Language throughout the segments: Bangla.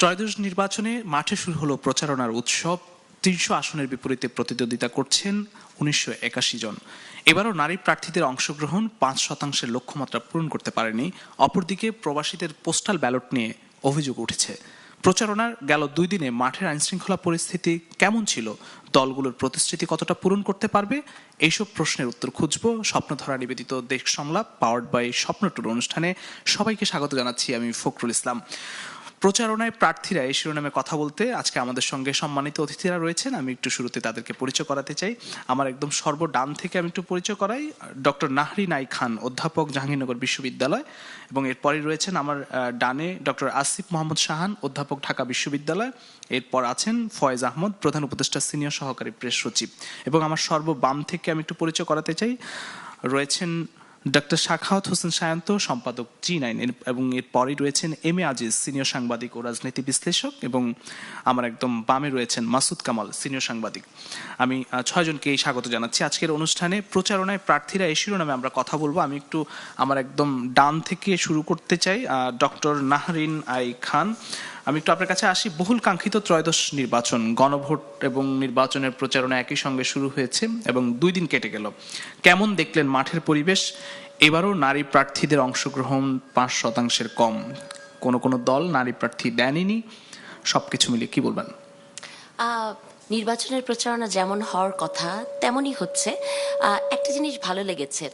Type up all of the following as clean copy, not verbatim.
ত্রয়োদশ নির্বাচনে মাঠে শুরু হলো প্রচারণার উৎসব। ৩০০ আসনের বিপরীতে প্রতিদ্বন্দ্বিতা করছেন ১৯৮১ জন। এবারও নারী প্রার্থীদের অংশগ্রহণ ৫% লক্ষ্যমাত্রা পূরণ করতে পারেনি। অপরদিকে প্রবাসীদের পোস্টাল ব্যালট নিয়ে অভিযোগ উঠেছে। প্রচারণার গেল ২ দিনে মাঠের আইনশৃঙ্খলা পরিস্থিতি কেমন ছিল, দলগুলোর প্রতিশ্রুতি কতটা পূরণ করতে পারবে, এইসব প্রশ্নের উত্তর খুঁজব স্বপ্নধরা নিবেদিত দেশ সংলাপ পাওয়ার্ড বাই স্বপ্ন ট্যুর অনুষ্ঠানে। সবাইকে স্বাগত জানাচ্ছি, আমি ফখরুল ইসলাম। প্রচারণায় প্রার্থীরা এই শিরোনামে কথা বলতে আজকে আমাদের সঙ্গে সম্মানিত অতিথিরা রয়েছেন। আমি একটু শুরুতে তাদেরকে পরিচয় করাতে চাই। আমার একদম সর্বডান থেকে আমি একটু পরিচয় করাই। ডক্টর নাহরিন আই খান, অধ্যাপক, জাহাঙ্গীরনগর বিশ্ববিদ্যালয়। এবং এরপরই রয়েছেন আমার ডানে ডক্টর আসিফ মোহাম্মদ শাহান, অধ্যাপক, ঢাকা বিশ্ববিদ্যালয়। এরপর আছেন ফয়েজ আহমদ, প্রধান উপদেষ্টা, সিনিয়র সহকারী প্রেস সচিব। এবং আমার সর্ববাম থেকে আমি একটু পরিচয় করাতে চাই, রয়েছেন ডক্টর সাখাওয়াত হোসেন সায়ন্ত, সম্পাদক G9, এবং এরপরই রয়েছেন M A আজিজ, সিনিয়র সাংবাদিক ও রাজনীতি বিশ্লেষক। এবং আমার একদম বামে রয়েছেন মাসুদ কামাল, সিনিয়র সাংবাদিক। আমি ৬ জনকে স্বাগত জানাচ্ছি আজকের অনুষ্ঠানে। প্রচারণায় প্রার্থীরা এই শিরোনামে আমরা কথা বলবো। আমি একটু আমার একদম ডান থেকে শুরু করতে চাই। ডক্টর নাহরিন আই খান, আমি একটু আপনার কাছে আসি। বহুল কাঙ্ক্ষিত ত্রয়োদশ নির্বাচন, গণভোট এবং নির্বাচনের প্রচারণা একই সঙ্গে শুরু হয়েছে এবং ২ দিন কেটে গেল। কেমন দেখলেন মাঠের পরিবেশ? এবারও নারী প্রার্থীদের অংশগ্রহণ ৫% কম। কোনো দল নারী প্রার্থী দেননি। সবকিছু মিলিয়ে কি বলবেন? নির্বাচনের প্রচারণা যেমন হওয়ার কথা তেমনই হচ্ছে। একটা জিনিস ভালো লেগেছে,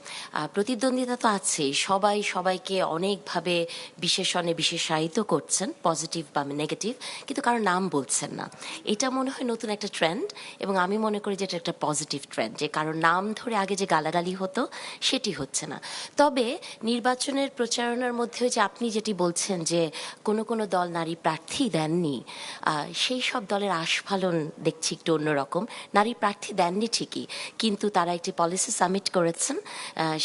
প্রতিদ্বন্দ্বিতা তো আছেই, সবাই সবাইকে অনেকভাবে বিশেষণে বিশেষায়িত করছেন, পজিটিভ বা নেগেটিভ, কিন্তু কারো নাম বলছেন না। এটা মনে হয় নতুন একটা ট্রেন্ড, এবং আমি মনে করি যে এটা একটা পজিটিভ ট্রেন্ড, যে কারো নাম ধরে আগে যে গালাগালি হতো সেটি হচ্ছে না। তবে নির্বাচনের প্রচারণার মধ্যেও যে আপনি যেটি বলছেন যে কোনো দল নারী প্রার্থী দেননি, সেই সব দলের আস্ফালন দেখছি একটু অন্যরকম। নারী প্রার্থী দেননি ঠিকই, কিন্তু তারা একটি পলিসি সামিট করেছেন,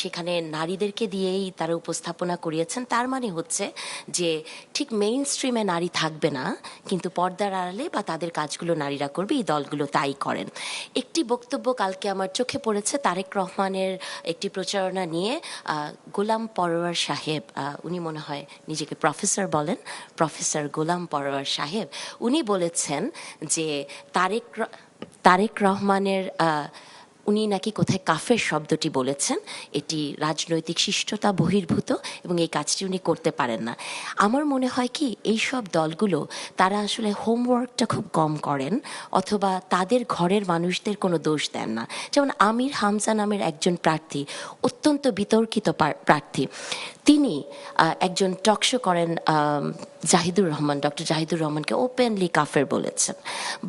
সেখানে নারীদেরকে দিয়েই তারা উপস্থাপনা করিয়েছেন। তার মানে হচ্ছে যে ঠিক মেইন স্ট্রিমে নারী থাকবে না, কিন্তু পর্দার আড়ালে বা তাদের কাজগুলো নারীরা করবে, এই দলগুলো তাই করেন। একটি বক্তব্য কালকে আমার চোখে পড়েছে তারেক রহমানের একটি প্রচারণা নিয়ে। গোলাম পরোয়ার সাহেব, উনি মনে হয় নিজেকে প্রফেসর বলেন, প্রফেসর গোলাম পরোয়ার সাহেব, উনি বলেছেন যে তারেক রহমানের উনি নাকি কোথায় কাফের শব্দটি বলেছেন, এটি রাজনৈতিক শিষ্টতা বহির্ভূত এবং এই কাজটি উনি করতে পারেন না। আমার মনে হয় কি, এই সব দলগুলো তারা আসলে হোমওয়ার্কটা খুব কম করেন, অথবা তাদের ঘরের মানুষদের কোনো দোষ দেন না। যেমন আমির হামজা নামের একজন প্রার্থী, অত্যন্ত বিতর্কিত প্রার্থী, তিনি একজন টকশো করেন, জাহিদুর রহমান, ডক্টর জাহিদুর রহমানকে ওপেনলি কাফের বলেছেন,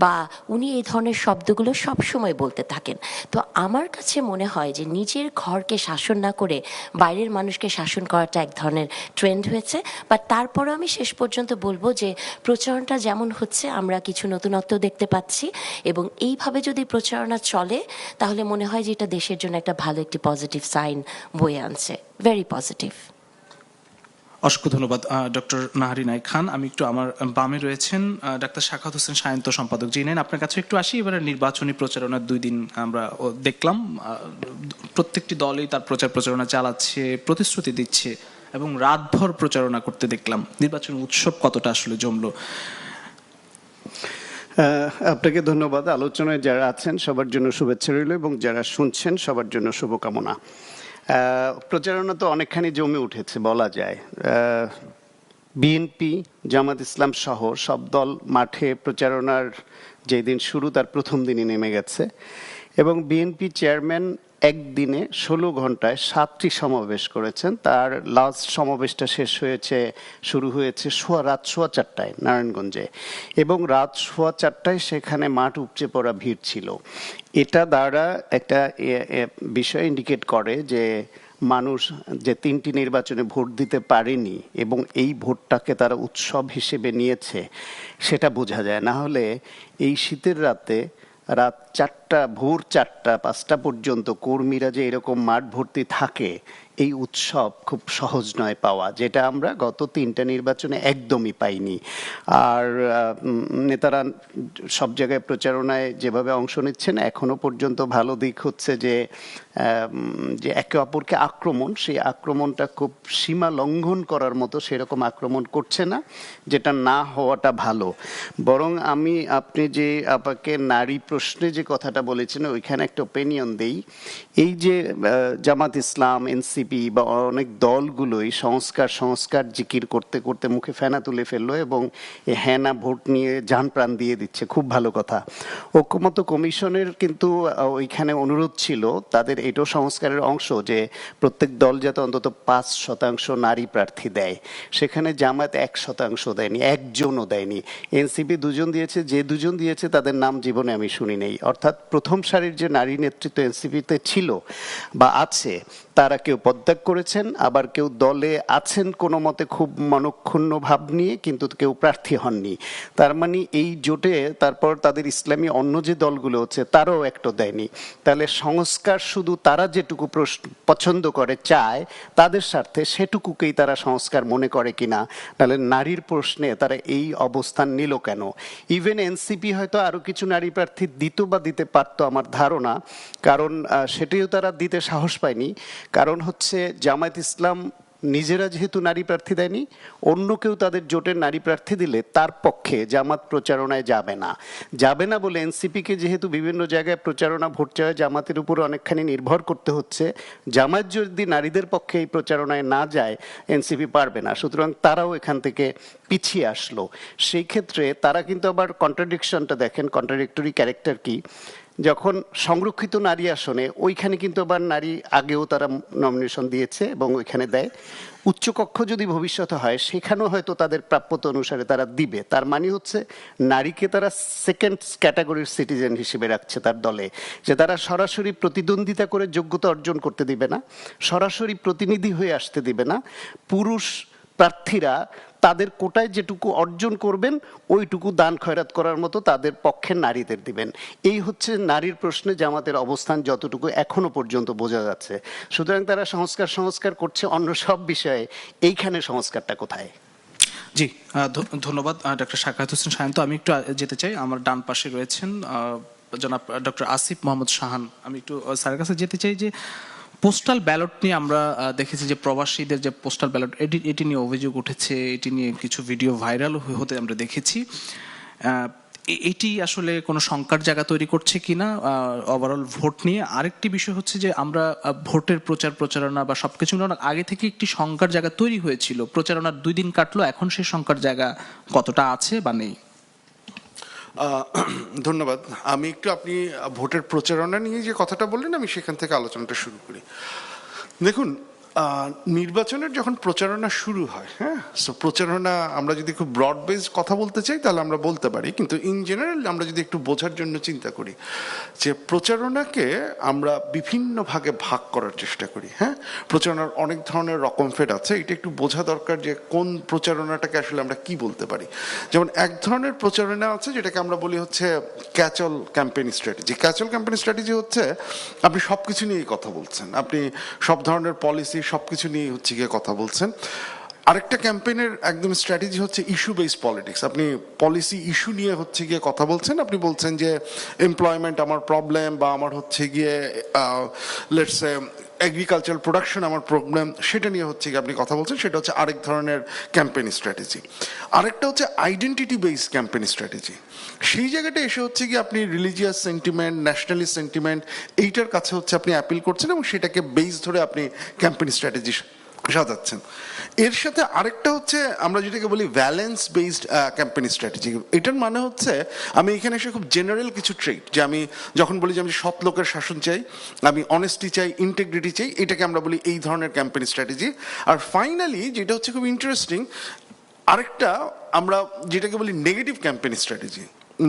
বা উনি এই ধরনের শব্দগুলো সবসময় বলতে থাকেন। তো আমার কাছে মনে হয় যে নিজের ঘরকে শাসন না করে বাইরের মানুষকে শাসন করাটা এক ধরনের ট্রেন্ড হয়েছে। বাট তারপরও আমি শেষ পর্যন্ত বলবো যে প্রচারণাটা যেমন হচ্ছে, আমরা কিছু নতুনত্ব দেখতে পাচ্ছি, এবং এইভাবে যদি প্রচারণা চলে তাহলে মনে হয় যে এটা দেশের জন্য একটা ভালো একটি পজিটিভ সাইন বয়ে আনছে। Very positive. অসংখ্য ধন্যবাদ ডক্টর নাহরিন আই খান। আমি একটু আমার বামে রয়েছেন ডাক্তার সাখাওয়াত হোসেন সায়ন্ত, সম্পাদক G9। আপনার কাছে একটু আসি। এবারে নির্বাচনী প্রচারণার ২ দিন আমরা দেখলাম, প্রত্যেকটি দলই তার প্রচারণা চালাচ্ছে, প্রতিশ্রুতি দিচ্ছে এবং রাতভর প্রচারণা করতে দেখলাম। নির্বাচনী উৎসব কতটা আসলে জমলো? আপনাকে ধন্যবাদ। আলোচনায় যারা আছেন সবার জন্য শুভেচ্ছা রইল, এবং যারা শুনছেন সবার জন্য শুভকামনা। প্রচারণা তো অনেকখানি জমে উঠেছে বলা যায়। বিএনপি, জামাত ইসলাম সহ সব দল মাঠে প্রচারণার যেদিন শুরু তার প্রথম দিনই নেমে গেছে, এবং বিএনপি চেয়ারম্যান একদিনে ১৬ ঘন্টায় ৭টি সমাবেশ করেছেন। তার লাস্ট সমাবেশটা শুরু হয়েছে রাত ৪:১৫টায় নারায়ণগঞ্জে, এবং রাত ৪:১৫টায় সেখানে মাঠ উপচে পড়া ভিড় ছিল। এটা দ্বারা একটা বিষয় ইন্ডিকেট করে যে মানুষ যে ৩টি নির্বাচনে ভোট দিতে পারেনি এবং এই ভোটটাকে তারা উৎসব হিসেবে নিয়েছে, সেটা বোঝা যায়। না হলে এই শীতের রাতে রাত ৪টা, ভোর ৪টা ৫টা পর্যন্ত কর্মীরা যে এরকম মাঠ ভর্তি থাকে, এই উৎসব খুব সহজ নয় পাওয়া, যেটা আমরা গত 3টা নির্বাচনে একদমই পাইনি। আর নেতারা সব জায়গায় প্রচারণায় যেভাবে অংশ নিচ্ছেন, এখনো পর্যন্ত ভালো দিক হচ্ছে যে একে অপরকে আক্রমণ, সেই আক্রমণটা খুব সীমা লঙ্ঘন করার মতো সেরকম আক্রমণ করছে না, যেটা না হওয়াটা ভালো। বরং আপনি যে আপাকে নারী প্রশ্নে যে কথাটা বলেছেন ওইখানে একটা ওপিনিয়ন দেই। এই যে জামাত ইসলাম, এনসিপি বা অনেক দলগুলোই সংস্কার জিকির করতে করতে মুখে ফেনা তুলে ফেললো এবং হ্যানা ভোট নিয়ে জান প্রাণ দিয়ে দিচ্ছে, খুব ভালো কথা। ঐক্যমত্য কমিশনের কিন্তু ওইখানে অনুরোধ ছিল তাদের এটাও সংস্কারের অংশ যে প্রত্যেক দল যাতে অন্তত 5% নারী প্রার্থী দেয়। সেখানে জামাত 1% দেয়নি, একজনও দেয়নি। এনসিপি 2জন দিয়েছে, যে 2জন দিয়েছে তাদের নাম জীবনে আমি শুনি নেই। অর্থাৎ প্রথম সারির যে নারী নেতৃত্ব এনসিপিতে ছিল বা আছে, তারা কেউ পদত্যাগ করেছেন, আবার কেউ দলে আছেন কোনো মতে খুব মনক্ষুণ্ণ ভাব নিয়ে, কিন্তু কেউ প্রার্থী হননি। তার মানে এই জোটে তারপর তাদের ইসলামী অন্য যে দলগুলো হচ্ছে তারাও একটা দেয়নি। তাহলে সংস্কার শুধু তারা যেটুকু পছন্দ করে, চায় তাদের স্বার্থে, সেটুকুকেই তারা সংস্কার মনে করে কিনা, তাহলে নারীর প্রশ্নে তারা এই অবস্থান নিল কেন? ইভেন এনসিপি হয়তো আরো কিছু নারী প্রার্থী দিত বা দিতে পারতো আমার ধারণা, কারণ সেটিও তারা দিতে সাহস পায়নি। কারণ হচ্ছে জামায়াত ইসলাম নিজেরা যেহেতু নারী প্রার্থী দেয়নি, অন্য কেউ তাদের জোটের নারী প্রার্থী দিলে তার পক্ষে জামাত প্রচারণায় যাবে না বলে এনসিপিকে যেহেতু বিভিন্ন জায়গায় প্রচারণা ভোট চাওয়া জামাতের উপর অনেকখানি নির্ভর করতে হচ্ছে। জামাত যদি নারীদের পক্ষে এই প্রচারণায় না যায়, এনসিপি পারবে না, সুতরাং তারাও এখান থেকে পিছিয়ে আসলো। সেই ক্ষেত্রে তারা কিন্তু আবার কন্ট্রাডিকশনটা দেখেন, কন্ট্রাডিক্টরি ক্যারেক্টার কি। যখন সংরক্ষিত নারী আসনে ওইখানে কিন্তু আবার নারী আগেও তারা নমিনেশন দিয়েছে এবং ওইখানে দেয়। উচ্চকক্ষ যদি ভবিষ্যতে হয় সেখানেও হয়তো তাদের প্রাপ্যতা অনুসারে তারা দিবে। তার মানে হচ্ছে নারীকে তারা সেকেন্ড ক্যাটাগরির সিটিজেন হিসেবে রাখছে তার দলে, যে তারা সরাসরি প্রতিদ্বন্দ্বিতা করে যোগ্যতা অর্জন করতে দিবে না, সরাসরি প্রতিনিধি হয়ে আসতে দিবে না। পুরুষ প্রার্থীরা তাদের কোটায় যেটুকু অর্জন করবেন ওইটুকু দান খয়রাত করার মতো তাদের পক্ষে নারীদের দিবেন। এই হচ্ছে নারীর প্রশ্নে জামাতের অবস্থান যতটুকু এখনো পর্যন্ত বোঝা যাচ্ছে। সুতরাং তারা সংস্কার করছে অন্য সব বিষয়ে, এইখানে সংস্কারটা কোথায়? জি, ধন্যবাদ ডক্টর সাখাওয়াত হোসেন সায়ন্ত। আমি একটু যেতে চাই, আমার ডান পাশে রয়েছেন জনাব ডক্টর আসিফ মোহাম্মদ শাহান। আমি একটু স্যারের কাছে যেতে চাই যে পোস্টাল ব্যালট নিয়ে আমরা দেখেছি যে প্রবাসীদের যে পোস্টাল ব্যালট, এটি নিয়ে অভিযোগ উঠেছে, এটি নিয়ে কিছু ভিডিও ভাইরাল হতে আমরা দেখেছি। এটি আসলে কোনো শঙ্কার জায়গা তৈরি করছে কিনা ওভারঅল ভোট নিয়ে? আরেকটি বিষয় হচ্ছে যে আমরা ভোটের প্রচারণা বা সবকিছু আগে থেকে একটি শঙ্কার জায়গা তৈরি হয়েছিল, প্রচারণার 2 দিন কাটলো, এখন সেই শঙ্কার জায়গা কতটা আছে বা নেই? ধন্যবাদ। আমি একটু, আপনি ভোটের প্রচারণা নিয়ে যে কথাটা বললেন, আমি সেখান থেকে আলোচনাটা শুরু করি। দেখুন, নির্বাচনের যখন প্রচারণা শুরু হয়, হ্যাঁ, সো প্রচারণা আমরা যদি খুব ব্রড বেস কথা বলতে চাই তাহলে আমরা বলতে পারি, কিন্তু ইন জেনারেল আমরা যদি একটু বোঝার জন্য চিন্তা করি যে প্রচারণাকে আমরা বিভিন্ন ভাগে ভাগ করার চেষ্টা করি। হ্যাঁ, প্রচারণার অনেক ধরনের রকমফের আছে, এটা একটু বোঝা দরকার যে কোন প্রচারণাটাকে আসলে আমরা কি বলতে পারি। যেমন এক ধরনের প্রচারণা আছে যেটাকে আমরা বলি হচ্ছে ক্যাচল ক্যাম্পেইন স্ট্র্যাটেজি। ক্যাচল ক্যাম্পেইন স্ট্র্যাটেজি হচ্ছে আপনি সব কিছু নিয়েই কথা বলছেন, আপনি সব ধরনের পলিসি সবকিছু নিয়ে হচ্ছে গিয়ে কথা বলছেন। আরেকটা ক্যাম্পেইনের একদম স্ট্র্যাটেজি হচ্ছে ইস্যু বেসড পলিটিক্স। আপনি পলিসি ইস্যু নিয়ে হচ্ছে গিয়ে কথা বলছেন, আপনি বলছেন যে এমপ্লয়মেন্ট আমার প্রবলেম, বা আমার হচ্ছে গিয়ে লেটস সে এগ্রিকালচারাল প্রোডাকশন আমার প্রবলেম, সেটা নিয়ে হচ্ছে গিয়ে আপনি কথা বলছেন। সেটা হচ্ছে আরেক ধরনের ক্যাম্পেইন স্ট্র্যাটেজি। আরেকটা হচ্ছে আইডেন্টিটি বেসড ক্যাম্পেইন স্ট্র্যাটেজি। সেই জায়গাটা এসে হচ্ছে কি আপনি রিলিজিয়াস সেন্টিমেন্ট, ন্যাশনালিস্ট সেন্টিমেন্ট, এইটার কাছে হচ্ছে আপনি অ্যাপিল করছেন এবং সেটাকে বেস ধরে আপনি ক্যাম্পেইন স্ট্র্যাটেজি সাজাচ্ছেন। এর সাথে আরেকটা হচ্ছে আমরা যেটাকে বলি ভ্যালেন্স বেসড ক্যাম্পেইন স্ট্র্যাটেজি। এটার মানে হচ্ছে আমি এখানে এসে খুব জেনারেল কিছু ট্রেট, যে আমি যখন বলি যে আমি সৎ লোকের শাসন চাই, আমি অনেস্টি চাই, ইন্টিগ্রিটি চাই, এটাকে আমরা বলি এই ধরনের ক্যাম্পেইন স্ট্র্যাটেজি। আর ফাইনালি যেটা হচ্ছে খুব ইন্টারেস্টিং, আরেকটা আমরা যেটাকে বলি negative campaign strategy.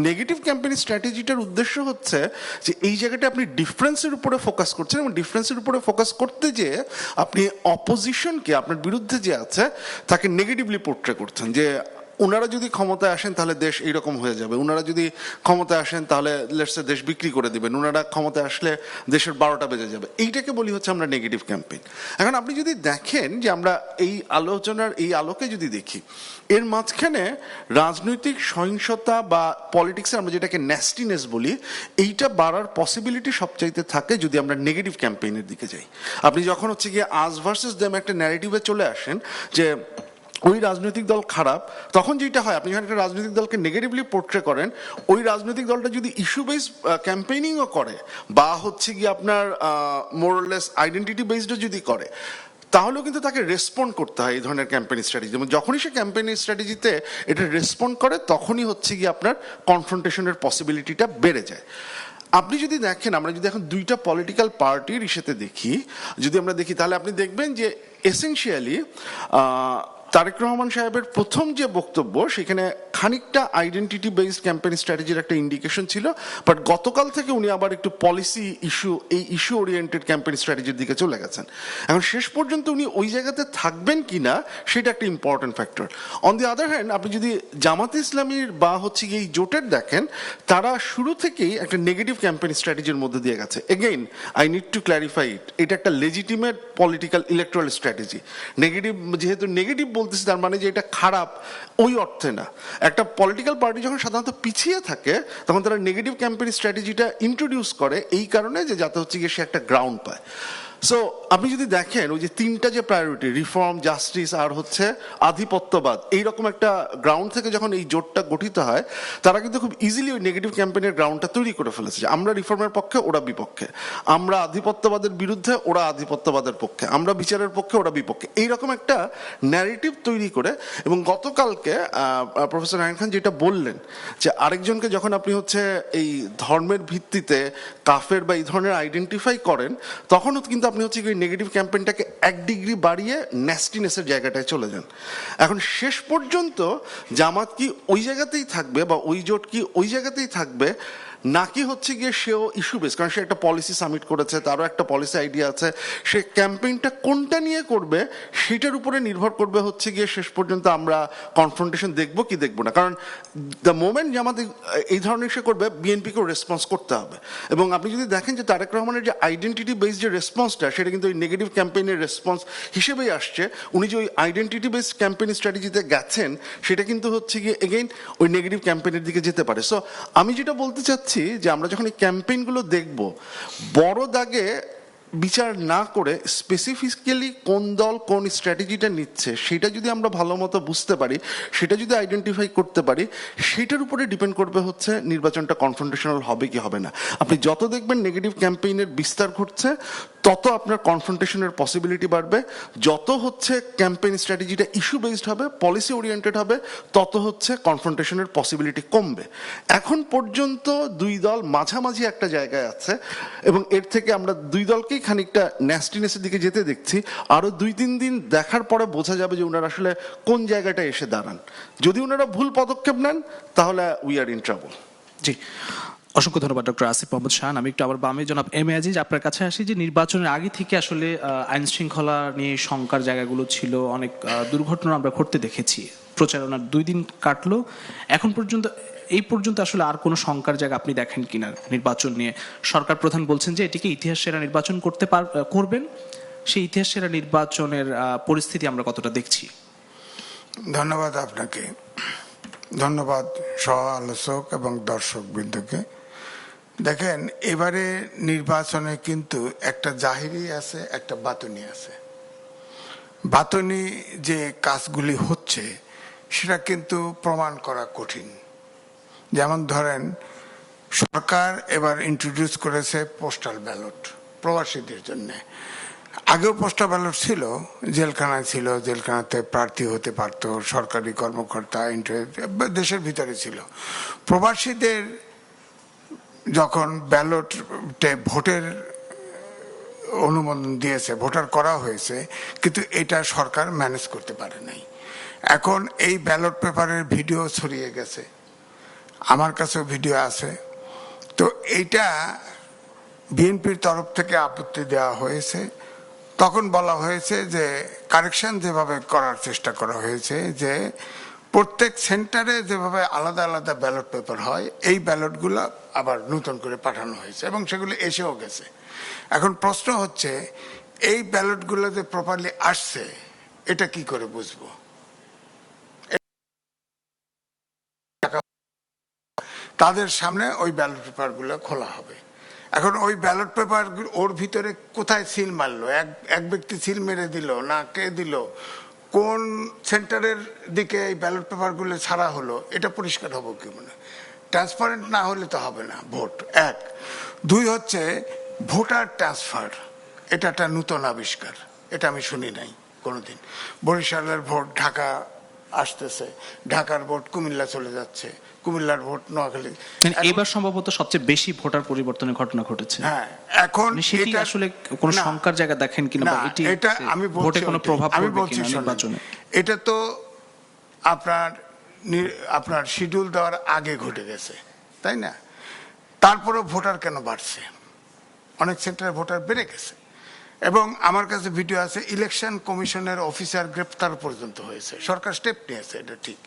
Negative campaign স্ট্র্যাটেজিটার উদ্দেশ্য হচ্ছে যে এই জায়গাটা আপনি ডিফারেন্সের উপরে ফোকাস করছেন এবং ডিফারেন্সের উপরে ফোকাস করতে যেয়ে আপনি অপোজিশনকে, আপনার বিরুদ্ধে যে আছে তাকে নেগেটিভলি পোর্ট্রে করছেন, যে ওনারা যদি ক্ষমতায় আসেন তাহলে দেশ এইরকম হয়ে যাবে, ওনারা যদি ক্ষমতায় আসেন তাহলে লেটসে দেশ বিক্রি করে দিবেন, ওনারা ক্ষমতায় আসলে দেশের 12টা বেজে যাবে, এইটাকে বলি হচ্ছে আমরা নেগেটিভ ক্যাম্পেইন। এখন আপনি যদি দেখেন যে আমরা এই আলোচনার এই আলোকে যদি দেখি, এর মাঝখানে রাজনৈতিক সহিংসতা বা পলিটিক্সে আমরা যেটাকে ন্যাস্টিনেস বলি, এইটা বাড়ার পসিবিলিটি সবচাইতে থাকে যদি আমরা নেগেটিভ ক্যাম্পেইনের দিকে যাই। আপনি যখন হচ্ছে গিয়ে আজ ভার্সেস দেম একটা ন্যারেটিভে চলে আসেন যে ওই রাজনৈতিক দল খারাপ, তখন যেটা হয় আপনি যখন একটা রাজনৈতিক দলকে নেগেটিভলি পোর্ট্রে করেন, ওই রাজনৈতিক দলটা যদি ইস্যু বেস ক্যাম্পেইনিংও করে বা হচ্ছে গিয়ে আপনার মোরলেস আইডেন্টিটি বেসডও যদি করে, তাহলেও কিন্তু তাকে রেসপন্ড করতে হয় এই ধরনের ক্যাম্পেইন স্ট্র্যাটেজি। এবং যখনই সে ক্যাম্পেইন স্ট্র্যাটেজিতে এটা রেসপন্ড করে, তখনই হচ্ছে গিয়ে আপনার কনফ্রন্টেশনের পসিবিলিটিটা বেড়ে যায়। আপনি যদি দেখেন, আমরা যদি এখন দুইটা পলিটিক্যাল পার্টির ইস্যুতে দেখি, যদি আমরা দেখি তাহলে আপনি দেখবেন যে এসেনশিয়ালি তারেক রহমান সাহেবের প্রথম যে বক্তব্য সেখানে খানিকটা আইডেন্টিটি বেসড ক্যাম্পেইন স্ট্র্যাটেজির একটা ইন্ডিকেশন ছিল, বাট গতকাল থেকে উনি আবার একটু পলিসি ইস্যু, এই ইস্যু ওরিয়েন্টেড ক্যাম্পেইন স্ট্র্যাটেজির দিকে চলে গেছেন। এখন শেষ পর্যন্ত উনি ওই জায়গাতে থাকবেন কিনা সেটা একটা important factor. On the other hand, আপনি যদি জামাতে ইসলামীর বা হচ্ছে এই জোটের দেখেন, তারা শুরু থেকেই একটা নেগেটিভ ক্যাম্পেইন স্ট্র্যাটেজির মধ্যে দিয়ে গেছে। Again I need to clarify it, এটা একটা legitimate political electoral strategy. Negative, যেহেতু নেগেটিভ বলতেছি তার মানে যে এটা খারাপ ওই অর্থে না। একটা পলিটিক্যাল পার্টি যখন সাধারণত পিছিয়ে থাকে তখন তারা নেগেটিভ ক্যাম্পেইন স্ট্র্যাটেজিটা ইন্ট্রোডিউস করে এই কারণে যে যাতে হচ্ছে গিয়ে সে একটা গ্রাউন্ড পায়। সো আপনি যদি দেখেন ওই যে তিনটা যে প্রায়োরিটি, রিফর্ম, জাস্টিস আর হচ্ছে আধিপত্যবাদ, এইরকম একটা গ্রাউন্ড থেকে যখন এই জোটটা গঠিত হয়, তারা কিন্তু খুব ইজিলি ওই নেগেটিভ ক্যাম্পেইনের গ্রাউন্ডটা তৈরি করে ফেলেছে। আমরা রিফর্মের পক্ষে, ওরা বিপক্ষে, আমরা আধিপত্যবাদের বিরুদ্ধে, ওরা আধিপত্যবাদের পক্ষে, আমরা বিচারের পক্ষে, ওরা বিপক্ষে, এইরকম একটা ন্যারেটিভ তৈরি করে। এবং গতকালকে প্রফেসর নারায়ণ খান যেটা বললেন যে আরেকজনকে যখন আপনি হচ্ছে এই ধর্মের ভিত্তিতে কাফের বা এই ধরনের আইডেন্টিফাই করেন, তখনও কিন্তু আপনি হচ্ছে ওই নেগেটিভ ক্যাম্পেইনটাকে 1 ডিগ্রি বাড়িয়ে ন্যাস্টিনেসের জায়গাটায় চলে যান। এখন শেষ পর্যন্ত জামাত কি ওই জায়গাতেই থাকবে বা ওই জোট কি ওই জায়গাতেই থাকবে, নাকি হচ্ছে গিয়ে সেও ইস্যু বেস, কারণ সে একটা পলিসি সাবমিট করেছে, তারও একটা পলিসি আইডিয়া আছে, সে ক্যাম্পেইনটা কোনটা নিয়ে করবে সেটার উপরে নির্ভর করবে হচ্ছে গিয়ে শেষ পর্যন্ত আমরা কনফ্রন্টেশন দেখবো কি দেখবো না। কারণ দ্য মোমেন্ট যে আমাদের এই ধরনের সে করবে, বিএনপিকেও রেসপন্স করতে হবে। এবং আপনি যদি দেখেন যে তারেক রহমানের যে আইডেন্টিটি বেসড যে রেসপন্সটা, সেটা কিন্তু ওই নেগেটিভ ক্যাম্পেইনের রেসপন্স হিসেবেই আসছে। উনি যে ওই আইডেন্টিটি বেসড ক্যাম্পেইন স্ট্র্যাটেজিতে গেছেন, সেটা কিন্তু হচ্ছে গিয়ে এগেইন ওই নেগেটিভ ক্যাম্পেইনের দিকে যেতে পারে। সো আমি যেটা বলতে চাচ্ছি যে আমরা যখন এই ক্যাম্পেইনগুলো দেখব, বড় দাগে বিচার না করে স্পেসিফিক্যালি কোন দল কোন স্ট্র্যাটেজিটা নিচ্ছে সেটা যদি আমরা ভালো মতো বুঝতে পারি, সেটা যদি আইডেন্টিফাই করতে পারি, সেটার উপরে ডিপেন্ড করবে হচ্ছে নির্বাচনটা কনফ্রন্টেশনাল হবে কি হবে না। আপনি যত দেখবেন নেগেটিভ ক্যাম্পেইনের বিস্তার ঘটছে, তত আপনার কনফ্রন্টেশনের পসিবিলিটি বাড়বে। যত হচ্ছে ক্যাম্পেইন স্ট্র্যাটেজিটা ইস্যু বেসড হবে, পলিসি ওরিয়েন্টেড হবে, তত হচ্ছে কনফ্রন্টেশনের পসিবিলিটি কমবে। এখন পর্যন্ত দুই দল মাঝামাঝি একটা জায়গায় আছে, এবং এর থেকে আমরা দুই দলকেই খানিকটা ন্যাস্টিনেসের দিকে যেতে দেখছি। আরো 2-3 দিন দেখার পরে বোঝা যাবে যে ওনারা আসলে কোন জায়গাটা এসে দাঁড়ান। যদি ওনারা ভুল পদক্ষেপ নেন, তাহলে উই আর ইন ট্রাবল। জি, অসংখ্য ধন্যবাদ ডক্টর আসিফ মোহাম্মদ শাহান। আমি একটু আবার বামে জনাব এম এ আজিজ আপনার কাছে আসি, যে নির্বাচনের আগে থেকে আসলে আইন শৃঙ্খলা নিয়ে শঙ্কার জায়গাগুলো ছিল, অনেক দুর্ঘটনা আমরা ঘটতে দেখেছি। প্রচারণার 2 দিন কাটলো, এখন পর্যন্ত এই পর্যন্ত আসলে আর কোনো শঙ্কার জায়গা আপনি দেখেন কিনা নির্বাচন নিয়ে? সরকার প্রধান বলছেন যে এটিকে ইতিহাস সেরা নির্বাচন করবেন, সেই ইতিহাস সেরা নির্বাচনের পরিস্থিতি আমরা কতটা দেখছি? ধন্যবাদ আপনাকে, ধন্যবাদ সহ আলোচক এবং দর্শক বৃন্দকে। দেখেন, এবারে নির্বাচনে কিন্তু একটা জাহিরি আছে, একটা বাতুনি আছে। বাতুনি যে কাজগুলি হচ্ছে সেটা কিন্তু প্রমাণ করা কঠিন। যেমন ধরেন, সরকার এবার ইন্ট্রোডিউস করেছে পোস্টাল ব্যালট প্রবাসীদের জন্য। আগেও পোস্টাল ব্যালট ছিল, জেলখানায় ছিল, জেলখানাতে প্রার্থী হতে পারতো সরকারি কর্মকর্তা, দেশের ভিতরে ছিল। প্রবাসীদের যখন ব্যালটে ভোটের অনুমোদন দিয়েছে, ভোটার করা হয়েছে, কিন্তু এটা সরকার ম্যানেজ করতে পারে নাই। এখন এই ব্যালট পেপারের ভিডিও ছড়িয়ে গেছে, আমার কাছেও ভিডিও আছে। তো এইটা বিএনপির তরফ থেকে আপত্তি দেওয়া হয়েছে। তখন বলা হয়েছে যে কারেকশন যেভাবে করার চেষ্টা করা হয়েছে, যে প্রত্যেক সেন্টারে যেভাবে আলাদা আলাদা ব্যালট পেপার হয়, এই ব্যালটগুলো আবার নতুন করে পাঠানো হয়েছে এবং সেগুলো এসেও গেছে। এখন প্রশ্ন হচ্ছে এই ব্যালটগুলো যে প্রপারলি আসছে এটা কি করে বুঝবো? তাদের সামনে ওই ব্যালট পেপারগুলো খোলা হবে। এখন ওই ব্যালট পেপার ওর ভিতরে কোথায় সিল মারলো, এক ব্যক্তি সিল মেরে দিল না কে দিল, কোন সেন্টারের দিকে এই ব্যালট পেপারগুলো ছাড়া হলো, এটা পরিষ্কার হবো কি? মানে ট্রান্সপারেন্ট না হলে তো হবে না ভোট। এক, দুই হচ্ছে ভোটার ট্রান্সফার, এটা একটা নূতন আবিষ্কার, এটা আমি শুনি নাই কোনোদিন। বরিশালের ভোট ঢাকা আসতেছে, ঢাকার ভোট কুমিল্লা চলে যাচ্ছে, কুমিল্লার ভোট নোয়াখালী। মানে এবার সম্ভবত সবচেয়ে বেশি ভোটার পরিবর্তনের ঘটনা ঘটেছে। হ্যাঁ, এখন মানে সেটি এটা আসলে কোনো না, শঙ্কার জায়গা দেখেন কিনা, বা না, এটি এটা আমি বলছি ভোটে কোনো ওইটাই। প্রভাব আমি পড়বে বলছি কিনা শোনেন, নির্বাচনে? এটা তো আপনার শিডিউল দেওয়ার আগে ঘটে গেছে, তাই না? তারপরে ভোটার কেন বাড়ছে? অনেক সেন্টারে ভোটার বেড়ে গেছে এবং আমার কাছে ভিডিও আছে, ইলেকশন কমিশনের অফিসার গ্রেপ্তার পর্যন্ত হয়েছে। সরকার স্টেপ নিয়েছে, এটা ঠিক,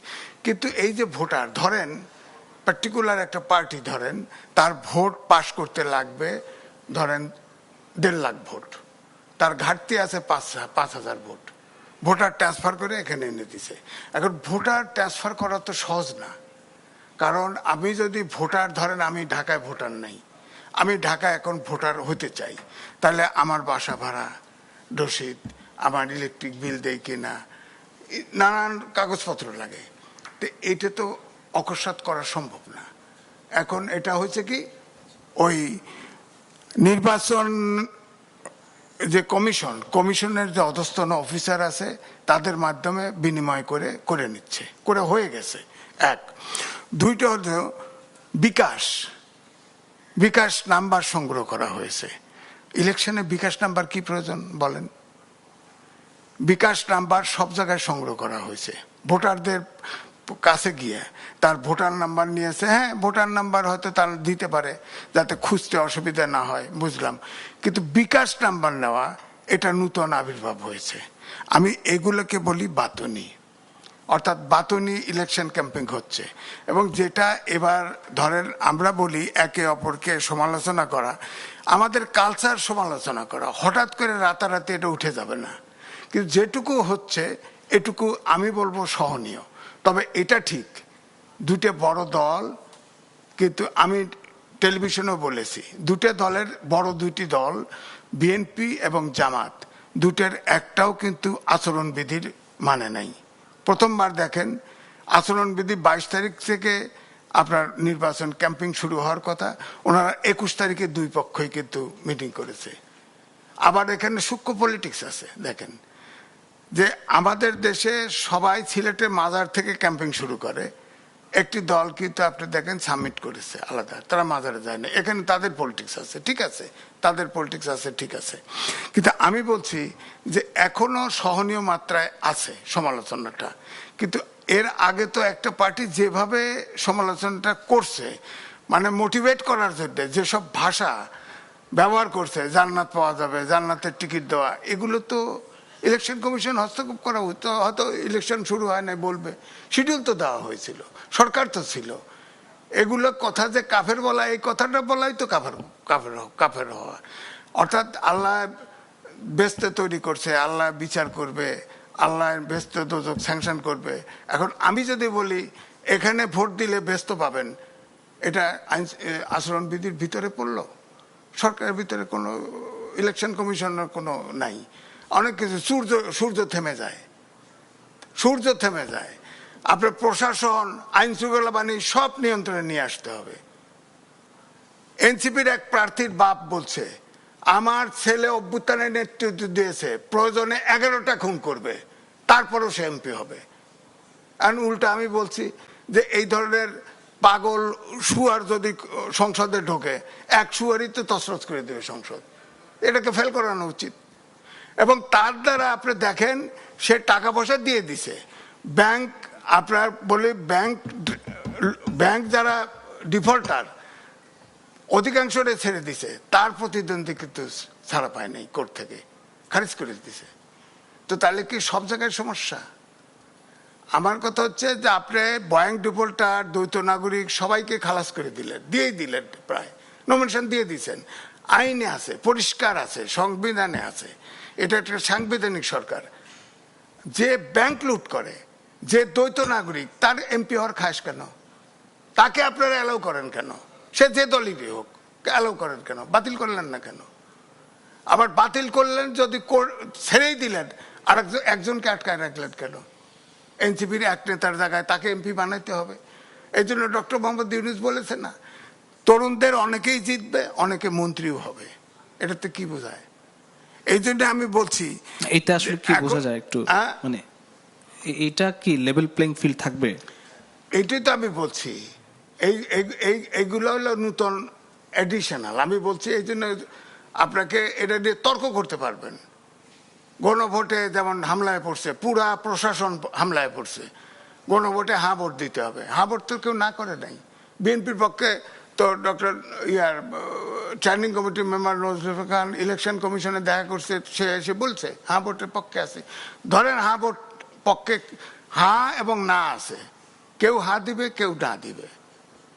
কিন্তু এই যে ভোটার ধরেন, পার্টিকুলার একটা পার্টি ধরেন, তার ভোট পাস করতে লাগবে ধরেন 1.5 লাখ ভোট, তার ঘাটতি আছে 5,000 ভোট, ভোটার ট্রান্সফার করে এখানে এনে দিছে। এখন ভোটার ট্রান্সফার করা তো সহজ না, কারণ আমি যদি ভোটার ধরেন, আমি ঢাকায় ভোটার নাই, আমি ঢাকায় এখন ভোটার হতে চাই, তাহলে আমার বাসা ভাড়া, রসিদ, আমার ইলেকট্রিক বিল দেয় কিনা, নানান কাগজপত্র লাগে, তো এটা তো অকস্মাৎ করা সম্ভব না। এখন এটা হচ্ছে কি, ওই নির্বাচন যে কমিশনের যে অধস্তন অফিসার আছে তাদের মাধ্যমে বিনিময় করে নিচ্ছে, করে হয়ে গেছে। এক, দুইটা হলো বিকাশ নাম্বার সংগ্রহ করা হয়েছে। ইলেকশনে বিকাশ নাম্বার কি প্রয়োজন বলেন? বিকাশ নাম্বার সব জায়গায় সংগ্রহ করা হয়েছে, ভোটারদের কাছে গিয়ে তার ভোটার নাম্বার নিয়েছে। হ্যাঁ, ভোটার নাম্বার হয়তো তার দিতে পারে যাতে খুঁজতে অসুবিধা না হয়, বুঝলাম, কিন্তু বিকাশ নাম্বার নেওয়া এটা নূতন আবির্ভাব হয়েছে। আমি এগুলোকে বলি বাতুনি, অর্থাৎ বাতুনি ইলেকশন ক্যাম্পেইন হচ্ছে। এবং যেটা এবার ধরেন আমরা বলি একে অপরকে সমালোচনা করা, আমাদের কালচার সমালোচনা করা, হঠাৎ করে রাতারাতি এটা উঠে যাবে না, কিন্তু যেটুকু হচ্ছে এটুকু আমি বলবো সহনীয়। তবে এটা ঠিক, দুটো বড় দল, কিন্তু আমি টেলিভিশনেও বলেছি, দুটো দলের বড় দুইটি দল বিএনপি এবং জামাত, দুটের একটাও কিন্তু আচরণবিধির মানে নাই। প্রথমবার দেখেন আচরণবিধি 22 তারিখ থেকে আপনার নির্বাচন ক্যাম্পিং শুরু হওয়ার কথা, ওনারা 21 তারিখে দুই পক্ষই কিন্তু মিটিং করেছে। আবার এখানে সূক্ষ্ম পলিটিক্স আছে, দেখেন যে আমাদের দেশে সবাই সিলেটের মাজার থেকে ক্যাম্পিং শুরু করে, একটি দল কিন্তু আপনি দেখেন সাবমিট করেছে আলাদা, তারা মাজারে যায় না, এখানে তাদের পলিটিক্স আছে, ঠিক আছে, তাদের পলিটিক্স আছে, ঠিক আছে, কিন্তু আমি বলছি যে এখনো সহনীয় মাত্রায় আছে সমালোচনাটা। কিন্তু এর আগে তো একটা পার্টি যেভাবে সমালোচনাটা করছে, মানে মোটিভেট করার জন্য যেসব ভাষা ব্যবহার করছে, জান্নাত পাওয়া যাবে, জান্নাতের টিকিট দেওয়া, এগুলো তো ইলেকশন কমিশন হস্তক্ষেপ করা হতো, হয়তো ইলেকশন শুরু হয় নাই বলবে, শিডিউল তো দেওয়া হয়েছিল, সরকার তো ছিল। এগুলো কথা যে কাফের বলা, এই কথাটা বলাই তো কাফের হওয়া। অর্থাৎ আল্লাহ বেস্তে তৈরি করছে, আল্লাহ বিচার করবে, আল্লাহ বেস্তে দোজক স্যাংশন করবে। এখন আমি যদি বলি এখানে ভোট দিলে ব্যস্ত পাবেন, এটা আচরণবিধির ভিতরে পড়লো? সরকারের ভিতরে কোনো ইলেকশন কমিশনের কোনো নাই। অনেক কিছু, সূর্য থেমে যায়, আপনার প্রশাসন, আইন শৃঙ্খলা বাহিনী সব নিয়ন্ত্রণে নিয়ে আসতে হবে। এনসিপির এক প্রার্থীর বাপ বলছে, আমার ছেলে অভ্যুত্থানের নেতৃত্ব দিয়েছে, প্রয়োজনে 11টা খুন করবে, তারপরও সে এমপি হবে। আর উল্টা আমি বলছি যে এই ধরনের পাগল শুয়ার যদি সংসদে ঢোকে, এক শুয়ারই তো তছরছ করে দেবে সংসদ, এটাকে ফেল করানো উচিত। এবং তার দ্বারা আপনি দেখেন সে টাকা পয়সা দিয়ে দিছে, ব্যাংক, আপনার বলি ব্যাংক যারা ডিফল্টার অধিকাংশটা ছেড়ে দিছে, তার প্রতিদ্বন্দ্বী কিন্তু ছাড়া পায় নাই, কোর্ট থেকে খারিজ করে দিছে। তো তাহলে কি সব জায়গায় সমস্যা? আমার কথা হচ্ছে যে আপনি বয়াং ডিফল্টার, দ্বৈত নাগরিক সবাইকে খালাস করে দিয়েই দিলেন, প্রায় নমিনেশন দিয়ে দিয়েছেন। আইনে আছে, পরিষ্কার আছে, সংবিধানে আছে, এটা একটা সাংবিধানিক সরকার। যে ব্যাংক লুট করে, যে দ্বৈত নাগরিক, তার এমপি হওয়ার খাস কেন? তাকে আপনারা অ্যালাউ করেন কেন? সে যে দলই হোক, অ্যালাউ করেন কেন? বাতিল করলেন না কেন? আবার বাতিল করলেন, যদি ছেড়েই দিলেন, আর একজনকে আটকায় রাখলেন কেন? এনসিপির এক নেতার জায়গায় তাকে এমপি বানাইতে হবে। এই জন্য ডক্টর মোহাম্মদ ইউনূস বলেছে না, তরুণদের অনেকেই জিতবে, অনেকে মন্ত্রীও হবে। এটাতে কি বোঝায়? এই জন্য আমি বলছি এটা আসলে কি বোঝা যায় একটু, মানে এটা কি লেভেল প্লেইং ফিল্ড থাকবে? এইটাই তো আমি বলছি। এইগুলো হলো নতুন এডিশনাল। আমি বলছি এই জন্য আপনাকে এটা নিয়ে তর্ক করতে পারবেন। গণভোটে যেমন হামলায় পড়ছে, পুরা প্রশাসন হামলায় পড়ছে, গণভোটে হ্যাঁ ভোট দিতে হবে। হ্যাঁ ভোট তো কেউ না করে নাই। বিএনপির পক্ষে তো ডক্টর স্ট্যান্ডিং কমিটির মেম্বার নজরুল খান ইলেকশন কমিশনে দেখা করছে, সে এসে বলছে হ্যাঁ ভোটের পক্ষে আছে। ধরেন হ্যাঁ ভোট পক্ষে হ্যাঁ এবং না আছে, কেউ হ্যাঁ দিবে, কেউ না দিবে।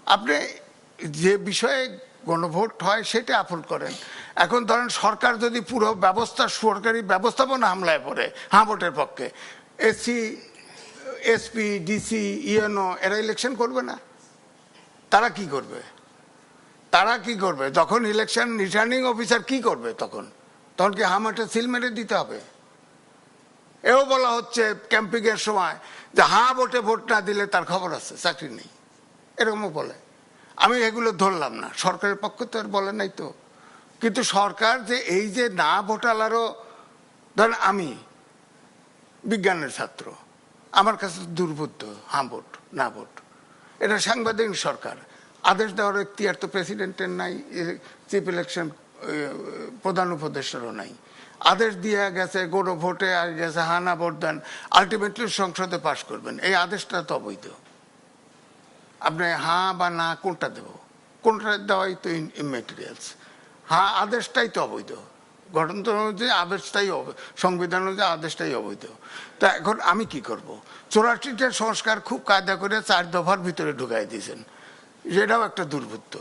আপনি যে বিষয়ে গণভোট হয় সেটা আপলোড করেন। এখন ধরেন সরকার যদি পুরো ব্যবস্থা, সরকারি ব্যবস্থাপনা হামলায় পড়ে হ্যাঁ ভোটের পক্ষে, এসসি, এসপি, ডিসি, ইউএনও এরা ইলেকশন করবে না? তারা কি করবে? তারা কি করবে? যখন ইলেকশন রিটার্নিং অফিসার কি করবে তখন? তখন কি হামাটা সিল মেরে দিতে হবে? এও বলা হচ্ছে ক্যাম্পিং এর সময় যে হ্যাঁ ভোটে ভোট না দিলে তার খবর আছে, চাকরি নেই, এরকমও বলে। আমি এগুলো ধরলাম না, সরকারের পক্ষ তো আর বলে নাই তো। কিন্তু সরকার যে এই যে না ভোটালারও, ধরেন আমি বিজ্ঞানের ছাত্র, আমার কাছে দুর্বোধ্য হ্যাঁ ভোট না ভোট। এটা সাংবিধানিক সরকার, আদেশ দেওয়ার এখতিয়ার তো প্রেসিডেন্টের নাই, চিফ ইলেকশন প্রধান উপদেষ্টারও নাই। আদেশ দিয়ে গেছে গণভোটে আর গেছে হ্যাঁ না ভোট দেন, আলটিমেটলি সংসদে পাশ করবেন। এই আদেশটা তো অবৈধ। আপনি হ্যাঁ বা না কোনটা দেব? কোনটা দেওয়াই তো ইমেটেরিয়ালস। হ্যাঁ আদেশটাই তো অবৈধ, গঠনতন্ত্র অনুযায়ী আদেশটাই, সংবিধান অনুযায়ী আদেশটাই অবৈধ। তা এখন আমি কি করব? 84টা সংস্কার খুব কায়দা করে 4 দফার ভিতরে ঢুকাই দিয়েছেন, সেটাও একটা দুর্বৃত্ত।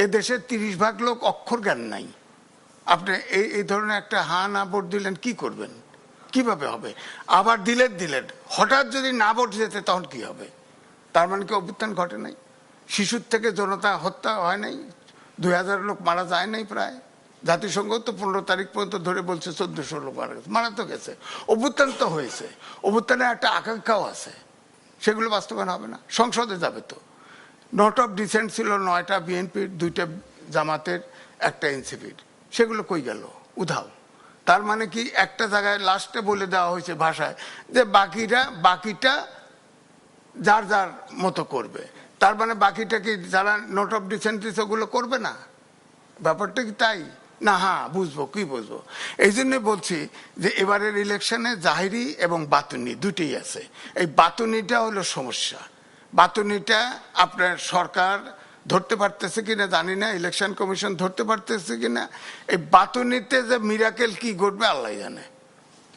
এ দেশের 30% লোক অক্ষর জ্ঞান নাই। আপনি এই ধরনের একটা হ্যাঁ না ভোট দিলেন, কি করবেন? কিভাবে হবে? আবার দিলেন, হঠাৎ যদি না ভোট যেতে তখন কি হবে? তার মানে কি অভ্যুত্থান ঘটে নাই? শিশুর থেকে জনতা হত্যা হয় নাই? 2000 লোক মারা যায় নাই প্রায়? জাতিসংঘ তো 15 তারিখ পর্যন্ত ধরে বলছে 1400 লোক মারা তো গেছে। অভ্যুত্থান তো হয়েছে, অভ্যুত্থানের একটা আকাঙ্ক্ষাও আছে, সেগুলো বাস্তবায়ন হবে না? সংসদে যাবে তো। নোট অফ ডিসেন্ট ছিল 9টা বিএনপির, 2টা জামাতের, একটা এনসিপির, সেগুলো কই গেল? উধাও। তার মানে কি একটা জায়গায় লাস্টে বলে দেওয়া হয়েছে ভাষায় যে বাকিটা যার যার মতো করবে। তার মানে বাকিটা কি যারা নোট অফ ডিসেন্ট ওগুলো করবে না? ব্যাপারটা কি তাই না? হ্যাঁ বুঝবো, কি বুঝবো? এই জন্য বলছি যে এবারের ইলেকশনে জাহিরি এবং বাতুনি দুটোই আছে। এই বাতুনিটা হলো সমস্যা। বাতুনিটা আপনার সরকার ধরতে পারতেছে কিনা জানি না, ইলেকশন কমিশন ধরতে পারতেছে কিনা। এই বাতুনিতে যে মিরাকেল কি ঘটবে আল্লাহ জানে।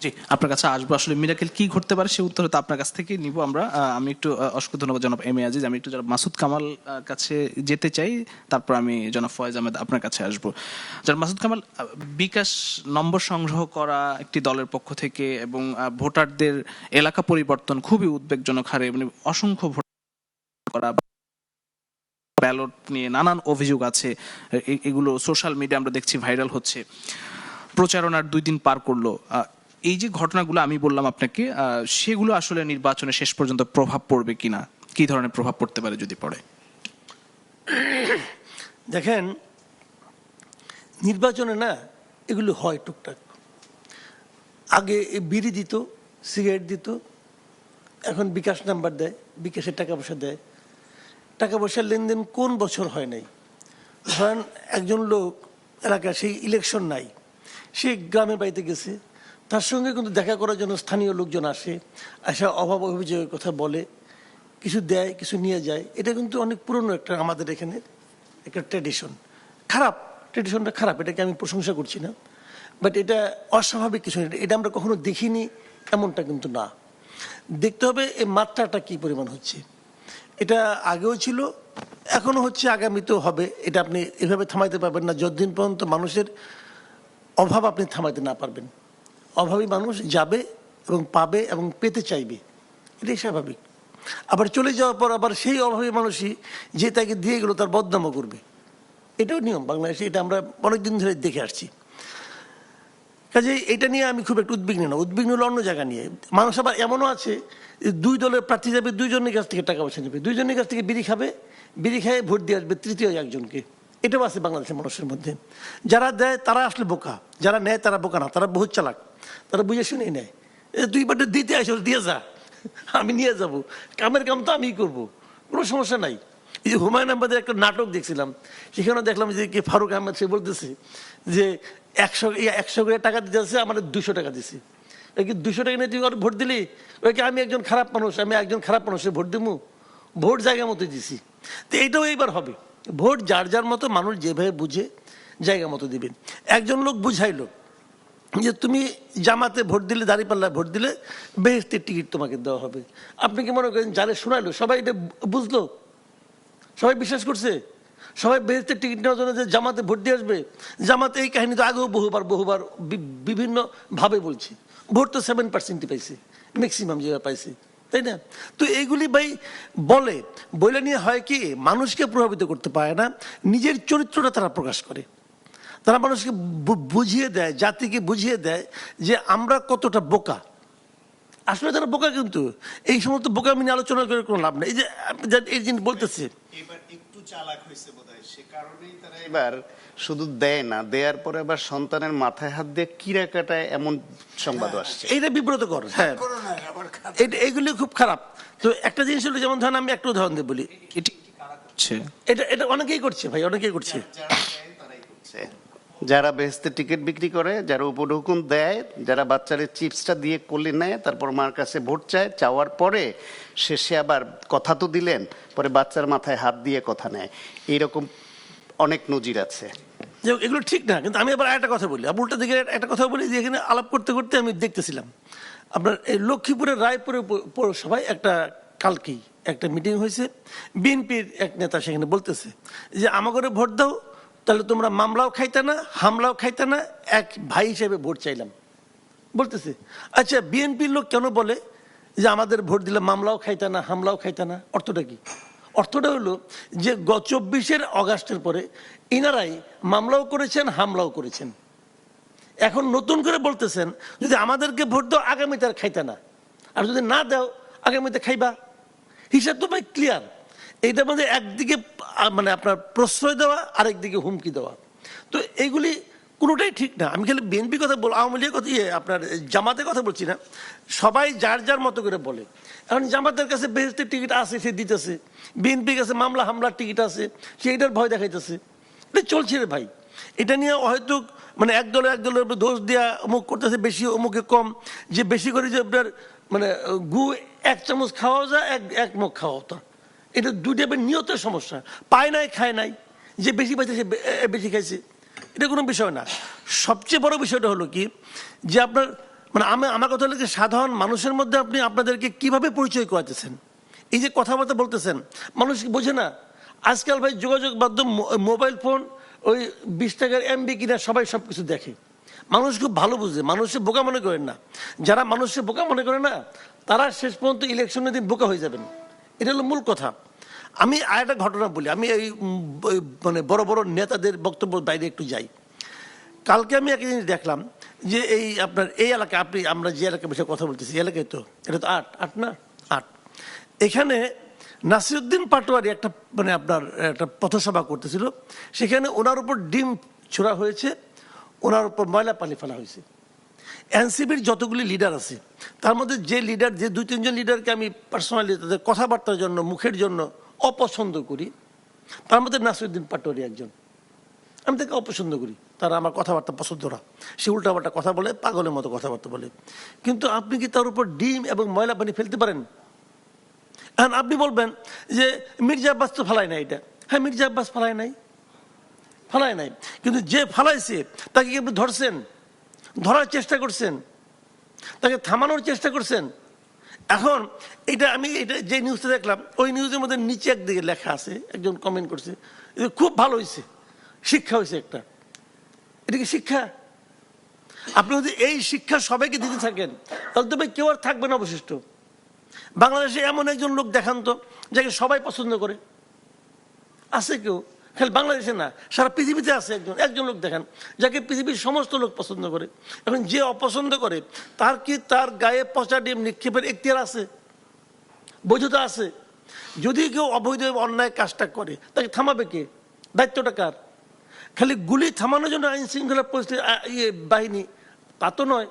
জি, আপনার কাছে আসবো। আসলে মিরাকেল কি ঘটতে পারে সে উত্তর তো আপনার কাছ থেকে নিব আমরা। আমি একটু অসংখ্য ধন্যবাদ জনাব এম এ আজিজ। আমি একটু জনাব মাসুদ কামাল কাছে যেতে চাই, তারপর আমি জনাব ফয়েজ আহমেদ আপনার কাছে আসবো। জনাব মাসুদ কামাল, বিকাশ নম্বর সংগ্রহ করা একটি দলের পক্ষ থেকে এবং ভোটারদের এলাকা পরিবর্তন খুবই উদ্বেগজনক হারে, মানে অসংখ্য ভোট করা, ব্যালট নিয়ে নানান অভিযোগ আছে, এগুলো সোশ্যাল মিডিয়া আমরা দেখছি ভাইরাল হচ্ছে। প্রচারণার 2 দিন পার করলো। এই যে ঘটনাগুলো আমি বললাম আপনাকে, সেগুলো আসলে নির্বাচনে শেষ পর্যন্ত প্রভাব পড়বে কিনা, কি ধরনের প্রভাব পড়তে পারে যদি পড়ে? দেখেন, নির্বাচনে না এগুলো হয় টুকটাক। আগে বিড়ি দিত, সিগারেট দিত, এখন বিকাশ নাম্বার দেয়, বিকাশের টাকা পয়সা দেয়। টাকা পয়সার লেনদেন কোন বছর হয় নাই? ধরেন একজন লোক এলাকায়, সেই ইলেকশন নাই, সে গ্রামের বাড়িতে গেছে, তার সঙ্গে কিন্তু দেখা করার জন্য স্থানীয় লোকজন আসে, আসা অভাব অভিযোগের কথা বলে, কিছু দেয়, কিছু নিয়ে যায়। এটা কিন্তু অনেক পুরনো একটা আমাদের এখানে একটা ট্র্যাডিশন। খারাপ, ট্র্যাডিশনটা খারাপ, এটাকে আমি প্রশংসা করছি না, বাট এটা অস্বাভাবিক কিছু না। এটা আমরা কখনো দেখিনি এমনটা কিন্তু না। দেখতে হবে এই মাত্রাটা কি পরিমাণ হচ্ছে। এটা আগেও ছিল, এখনো হচ্ছে, আগামীতেও হবে। এটা আপনি এভাবে থামাইতে পারবেন না যতদিন পর্যন্ত মানুষের অভাব আপনি থামাইতে না পারবেন। অভাবী মানুষ যাবে এবং পাবে এবং পেতে চাইবে, এটাই স্বাভাবিক। আবার চলে যাওয়ার পর আবার সেই অভাবী মানুষই যে তাকে দিয়ে গেল তার বদনামও করবে, এটাও নিয়ম বাংলাদেশে। এটা আমরা অনেকদিন ধরে দেখে আসছি। কাজে এটা নিয়ে আমি খুব একটু উদ্বিগ্ন না, উদ্বিগ্ন হলো অন্য জায়গা নিয়ে। মানুষ আবার এমনও আছে দুই দলের প্রার্থী যাবে, দুইজনের কাছ থেকে টাকা পয়সা নেবে, দুইজনের কাছ থেকে বিড়ি খাবে, বিড়ি খেয়ে ভোট দিয়ে আসবে তৃতীয় একজনকে। এটাও আছে বাংলাদেশের মানুষের মধ্যে। যারা দেয় তারা আসলে বোকা, যারা নেয় তারা বোকা না, তারা বহুত চালাক, তারা বুঝে শুনেই নেয়। দুই বাটে দিতে আসো, দিয়ে যা, আমি নিয়ে যাব, কামের কাম তো আমিই করবো, কোনো সমস্যা নাই। এই যে হুমায়ুন আহমেদের একটা নাটক দেখছিলাম, সেখানে দেখলাম যে কি ফারুক আহমেদ সে বলতেছে যে 100 করে টাকা দিতে আছে, আমাদের 200 টাকা দিছি। ওই কি 200 টাকা নিয়ে তুই ভোট দিলি? ওই কি আমি একজন খারাপ মানুষ, আমি একজন খারাপ মানুষের ভোট দেবো? ভোট জায়গা মতো দিছি। তো এইটাও এইবার হবে, ভোট যার যার মতো মানুষ যেভাবে বুঝে জায়গা মতো দিবে। একজন লোক বুঝাইলো যে তুমি জামাতে ভোট দিলে, দাঁড়িপাল্লায় ভোট দিলে বেহেশতের টিকিট তোমাকে দেওয়া হবে। আপনি কি মনে করেন যারা শোনাইলো সবাই এটা বুঝলো? সবাই বিশ্বাস করছে? সবাই বেহেশতের টিকিট নেওয়ার জন্য যে জামাতে ভোট দিয়ে আসবে? জামাতে এই কাহিনী তো আগেও বহুবার বিভিন্ন ভাবে বলছি। ভোট তো 7% পাইছে ম্যাক্সিমাম যেভাবে পাইছে, তাই না? তো এইগুলি ভাই বলে নিয়ে হয় কি, মানুষকে প্রভাবিত করতে পারে না, নিজের চরিত্রটা তারা প্রকাশ করে। তারা মানুষকে বুঝিয়ে দেয়, জাতিকে বুঝিয়ে দেয় যে আমরা কতটা বোকা। আসলে তারা বোকা, কিন্তু এই সমস্ত বোকামি নিয়ে আলোচনা করে কোনো লাভ নেই। এই যে এই জিনিস বলতেছে, এবার একটু চালাক হয়েছে বোধহয়, সে কারণেই তারা এবার শুধু দেয় না, দেওয়ার পরে আবার সন্তানের মাথায় হাত দিয়ে কিরা কাটায়, এমন সংবাদ আসছে। এইটা বিব্রতকর। হ্যাঁ, এইগুলি খুব খারাপ। তো একটা জিনিস হলো, যেমন ধরেন আমি একটা উদাহরণ দিয়ে বলি, এটা অনেকেই করছে ভাই, অনেকেই করছে। যারা বেহেশতের টিকিট বিক্রি করে, যারা উপঢৌকন দেয়, যারা বাচ্চাদের চিপসটা দিয়ে কোলে নেয়, তারপর মার কাছে ভোট চায়, চাওয়ার পরে শেষে আবার কথা তো দিলেন, পরে বাচ্চার মাথায় হাত দিয়ে কথা নেয়, এইরকম অনেক নজির আছে। এগুলো ঠিক না। কিন্তু আমি আবার একটা কথা বলি, উল্টা দিকে একটা কথা বলি, যে এখানে আলাপ করতে করতে আমি দেখতেছিলাম আপনার এই লক্ষ্মীপুরের রায়পুরের পৌরসভায় কালকেই একটা মিটিং হয়েছে। বিএনপির এক নেতা সেখানে বলতেছে যে আমাকে ভোট দাও, তাহলে তোমরা মামলাও খাইতে না, হামলাও খাইতে না, এক ভাই হিসেবে ভোট চাইলাম বলতেছে। আচ্ছা, বিএনপির লোক কেন বলে যে আমাদের ভোট দিলে মামলাও খাইতে না, হামলাও খাইতে না? অর্থটা কি? অর্থটা হলো যে 24 অগাস্টের পরে ইনারাই মামলাও করেছেন, হামলাও করেছেন। এখন নতুন করে বলতেছেন যদি আমাদেরকে ভোট দাও, আগামীতে আর খাইতে না, আর যদি না দাও আগামীতে খাইবা। হিসাব তো ভাই ক্লিয়ার। এইটার মধ্যে একদিকে মানে আপনার প্রশ্রয় দেওয়া, আরেকদিকে হুমকি দেওয়া, তো এইগুলি কোনোটাই ঠিক না। আমি খালি বিএনপি কথা বল, আওয়ামী লীগের কথা, আপনার জামাতের কথা বলছি না। সবাই যার যার মতো করে বলে। এখন জামাতের কাছে বেহেশতের টিকিট আছে, সে দিতেছে। বিএনপির কাছে মামলা হামলার টিকিট আছে, সে এটার ভয় দেখাইতেছে। এটা চলছে রে ভাই। এটা নিয়ে হয়তো মানে এক দলের দোষ দেওয়া, অমুক করতেছে বেশি, অমুকে কম, যে বেশি করে যে আপনার মানে গু 1 চামচ খাওয়াও যায়, এক মুখ খাওয়াও তা, এটা দুইটা নিয়তের সমস্যা। পায় নাই, খায় নাই, যে বেশি পাইছে সে বেশি খাইছে, এটা কোনো বিষয় না। সবচেয়ে বড় বিষয়টা হলো কি, যে আপনার মানে আমার কথা হলো যে সাধারণ মানুষের মধ্যে আপনি আপনাদেরকে কিভাবে পরিচয় করাতেছেন। এই যে কথাবার্তা বলতেছেন, মানুষ বোঝে না। আজকাল ভাই যোগাযোগ মাধ্যম, মোবাইল ফোন, ওই 20 টাকার MB কিনা সবাই সবকিছু দেখে। মানুষ খুব ভালো বুঝে, মানুষের বোকা মনে করেন না। যারা মানুষের বোকা মনে করে না, তারা শেষ পর্যন্ত ইলেকশনের দিন বোকা হয়ে যাবেন। এটা হলো মূল কথা। আমি আরেকটা ঘটনা বলি, আমি এই মানে বড় বড় নেতাদের বক্তব্য বাইরে একটু যাই। কালকে আমি একটা জিনিস দেখলাম যে এই আপনার এই এলাকায়, আমরা যে এলাকার বিষয়ে কথা বলতেছি, এলাকায় তো এটা তো 8 না 8, এখানে নাসিরউদ্দিন পাটোয়ারি একটা মানে আপনার একটা পথসভা করতেছিল। সেখানে ওনার উপর ডিম ছোড়া হয়েছে, ওনার উপর ময়লা পানি ফেলা হয়েছে। এনসিপির যতগুলি লিডার আছে, তার মধ্যে যে লিডার, যে 2-3 জন লিডারকে আমি পার্সোনালি তাদের কথাবার্তার জন্য, মুখের জন্য অপছন্দ করি, তার মধ্যে নাসিরউদ্দিন পাটোয়ারি একজন। আমি তাকে অপছন্দ করি, তারা আমার কথাবার্তা পছন্দ না। সে উল্টাপাল্টা কথা বলে, পাগলের মতো কথাবার্তা বলে। কিন্তু আপনি কি তার উপর ডিম এবং ময়লা পানি ফেলতে পারেন? এখন আপনি বলবেন যে মির্জা আব্বাস তো ফালায় নাই এটা। হ্যাঁ, মির্জা আব্বাস ফালায় নাই, কিন্তু যে ফালাইছে তাকে কি আপনি ধরছেন? ধরার চেষ্টা করছেন? তাকে থামানোর চেষ্টা করছেন? এখন আমি যে নিউজটা দেখলাম, ওই নিউজের মধ্যে নিচে একদিকে লেখা আছে, একজন কমেন্ট করছে, এটা খুব ভালো হয়েছে, শিক্ষা হয়েছে একটা। এটা কি শিক্ষা? আপনি যদি এই শিক্ষা সবাইকে দিতে থাকেন, তাহলে তো ভাই কেউ আর থাকবে না অবশিষ্ট। বাংলাদেশে এমন একজন লোক দেখান তো যাকে সবাই পছন্দ করে, আছে কেউ? খালি বাংলাদেশে না, সারা পৃথিবীতে আছে একজন লোক দেখান যাকে পৃথিবীর সমস্ত লোক পছন্দ করে। এখন যে অপছন্দ করে তার কি তার গায়ে পচা ডিম নিক্ষেপের এখতিয়ার আছে? বৈধতা আছে? যদি কেউ অবৈধ অন্যায় কাজটা করে, তাকে থামাবে কে? দায়িত্বটা কার? খালি গুলি থামানোর জন্য আইন শৃঙ্খলা পরিস্থিতি বাহিনী তা তো নয়।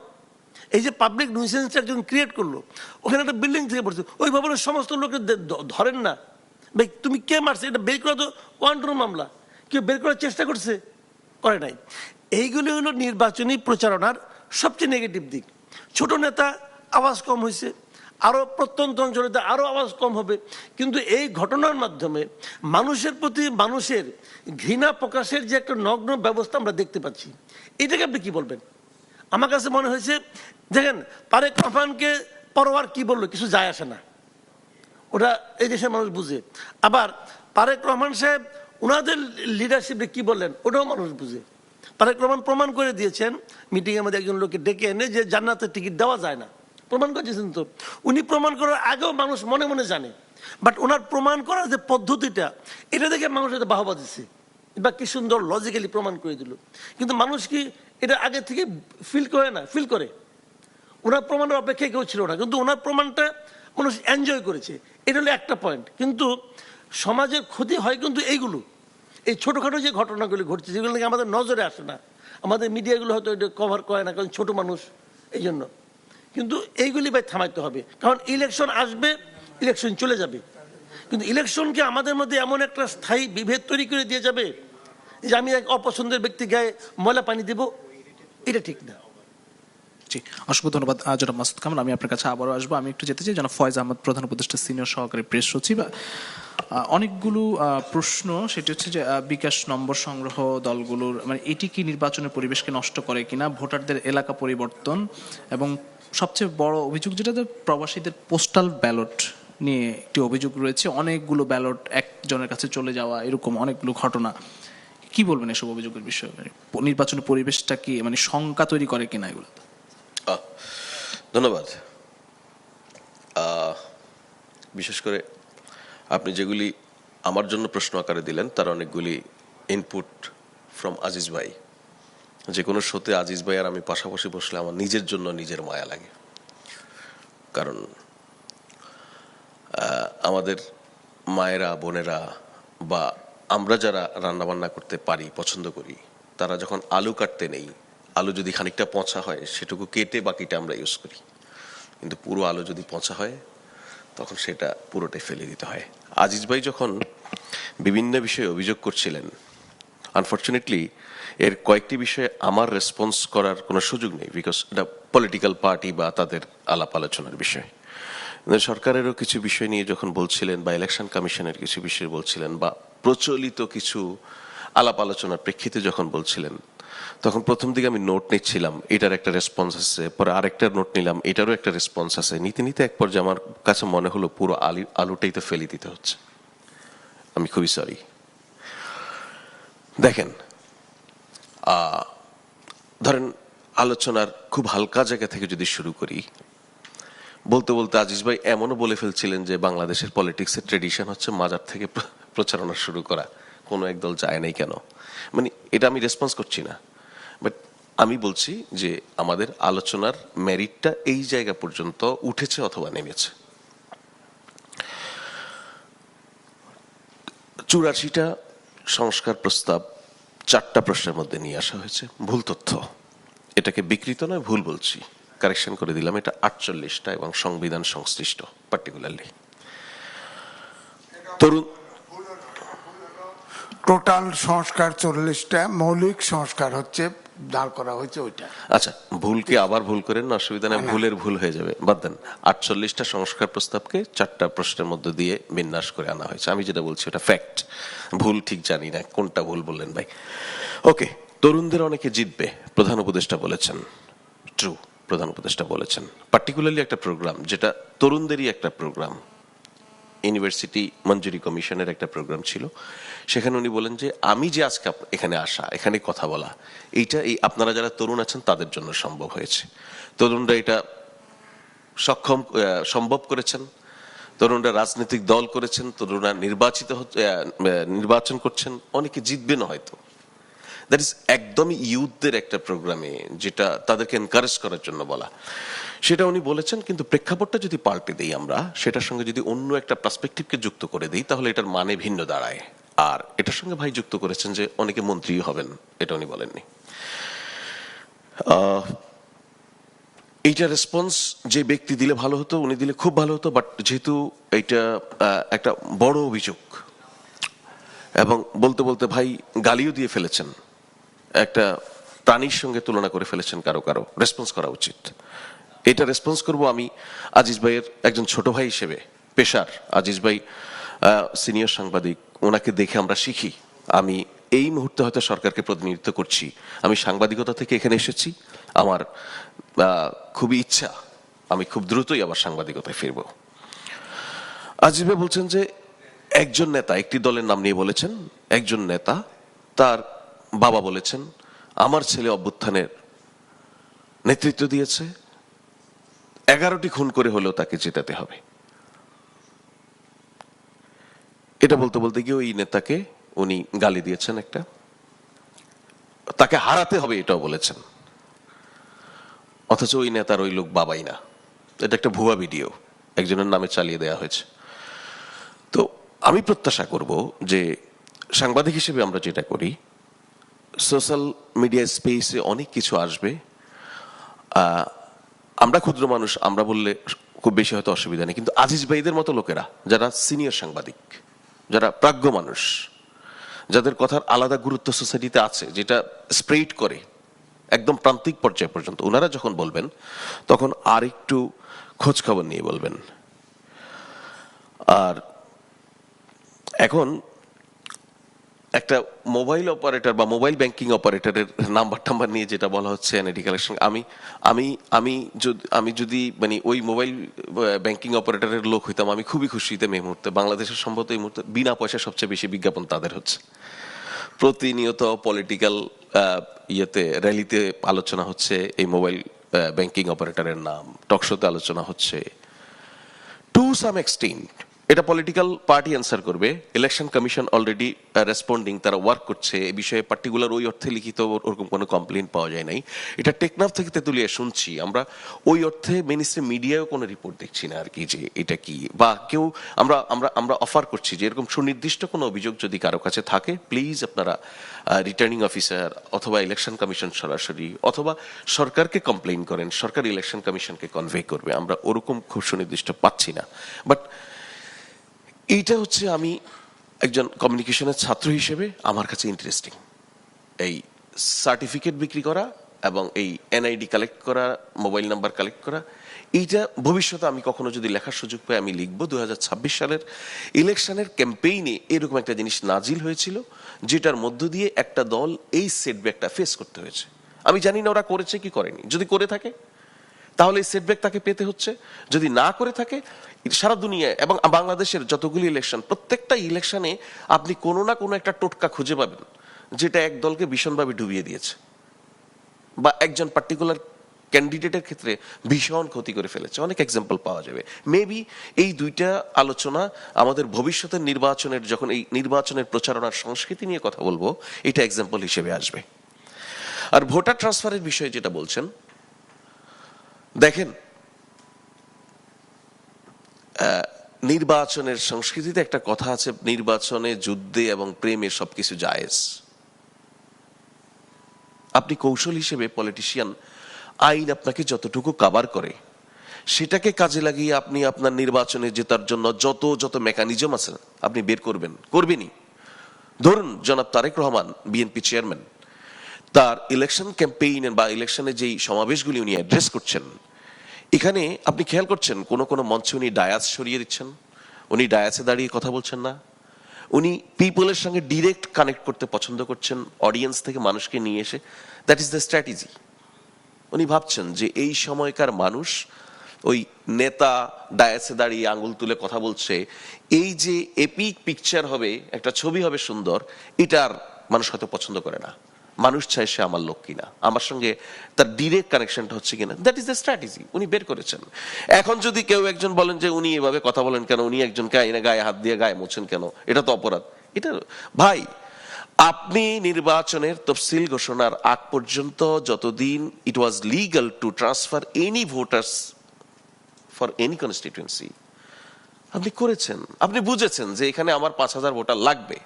এই যে পাবলিক নিউসেন্স একজন ক্রিয়েট করলো, ওখানে একটা বিল্ডিং থেকে পড়ছে, ওই ভবনের সমস্ত লোককে ধরেন না। ভাই তুমি কে মারছে? এটা বের করা তো ওয়ান্টন মামলা। কেউ বের করার চেষ্টা করছে? করে নাই। এইগুলি হলো নির্বাচনী প্রচারণার সবচেয়ে নেগেটিভ দিক। ছোট নেতা আওয়াজ কম হয়েছে, আরও প্রত্যন্ত অঞ্চলে আরও আওয়াজ কম হবে, কিন্তু এই ঘটনার মাধ্যমে মানুষের প্রতি মানুষের ঘৃণা প্রকাশের যে একটা নগ্ন ব্যবস্থা আমরা দেখতে পাচ্ছি, এটাকে আপনি কি বলবেন? আমার কাছে মনে হয়েছে, দেখেন তারেক রহমানকে পরোয়ার কি বললো, কিছু যায় আসে না, ওটা এই দেশের মানুষ বুঝে। আবার তারেক রহমান সাহেব ওনাদের লিডারশিপে কি বললেন, ওটাও মানুষ বুঝে। তারেক রহমান প্রমাণ করে দিয়েছেন মিটিংয়ের মধ্যে একজন লোককে ডেকে এনে যে জান্নাতের টিকিট দেওয়া যায় না, প্রমাণ করেছেন। তো উনি প্রমাণ করার আগেও মানুষ মনে মনে জানে, বাট ওনার প্রমাণ করার যে পদ্ধতিটা, এটা দেখে মানুষ এটা বাহবা দিচ্ছে, বা কি সুন্দর লজিক্যালি প্রমাণ করে দিল। কিন্তু মানুষ কি এটা আগে থেকে ফিল করে না? ফিল করে। ওনার প্রমাণের অপেক্ষায় কেউ ছিল না, কিন্তু ওনার প্রমাণটা মানুষ এনজয় করেছে। এটা হলো একটা পয়েন্ট। কিন্তু সমাজের ক্ষতি হয় কিন্তু এইগুলো, এই ছোটোখাটো যে ঘটনাগুলি ঘটছে, যেগুলো নাকি আমাদের নজরে আসে না, আমাদের মিডিয়াগুলো হয়তো এটা কভার করে না, কারণ ছোট মানুষ এই জন্য। কিন্তু এইগুলি ভাই থামাইতে হবে, কারণ ইলেকশন আসবে, ইলেকশন চলে যাবে। কিন্তু ইলেকশনকে আমাদের মধ্যে এমন একটা স্থায়ী বিভেদ তৈরি করে দিয়ে যাবে যে আমি এক অপছন্দের ব্যক্তি গায়ে ময়লা পানি দেব, এটা ঠিক না। জি, অসংখ্য ধন্যবাদ জনাব মাসুদ কামাল। আমি আপনার কাছে আবারও আসবো। আমি একটু যেতে চাই জনাব ফয়েজ আহমদ, প্রধান উপদেষ্টা সিনিয়র সহকারী প্রেস সচিব। অনেকগুলো প্রশ্ন, সেটি হচ্ছে যে বিকাশ নম্বর সংগ্রহ দলগুলোর, মানে এটি কি নির্বাচনের পরিবেশকে নষ্ট করে কিনা, ভোটারদের এলাকা পরিবর্তন, এবং সবচেয়ে বড় অভিযোগ যেটা, প্রবাসীদের পোস্টাল ব্যালট নিয়ে একটি অভিযোগ রয়েছে, অনেকগুলো ব্যালট একজনের কাছে চলে যাওয়া, এরকম অনেকগুলো ঘটনা। কি বলবেন এসব অভিযোগের বিষয়ে? নির্বাচনের পরিবেশটা কি মানে শঙ্কা তৈরি করে কিনা এগুলো? ধন্যবাদ। বিশেষ করে আপনি যেগুলি আমার জন্য প্রশ্ন আকারে দিলেন, তার অনেকগুলি ইনপুট ফ্রম আজিজ ভাই। যে কোনো শোতে আজিজ ভাই আর আমি পাশাপাশি বসলে আমার নিজের জন্য নিজের মায়া লাগে। কারণ আমাদের মায়েরা, বোনেরা বা আমরা যারা রান্নাবান্না করতে পারি, পছন্দ করি, তারা যখন আলু কাটতে নেই, আলু যদি খানিকটা পচা হয় সেটুকু কেটে বাকিটা আমরা ইউজ করি, কিন্তু পুরো আলু যদি পচা হয় তখন সেটা পুরোটাই ফেলে দিতে হয়। আজিজ ভাই যখন বিভিন্ন বিষয়ে অভিযোগ করছিলেন, আনফর্চুনেটলি এর কয়েকটি বিষয়ে আমার রেসপন্স করার কোনো সুযোগ নেই, বিকজ এটা পলিটিক্যাল পার্টি বা তাদের আলাপ আলোচনার বিষয়। সরকারেরও কিছু বিষয় নিয়ে যখন বলছিলেন, বা ইলেকশন কমিশনের কিছু বিষয় বলছিলেন, বা প্রচলিত কিছু আলাপ আলোচনার প্রেক্ষিতে যখন বলছিলেন, তখন প্রথম দিকে আমি নোট নিচ্ছিলাম, এটার একটা রেসপন্স আছে, পরে আরেকটা নোট নিলাম, এটারও একটা রেসপন্স আছে। নিতে নিতে এক পর্যায়ে আমার কাছে মনে হলো পুরো আলুটাই তো ফেলে দিতে হচ্ছে। আমি খুবই সরি। দেখেন, ধরেন আলোচনার খুব হালকা জায়গা থেকে যদি শুরু করি, বলতে বলতে আজিজ ভাই এমনও বলে ফেলছিলেন যে বাংলাদেশের পলিটিক্সের ট্রেডিশন হচ্ছে মাজার থেকে প্রচারণা শুরু করা, কোনো একদল যায় নাই কেন। মানে এটা আমি রেসপন্স করছি না, বাট আমি বলছি যে আমাদের আলোচনার মেরিটটা এই জায়গা পর্যন্ত উঠেছে অথবা নেমেছে। 84টা সংস্কার প্রস্তাব 4টা প্রশ্নের মধ্যে নিয়ে আসা হয়েছে। ভুল তথ্য, এটাকে বিকৃত নয়, ভুল বলছি, কারেকশন করে দিলাম, এটা 48টা এবং সংবিধান সংশ্লিষ্ট পার্টিকুলারলি। তরুণ টোটাল সংস্কার 40টা, মৌলিক সংস্কার হচ্ছে দাঁড় করা হয়েছে ওইটা। আচ্ছা, ভুলকে আবার ভুল করেন না, অসুবিধা নেই, ভুলের ভুল হয়ে যাবে, বাদ দেন। 48টা সংস্কার প্রস্তাবকে 4টা প্রশ্নের মধ্যে দিয়ে বিন্যাস করে আনা হয়েছে। আমি যেটা বলছি ওটা ফ্যাক্ট, ভুল ঠিক জানি না কোনটা ভুল বললেন ভাই। ওকে, তরুণদের অনেকে জিতবে, প্রধান উপদেষ্টা বলেছেন, ট্রু, প্রধান উপদেষ্টা বলেছেন, পার্টিকুলারলি একটা প্রোগ্রাম যেটা তরুণদেরই একটা প্রোগ্রাম, ইউনিভার্সিটি মঞ্জুরি কমিশনের একটা প্রোগ্রাম ছিল, সেখানে উনি বলেন যে আমি যে আজকে এখানে আসা, এখানে কথা বলা, এইটা এই আপনারা যারা তরুণ আছেন তাদের জন্য সম্ভব হয়েছে। তরুণরা এটা সম্ভব করেছেন, তরুণরা রাজনৈতিক দল করেছেন, তরুণরা নির্বাচন করছেন, অনেকে জিতবেন হয়তো। দ্যাট ইজ একদমই ইউথদের একটা প্রোগ্রামে, যেটা তাদেরকে এনকারেজ করার জন্য বলা, সেটা উনি বলেছেন। কিন্তু প্রেক্ষাপটটা যদি পাল্টে দিই আমরা, সেটার সঙ্গে যদি অন্য একটা পার্সপেক্টিভকে যুক্ত করে দিই, তাহলে এটার মানে ভিন্ন দাঁড়ায়। আর এটার সঙ্গে ভাই যুক্ত করেছেন যে অনেকে মন্ত্রী হবেন, এটা উনি বলেননি। এইটা রেসপন্স যে ব্যক্তি দিলে ভালো হতো, উনি দিলে খুব ভালো হতো, বাট যেহেতু এইটা একটা বড় অভিযোগ এবং বলতে বলতে ভাই গালিও দিয়ে ফেলেছেন, একটা প্রাণীর সঙ্গে তুলনা করে ফেলেছেন, কারো কারো রেসপন্স করা উচিত। এটা রেসপন্স করব আমি আজিজ ভাইয়ের একজন ছোট ভাই হিসেবে, পেশার আজিজ ভাই সিনিয়র সাংবাদিক, ওনাকে দেখে আমরা শিখি। আমি এই মুহূর্তে হয়তো সরকারকে প্রতিনিধিত্ব করছি, আমি সাংবাদিকতা থেকে এখানে এসেছি, আমার খুবই ইচ্ছা আমি খুব দ্রুতই আবার সাংবাদিকতায় ফিরব। আজিজ ভাই বলছেন যে একজন নেতা, একটি দলের নাম নিয়ে বলেছেন, একজন নেতা তার বাবা বলেছেন আমার ছেলে অভ্যুত্থানের নেতৃত্ব দিয়েছে, 11টি খুন করে হলেও তাকে জেতাতে হবে। এটা বলতে বলতে গিয়ে ওই নেতাকে উনি গালি দিয়েছেন, একটা তাকে হারাতে হবে এটাও বলেছেন, অথচ ওই নেতার ওই লোক বাবাই না। এটা একটা ভুয়া ভিডিও একজনের নামে চালিয়ে দেওয়া হয়েছে। তো আমি প্রত্যাশা করব যে সাংবাদিক হিসেবে আমরা যেটা করি, সোশ্যাল মিডিয়া স্পেসে অনেক কিছু আসবে, আমরা ক্ষুদ্র মানুষ, আমরা বললে খুব বেশি হয়তো অসুবিধা নেই, কিন্তু আজিজ ভাইদের মতো লোকেরা যারা সিনিয়র সাংবাদিক, যারা প্রাজ্ঞ মানুষ, যাদের কথার আলাদা গুরুত্ব সোসাইটিতে আছে, যেটা স্প্রেড করে একদম প্রান্তিক পর্যায় পর্যন্ত, ওনারা যখন বলবেন তখন আর একটু খোঁজ খবর নিয়ে বলবেন। আর এখন একটা মোবাইল অপারেটর বা মোবাইল ব্যাংকিং অপারেটরের নাম্বার নিয়ে যেটা বলা হচ্ছে এনআইডি কালেকশন, আমি যদি মানে ওই মোবাইল ব্যাংকিং অপারেটরের লোক হইতাম, আমি খুবই খুশি হইতাম। এই মুহূর্তে বাংলাদেশের সম্ভবত এই মুহূর্তে বিনা পয়সায় সবচেয়ে বেশি বিজ্ঞাপন তাদের হচ্ছে। প্রতিনিয়ত পলিটিক্যাল ইয়েতে, র্যালিতে আলোচনা হচ্ছে এই মোবাইল ব্যাংকিং অপারেটরের নাম, টকশোতে আলোচনা হচ্ছে। টু সাম এক্সটেন্ট এটা পলিটিক্যাল পার্টি অ্যান্সার করবে, ইলেকশন কমিশন অলরেডি রেসপন্ডিং, তারা ওয়ার্ক করছে এই বিষয়ে। পার্টিকুলার ওই অর্থে লিখিত ওরকম কোনো কমপ্লেন পাওয়া যায় নাই। এটা টেকনাফ থেকে তেতুলিয়া শুনছি আমরা, ওই অর্থে মিনিস্ট্রি মিডিয়ায়ও কোনো রিপোর্ট দেখছি না আর কি, যে এটা কি বা কেউ আমরা আমরা আমরা অফার করছি যে এরকম সুনির্দিষ্ট কোনো অভিযোগ যদি কারো কাছে থাকে, প্লিজ আপনারা রিটার্নিং অফিসার অথবা ইলেকশন কমিশন সরাসরি অথবা সরকারকে কমপ্লেন করেন, সরকার ইলেকশন কমিশনকে কনভে করবে। আমরা ওরকম খুব সুনির্দিষ্ট পাচ্ছি না। বাট এইটা হচ্ছে আমি একজন কমিউনিকেশনের ছাত্র হিসেবে আমার কাছে ইন্টারেস্টিং, এই সার্টিফিকেট বিক্রি করা এবং এই এনআইডি কালেক্ট করা, মোবাইল নাম্বার কালেক্ট করা। এইটা ভবিষ্যতে আমি কখনো যদি লেখার সুযোগ পাই আমি লিখবো 2026 সালের ইলেকশনের ক্যাম্পেইনে এরকম একটা জিনিস নাজিল হয়েছিল, যেটার মধ্য দিয়ে একটা দল এই সেটব্যাকটা ফেস করতে হয়েছে। আমি জানি না ওরা করেছে কি করেনি, যদি করে থাকে তাহলে এই সেটব্যাক তাকে পেতে হচ্ছে, যদি না করে থাকে সারা দুনিয়ায় এবং বাংলাদেশের যতগুলি ইলেকশন, প্রত্যেকটা ইলেকশনে আপনি কোনো না কোনো একটা টোটকা খুঁজে পাবেন যেটা এক দলকে ভীষণভাবে ডুবিয়ে দিয়েছে বা একজন পার্টিকুলার ক্যান্ডিডেটের ক্ষেত্রে ভীষণ ক্ষতি করে ফেলেছে। অনেক এক্সাম্পল পাওয়া যাবে। মেবি এই দুইটা আলোচনা আমাদের ভবিষ্যতের নির্বাচনের, যখন এই নির্বাচনের প্রচারণার সংস্কৃতি নিয়ে কথা বলবো, এটা এক্সাম্পল হিসেবে আসবে। আর ভোটার ট্রান্সফারের বিষয়ে যেটা বলছেন, দেখেন নির্বাচনের সংস্কৃতিতে একটা কথা আছে, নির্বাচনে যুদ্ধে এবং প্রেমে সবকিছু জায়েজ। আপনি কৌশল হিসেবে পলিটিশিয়ান, আইন আপনাকে যতটুকু কভার করে সেটাকে কাজে লাগিয়ে আপনি আপনার নির্বাচনে জেতার জন্য যত মেকানিজম আছে আপনি বের করবেনই। ধরুন জনাব তারেক রহমান বিএনপি চেয়ারম্যান, তার ইলেকশন ক্যাম্পেইন বা ইলেকশনে যেই সমাবেশগুলি উনি অ্যাড্রেস করছেন, এখানে আপনি খেয়াল করছেন কোনো কোনো মঞ্চে উনি ডায়াস সরিয়ে দিচ্ছেন, উনি ডায়াসে দাঁড়িয়ে কথা বলছেন না, উনি পিপলের সঙ্গে ডিরেক্ট কানেক্ট করতে পছন্দ করছেন, অডিয়েন্স থেকে মানুষকে নিয়ে এসে। That is the strategy. উনি ভাবছেন যে এই সময়কার মানুষ ওই নেতা ডায়াসে দাঁড়িয়ে আঙ্গুল তুলে কথা বলছে, এই যে এপিক পিকচার হবে, একটা ছবি হবে সুন্দর, এটার মানুষ হয়তো পছন্দ করে না। মানুষ চায় সে আমার লোক কিনা, আমার সঙ্গে তার ডিরেক্ট কানেকশনটা হচ্ছে কিনা। দ্যাট ইজ দ্য স্ট্র্যাটেজি উনি বের করেছেন। এখন যদি কেউ একজন বলেন যে উনি এভাবে কথা বলেন কেন, উনি একজনকে আইনে গায়ে হাত দিয়ে গায়ে মোছেন কেন, এটা তো অপরাধ। এটা ভাই, আপনি নির্বাচনের তফসিল ঘোষণার আগ পর্যন্ত যতদিন it was legal to transfer any voters for any constituency, আপনি করেছেন, আপনি বুঝেছেন যে এখানে আমার 5,000 ভোটার লাগবে।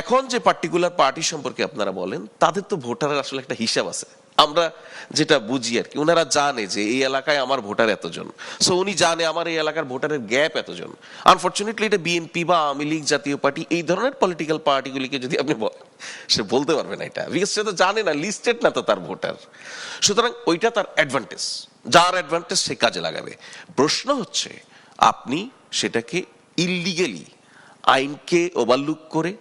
এখন যে পার্টিকুলার পার্টি সম্পর্কে আপনারা বলেন, তাদের তো ভোটারের আসলে একটা হিসাব আছে, আমরা যেটা বুঝি আর কি। ওনারা জানে যে এই এলাকায় আমার ভোটার এতজন, সো উনি জানে আমার এই এলাকার ভোটারের গ্যাপ এতজন। আনফর্চুনেটলি এটা বিএনপি বা আওয়ামী লীগ জাতীয় পার্টি এই ধরনের পলিটিক্যাল পার্টিগুলিকে যদি আপনি বলেন, সে বলতে পারবে না এটা, বিকজ সে তো জানে না, লিস্টেড না তো তার ভোটার। সুতরাং ওইটা তার অ্যাডভান্টেজ, যার অ্যাডভান্টেজ সে কাজে লাগাবে। প্রশ্ন হচ্ছে আপনি সেটাকে ইললিগালি, আইনকে ওভারলুক করে,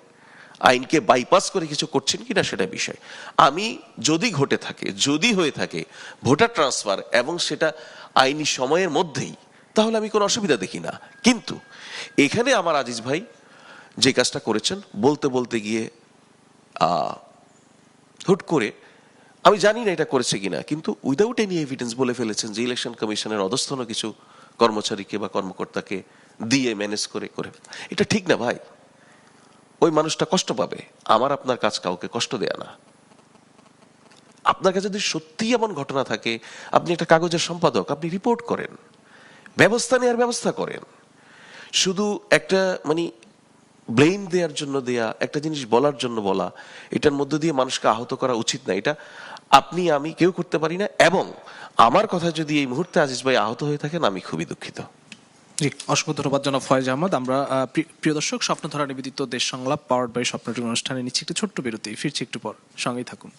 আইনকে বাইপাস করে কিছু করছেন কিনা সেটা বিষয়। আমি যদি ঘটে থাকে, যদি হয়ে থাকে ভোটার ট্রান্সফার এবং সেটা আইনি সময়ের মধ্যেই, তাহলে আমি কোনো অসুবিধা দেখি না। কিন্তু এখানে আমার আজিজ ভাই যে কাজটা করেছেন, বলতে বলতে গিয়ে হুট করে, আমি জানি না এটা করেছে কিনা, কিন্তু উইদাউট এনি এভিডেন্স বলে ফেলেছেন যে ইলেকশন কমিশনের অধস্তন কিছু কর্মচারীকে বা কর্মকর্তাকে দিয়ে ম্যানেজ করে করে। এটা ঠিক না ভাই, ওই মানুষটা কষ্ট পাবে। আমার আপনার কাজ কাউকে কষ্ট দেয়া না। আপনার কাছে যদি সত্যি এমন ঘটনা থাকে, আপনি একটা কাগজের সম্পাদক, আপনি রিপোর্ট করেন, ব্যবস্থা নেওয়ার ব্যবস্থা করেন। শুধু একটা মানে ব্লেম দেওয়ার জন্য দেয়া, একটা জিনিস বলার জন্য বলা, এটার মধ্য দিয়ে মানুষকে আহত করা উচিত না। এটা আপনি আমি কেউ করতে পারি না। এবং আমার কথা যদি এই মুহূর্তে আজিজ ভাই আহত হয়ে থাকেন, আমি খুবই দুঃখিত। জি, অসংখ্য ধন্যবাদ জনাব ফয়েজ আহমদ। আমরা প্রিয় দর্শক, স্বপ্নধারা নিবেদিত দেশ সংলাপ পাওয়ার্ড বাই স্বপ্নটির অনুষ্ঠানে নিচ্ছি একটি ছোট্ট বিরতি, ফিরছি একটু পর, সঙ্গেই থাকুন।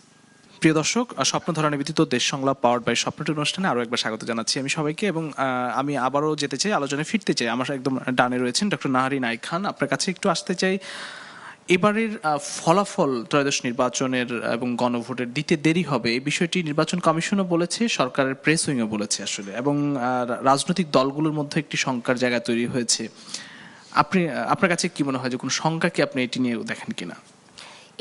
প্রিয় দর্শক, স্বপ্নধারা নিবেদিত দেশ সংলাপ পাওয়ার্ড বাই স্বপ্নটির অনুষ্ঠানে আরো একবার স্বাগত জানাচ্ছি আমি সবাইকে। এবং আমি আবারও যেতে চাই, আলোচনায় ফিরতে চাই। আমার একদম ডানে রয়েছেন ডক্টর নাহারি নাইক খান। আপনার কাছে একটু আসতে চাই, এবারের ফলাফল ত্রয়োদশ নির্বাচনের এবং গণভোটের দিতে দেরি হবে, এই বিষয়টি নির্বাচন কমিশনও বলেছে, সরকারের প্রেস উইংও বলেছে আসলে, এবং রাজনৈতিক দলগুলোর মধ্যে একটি শঙ্কার জায়গা তৈরি হয়েছে। আপনার কাছে কি মনে হয় যে কোনো শঙ্কা কি আপনি এটি নিয়ে দেখেন কিনা?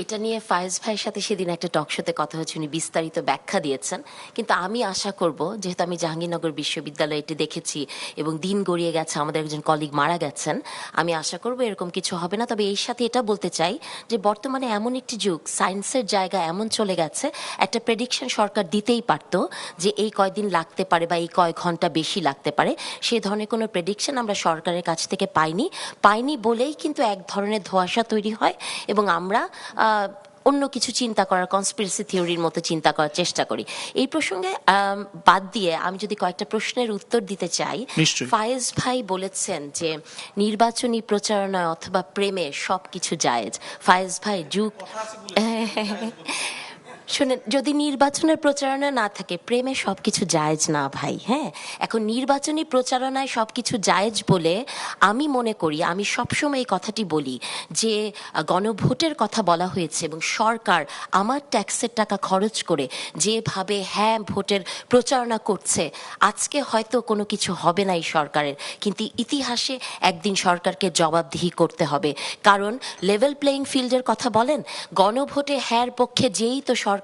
এটা নিয়ে ফায়েজ ভাইয়ের সাথে সেদিন একটা টক শোতে কথা হচ্ছে, উনি বিস্তারিত ব্যাখ্যা দিয়েছেন। কিন্তু আমি আশা করব, যেহেতু আমি জাহাঙ্গীরনগর বিশ্ববিদ্যালয়ে এটি দেখেছি এবং দিন গড়িয়ে গেছে, আমাদের একজন কলিগ মারা গেছেন, আমি আশা করব এরকম কিছু হবে না। তবে এর সাথে এটা বলতে চাই যে বর্তমানে এমন একটি যুগ, সায়েন্সের জায়গা এমন চলে গেছে, একটা প্রেডিকশন সরকার দিতেই পারত যে এই কয়দিন লাগতে পারে বা এই কয় ঘন্টা বেশি লাগতে পারে। সেই ধরনের কোনো প্রেডিকশন আমরা সরকারের কাছ থেকে পাইনি বলেই কিন্তু এক ধরনের ধোঁয়াশা তৈরি হয় এবং আমরা অন্য কিছু চিন্তা করার, কনস্পিরেসি থিওরির মতো চিন্তা করার চেষ্টা করি। এই প্রসঙ্গে বাদ দিয়ে আমি যদি কয়েকটা প্রশ্নের উত্তর দিতে চাই। ফায়েজ ভাই বলেছেন যে নির্বাচনী প্রচারণায় অথবা প্রেমে সবকিছু জায়েজ। ফায়েজ ভাই যুগ শুনেন, যদি নির্বাচনের প্রচারণা না থাকে, প্রেমে সবকিছু জায়েজ না ভাই। হ্যাঁ, এখন নির্বাচনী প্রচারণায় সবকিছু জায়েজ বলে আমি মনে করি, আমি সবসময় এই কথাটি বলি যে গণভোটের কথা বলা হয়েছে এবং সরকার আমার ট্যাক্সের টাকা খরচ করে যেভাবে ভোটের প্রচারণা করছে, আজকে হয়তো কোনো কিছু হবে না এই সরকারের, কিন্তু ইতিহাসে একদিন সরকারকে জবাবদিহি করতে হবে। কারণ লেভেল প্লেইং ফিল্ডের কথা বলেন, গণভোটে হ্যার পক্ষে যেই তো সরকার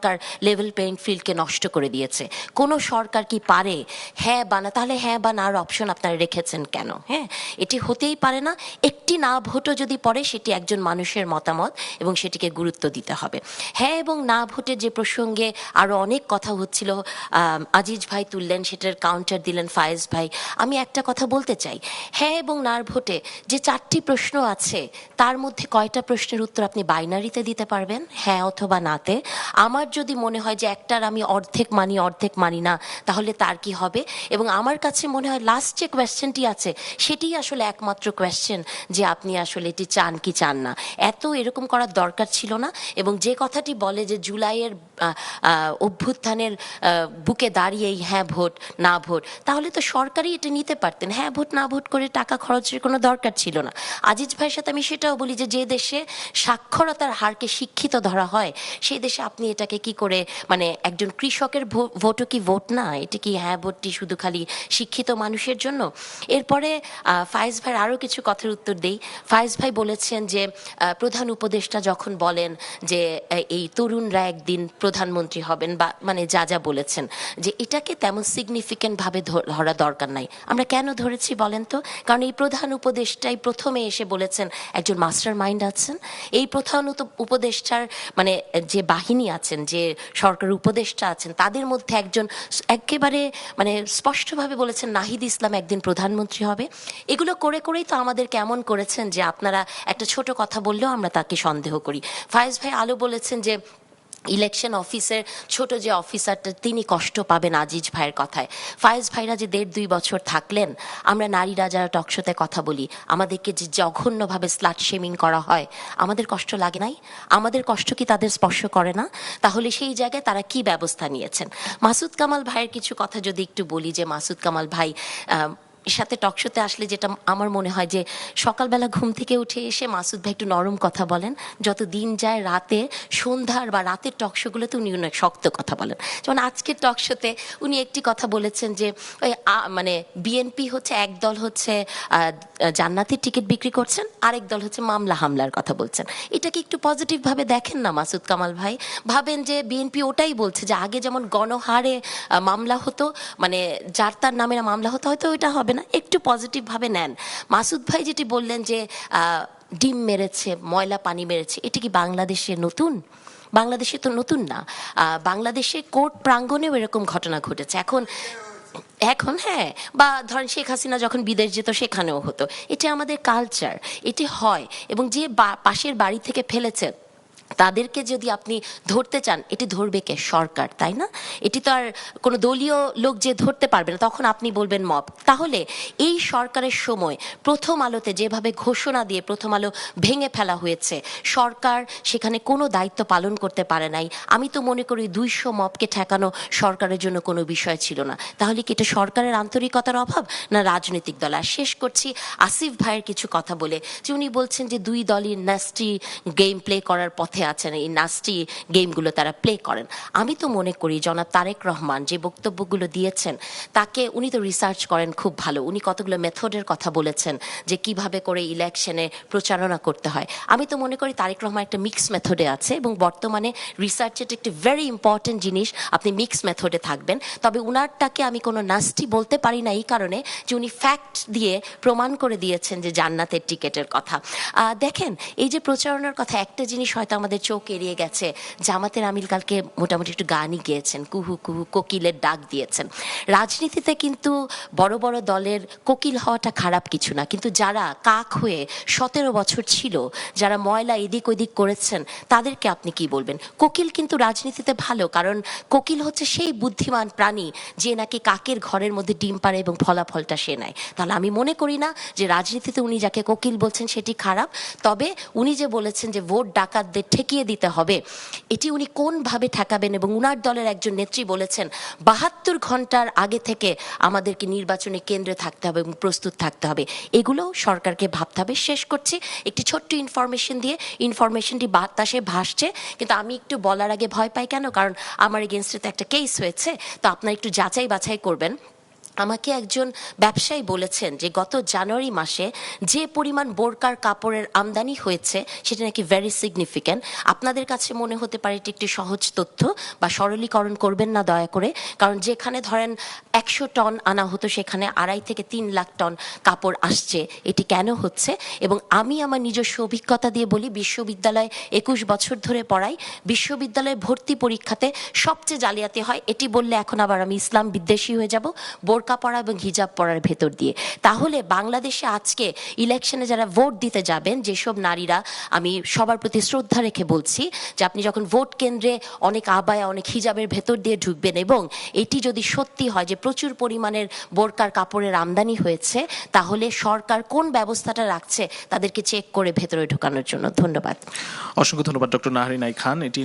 লেভেল প্লেইং ফিল্ডকে নষ্ট করে দিয়েছে। কোনো সরকার কি পারে হ্যাঁ বা না? তাহলে হ্যাঁ বা নার অপশন আপনারা রেখেছেন কেন? হ্যাঁ, এটি হতেই পারে না। একটি না ভোটও যদি পড়ে, সেটি একজন মানুষের মতামত এবং সেটিকে গুরুত্ব দিতে হবে। হ্যাঁ এবং না ভোটের যে প্রসঙ্গে আরো অনেক কথা হচ্ছিল, আজিজ ভাই তুললেন, সেটার কাউন্টার দিলেন ফায়েজ ভাই। আমি একটা কথা বলতে চাই, হ্যাঁ এবং নার ভোটে যে 4টি প্রশ্ন আছে, তার মধ্যে কয়টা প্রশ্নের উত্তর আপনি বাইনারিতে দিতে পারবেন, হ্যাঁ অথবা নাতে? আমার যদি মনে হয় যে একটার আমি অর্ধেক মানি না, তাহলে তার কি হবে? এবং আমার কাছে মনে হয় লাস্ট যে কোয়েশ্চেনটি আছে, সেটিই আসলে একমাত্র কোয়েশ্চেন যে আপনি আসলে এটি চান কি চান না। এত এরকম করার দরকার ছিল না। এবং যে কথাটি বলে যে জুলাইয়ের অভ্যুত্থানের বুকে দাঁড়িয়েই হ্যাঁ ভোট না ভোট, তাহলে তো সরকারই এটা নিতে পারতেন। হ্যাঁ ভোট না ভোট করে টাকা খরচের কোনো দরকার ছিল না। আজিজ ভাইয়ের সাথে আমি সেটাও বলি যে যে দেশে সাক্ষরতার হারকে শিক্ষিত ধরা হয়, সেই দেশে আপনি এটাকে এটাকে কি করে, মানে একজন কৃষকের ভোটও কি ভোট না, এটা কি হ্যাঁ ভোটটি শুধু খালি শিক্ষিত মানুষের জন্য? এরপরে ফায়েজ ভাই আরও কিছু কথার উত্তর দেই। ফায়েজ ভাই বলেছেন যে প্রধান উপদেষ্টা যখন বলেন যে এই তরুণরা একদিন প্রধানমন্ত্রী হবেন, বা মানে যা যা বলেছেন, যে এটাকে তেমন সিগনিফিক্যান্ট ভাবে ধরা দরকার নাই। আমরা কেন ধরেছি বলেন তো? কারণ এই প্রধান উপদেষ্টাই প্রথমে এসে বলেছেন একজন মাস্টার মাইন্ড আছেন। এই প্রধান উপদেষ্টার মানে যে বাহিনী আছেন, যে সরকার উপদেষ্টা আছেন, তাদের মধ্যে একজন একেবারে মানে স্পষ্টভাবে বলেছেন নাহিদ ইসলাম একদিন প্রধানমন্ত্রী হবে। এগুলো করে করেই তো আমাদের কেমন করেছেন যে আপনারা একটা ছোট কথা বললেও আমরা তাকে সন্দেহ করি। ফায়েজ ভাই আলো বলেছেন যে ইলেকশন অফিসের ছোট যে অফিসারটা তিনি কষ্ট পাবেন আজিজ ভাইয়ের কথায়। ফায়েজ ভাইরা যে 1.5-2 বছর থাকলেন, আমরা নারীরা যারা টকশোতে কথা বলি, আমাদেরকে যে জঘন্যভাবে স্লাট শেমিং করা হয়, আমাদের কষ্ট লাগে নাই? আমাদের কষ্ট কি তাদের স্পর্শ করে না? তাহলে সেই জায়গায় তারা কি ব্যবস্থা নিয়েছেন? মাসুদ কামাল ভাইয়ের কিছু কথা যদি একটু বলি, যে মাসুদ কামাল ভাই সাথে টকশোতে আসলে যেটা আমার মনে হয় যে সকালবেলা ঘুম থেকে উঠে এসে মাসুদ ভাই একটু নরম কথা বলেন, যত দিন যায় রাতে সন্ধ্যার বা রাতের টকশোগুলোতে উনি অনেক শক্ত কথা বলেন। যেমন আজকের টকশোতে উনি একটি কথা বলেছেন যে ওই মানে বিএনপি হচ্ছে এক দল হচ্ছে জান্নাতের টিকিট বিক্রি করছেন, আরেক দল হচ্ছে মামলা হামলার কথা বলছেন। এটাকে একটু পজিটিভভাবে দেখেন না মাসুদ কামাল ভাই। ভাবেন যে বিএনপি ওটাই বলছে যে আগে যেমন গণহারে মামলা হতো, মানে যার তার নামে মামলা হতো, হয়তো ওইটা হবে না, একটু পজিটিভভাবে নেন। মাসুদ ভাই যেটি বললেন যে ডিম মেরেছে, ময়লা পানি মেরেছে, এটা কি বাংলাদেশে নতুন? বাংলাদেশে তো নতুন না। বাংলাদেশে কোর্ট প্রাঙ্গণেও এরকম ঘটনা ঘটেছে। এখন হ্যাঁ, বা ধরেন শেখ হাসিনা যখন বিদেশ যেত সেখানেও হতো। এটা আমাদের কালচার, এটি হয়। এবং যে পাশের বাড়ি থেকে ফেলেছে তাদেরকে যদি আপনি ধরতে চান, এটি ধরবে কে? সরকার, তাই না? এটি তো আর কোনো দলীয় লোক যে ধরতে পারবে না, তখন আপনি বলবেন মব। তাহলে এই সরকারের সময় প্রথম আলোতে যেভাবে ঘোষণা দিয়ে প্রথম আলো ভেঙে ফেলা হয়েছে, সরকার সেখানে কোনো দায়িত্ব পালন করতে পারে নাই। আমি তো মনে করি 200 মবকে ঠেকানো সরকারের জন্য কোনো বিষয় ছিল না। তাহলে কি এটা সরকারের আন্তরিকতার অভাব, না রাজনৈতিক দল? আর শেষ করছি আসিফ ভাইয়ের কিছু কথা বলে, যে উনি বলছেন যে দুই দলই নাস্টি গেম প্লে করার পথে আছেন, এই নাস্টি গেমগুলো তারা প্লে করেন। আমি তো মনে করি জনাব তারেক রহমান যে বক্তব্যগুলো দিয়েছেন, তাকে উনি তো রিসার্চ করেন খুব ভালো। উনি কতগুলো মেথডের কথা বলেছেন যে কিভাবে করে ইলেকশনে প্রচারণা করতে হয়। আমি তো মনে করি তারেক রহমান একটা মিক্স মেথডে আছে, এবং বর্তমানে রিসার্চের একটি ভেরি ইম্পর্টেন্ট জিনিস, আপনি মিক্স মেথডে থাকবেন। তবে উনারটাকে আমি কোনো নাস্টি বলতে পারি না এই কারণে যে উনি ফ্যাক্ট দিয়ে প্রমাণ করে দিয়েছেন যে জান্নাতের টিকেটের কথা। দেখেন, এই যে প্রচারণার কথা, একটা জিনিস হয়তো আমাদের চোখ এড়িয়ে গেছে। জামাতের আমির কালকে মোটামুটি একটু গানই গেয়েছেন, কুহু কুহু কোকিলের ডাক দিয়েছেন। রাজনীতিতে কিন্তু বড় বড় দলের কোকিল হওয়াটা খারাপ কিছু না, কিন্তু যারা কাক হয়ে 17 বছর ছিল, যারা ময়লা এদিক ওদিক করেছেন, তাদেরকে আপনি কি বলবেন? কোকিল কিন্তু রাজনীতিতে ভালো, কারণ কোকিল হচ্ছে সেই বুদ্ধিমান প্রাণী যে নাকি কাকের ঘরের মধ্যে ডিম পাড়ে এবং ফলাফলটা সে নেয়। তাহলে আমি মনে করি না যে রাজনীতিতে উনি যাকে কোকিল বলছেন সেটি খারাপ। তবে উনি যে বলেছেন যে ভোট ডাকাতদের ঠেকিয়ে দিতে হবে, এটি উনি কোনভাবে ঠেকাবেন? এবং উনার দলের একজন নেত্রী বলেছেন 72 ঘন্টার আগে থেকে আমাদেরকে নির্বাচনী কেন্দ্রে থাকতে হবে এবং প্রস্তুত থাকতে হবে। এগুলো সরকারকে ভাবতে হবে। শেষ করছি একটি ছোট্ট ইনফরমেশন দিয়ে। ইনফরমেশনটি বাতাসে ভাসছে, কিন্তু আমি একটু বলার আগে ভয় পাই। কেন? কারণ আমার এগেনস্টে তো একটা কেস হয়েছে, তো আপনারা একটু যাচাই বাছাই করবেন। আমাকে একজন ব্যবসায়ী বলেছেন যে গত জানুয়ারি মাসে যে পরিমাণ বোরকার কাপড়ের আমদানি হয়েছে সেটা নাকি ভেরি সিগনিফিক্যান্ট। আপনাদের কাছে মনে হতে পারে এটি একটি সহজ তথ্য, বা সরলীকরণ করবেন না দয়া করে, কারণ যেখানে ধরেন 100 টন আনা হতো সেখানে 2.5 থেকে 3 লাখ টন কাপড় আসছে। এটি কেন হচ্ছে? এবং আমি আমার নিজস্ব অভিজ্ঞতা দিয়ে বলি, বিশ্ববিদ্যালয়ে 21 বছর ধরে পড়াই, বিশ্ববিদ্যালয়ে ভর্তি পরীক্ষাতে সবচেয়ে জালিয়াতি হয়। এটি বললে এখন আবার আমি ইসলাম বিদ্বেষী হয়ে যাব, বোরকা পরা এবং হিজাব পরার ভেতর দিয়ে। তাহলে বাংলাদেশে আজকে ইলেকশনে যারা ভোট দিতে যাবেন, যেসব নারীরা, আমি সবার প্রতি শ্রদ্ধা রেখে বলছি যে আপনি যখন ভোট কেন্দ্রে অনেক আবায়া অনেক হিজাবের ভেতর দিয়ে ঢুকবেন, এবং এটি যদি সত্যি হয় যে প্রচুর পরিমাণের বোরকার কাপড়ের আমদানি হয়েছে, তাহলে সরকার কোন ব্যবস্থাটা রাখছে তাদেরকে চেক করে ভেতরে ঢোকানোর জন্য। ধন্যবাদ। অসংখ্য ধন্যবাদ ডক্টর নাহারিন আই খান। এটি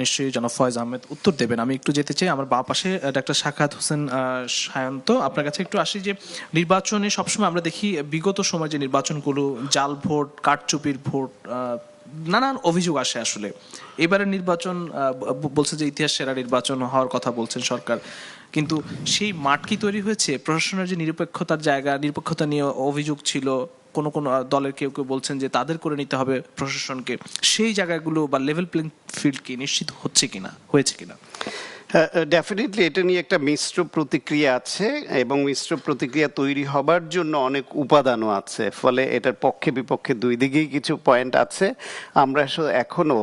নিশ্চয়ই জনাব ফয়েজ আহমেদ উত্তর দেবেন। আমি একটু যেতে চাই আমার বাঁ পাশে ডাক্তার সাখাত হোসেন সায়ন্ত, আপনার কাছে একটু আসি। যে নির্বাচনে সবসময় আমরা দেখি বিগত সময় যে নির্বাচনগুলো জাল ভোট, কারচুপির ভোট নানান অভিযোগ আসে আসলে। এবারে নির্বাচন বলছে যে ইতিহাস সেরা নির্বাচন হওয়ার কথা বলছেন সরকার, কিন্তু সেই মাঠ কি তৈরি হয়েছে? প্রশাসনের যে নিরপেক্ষতার জায়গা, নিরপেক্ষতা নিয়ে অভিযোগ ছিল, কোন কোন দলের কেউ কেউ বলছেন যে তাদের করে নিতে হবে প্রশাসনকে, সেই জায়গাগুলো বা লেভেল প্লেইং ফিল্ড কি নিশ্চিত হচ্ছে কিনা, হয়েছে কিনা? ডেফিনেটলি এটা নিয়ে একটা মিশ্র প্রতিক্রিয়া আছে, এবং মিশ্র প্রতিক্রিয়া তৈরি হবার জন্য অনেক উপাদানও আছে, ফলে এটার পক্ষে বিপক্ষে দুই দিকেই কিছু পয়েন্ট আছে। আমরা এখনো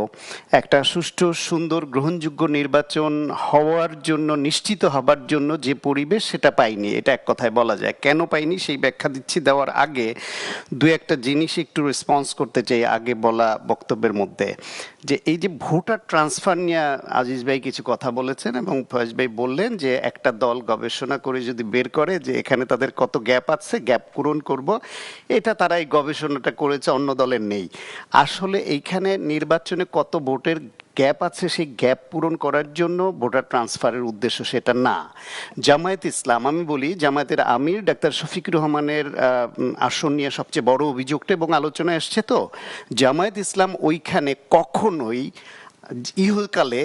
একটা সুষ্ঠু সুন্দর গ্রহণযোগ্য নির্বাচন হওয়ার জন্য, নিশ্চিত হবার জন্য যে পরিবেশ সেটা পাইনি, এটা এক কথায় বলা যায়। কেন পাইনি সেই ব্যাখ্যা দিচ্ছি। দেওয়ার আগে দু একটা জিনিস একটু রেসপন্স করতে চাই আগে বলা বক্তব্যের মধ্যে। যে এই যে ভোটার ট্রান্সফার নিয়ে আজিজ ভাই কিছু কথা বলেছেন, এবং ফয়েজ ভাই বললেন যে একটা দল গবেষণা করে যদি বের করে যে এখানে তাদের কত গ্যাপ আছে, গ্যাপ পূরণ করব, এটা তারা এই গবেষণাটা করেছে, অন্য দলের নেই। আসলে এইখানে নির্বাচনে কত ভোটের গ্যাপ আছে সেই গ্যাপ পূরণ করার জন্য ভোটার ট্রান্সফারের উদ্দেশ্য সেটা না। জামায়াত ইসলাম, আমি বলি জামায়াতের আমির ডাক্তার শফিকুর রহমানের আসন নিয়ে সবচেয়ে বড় অভিযোগটা এবং আলোচনা এসছে, তো জামায়াত ইসলাম ওইখানে কখনোই ইহকালে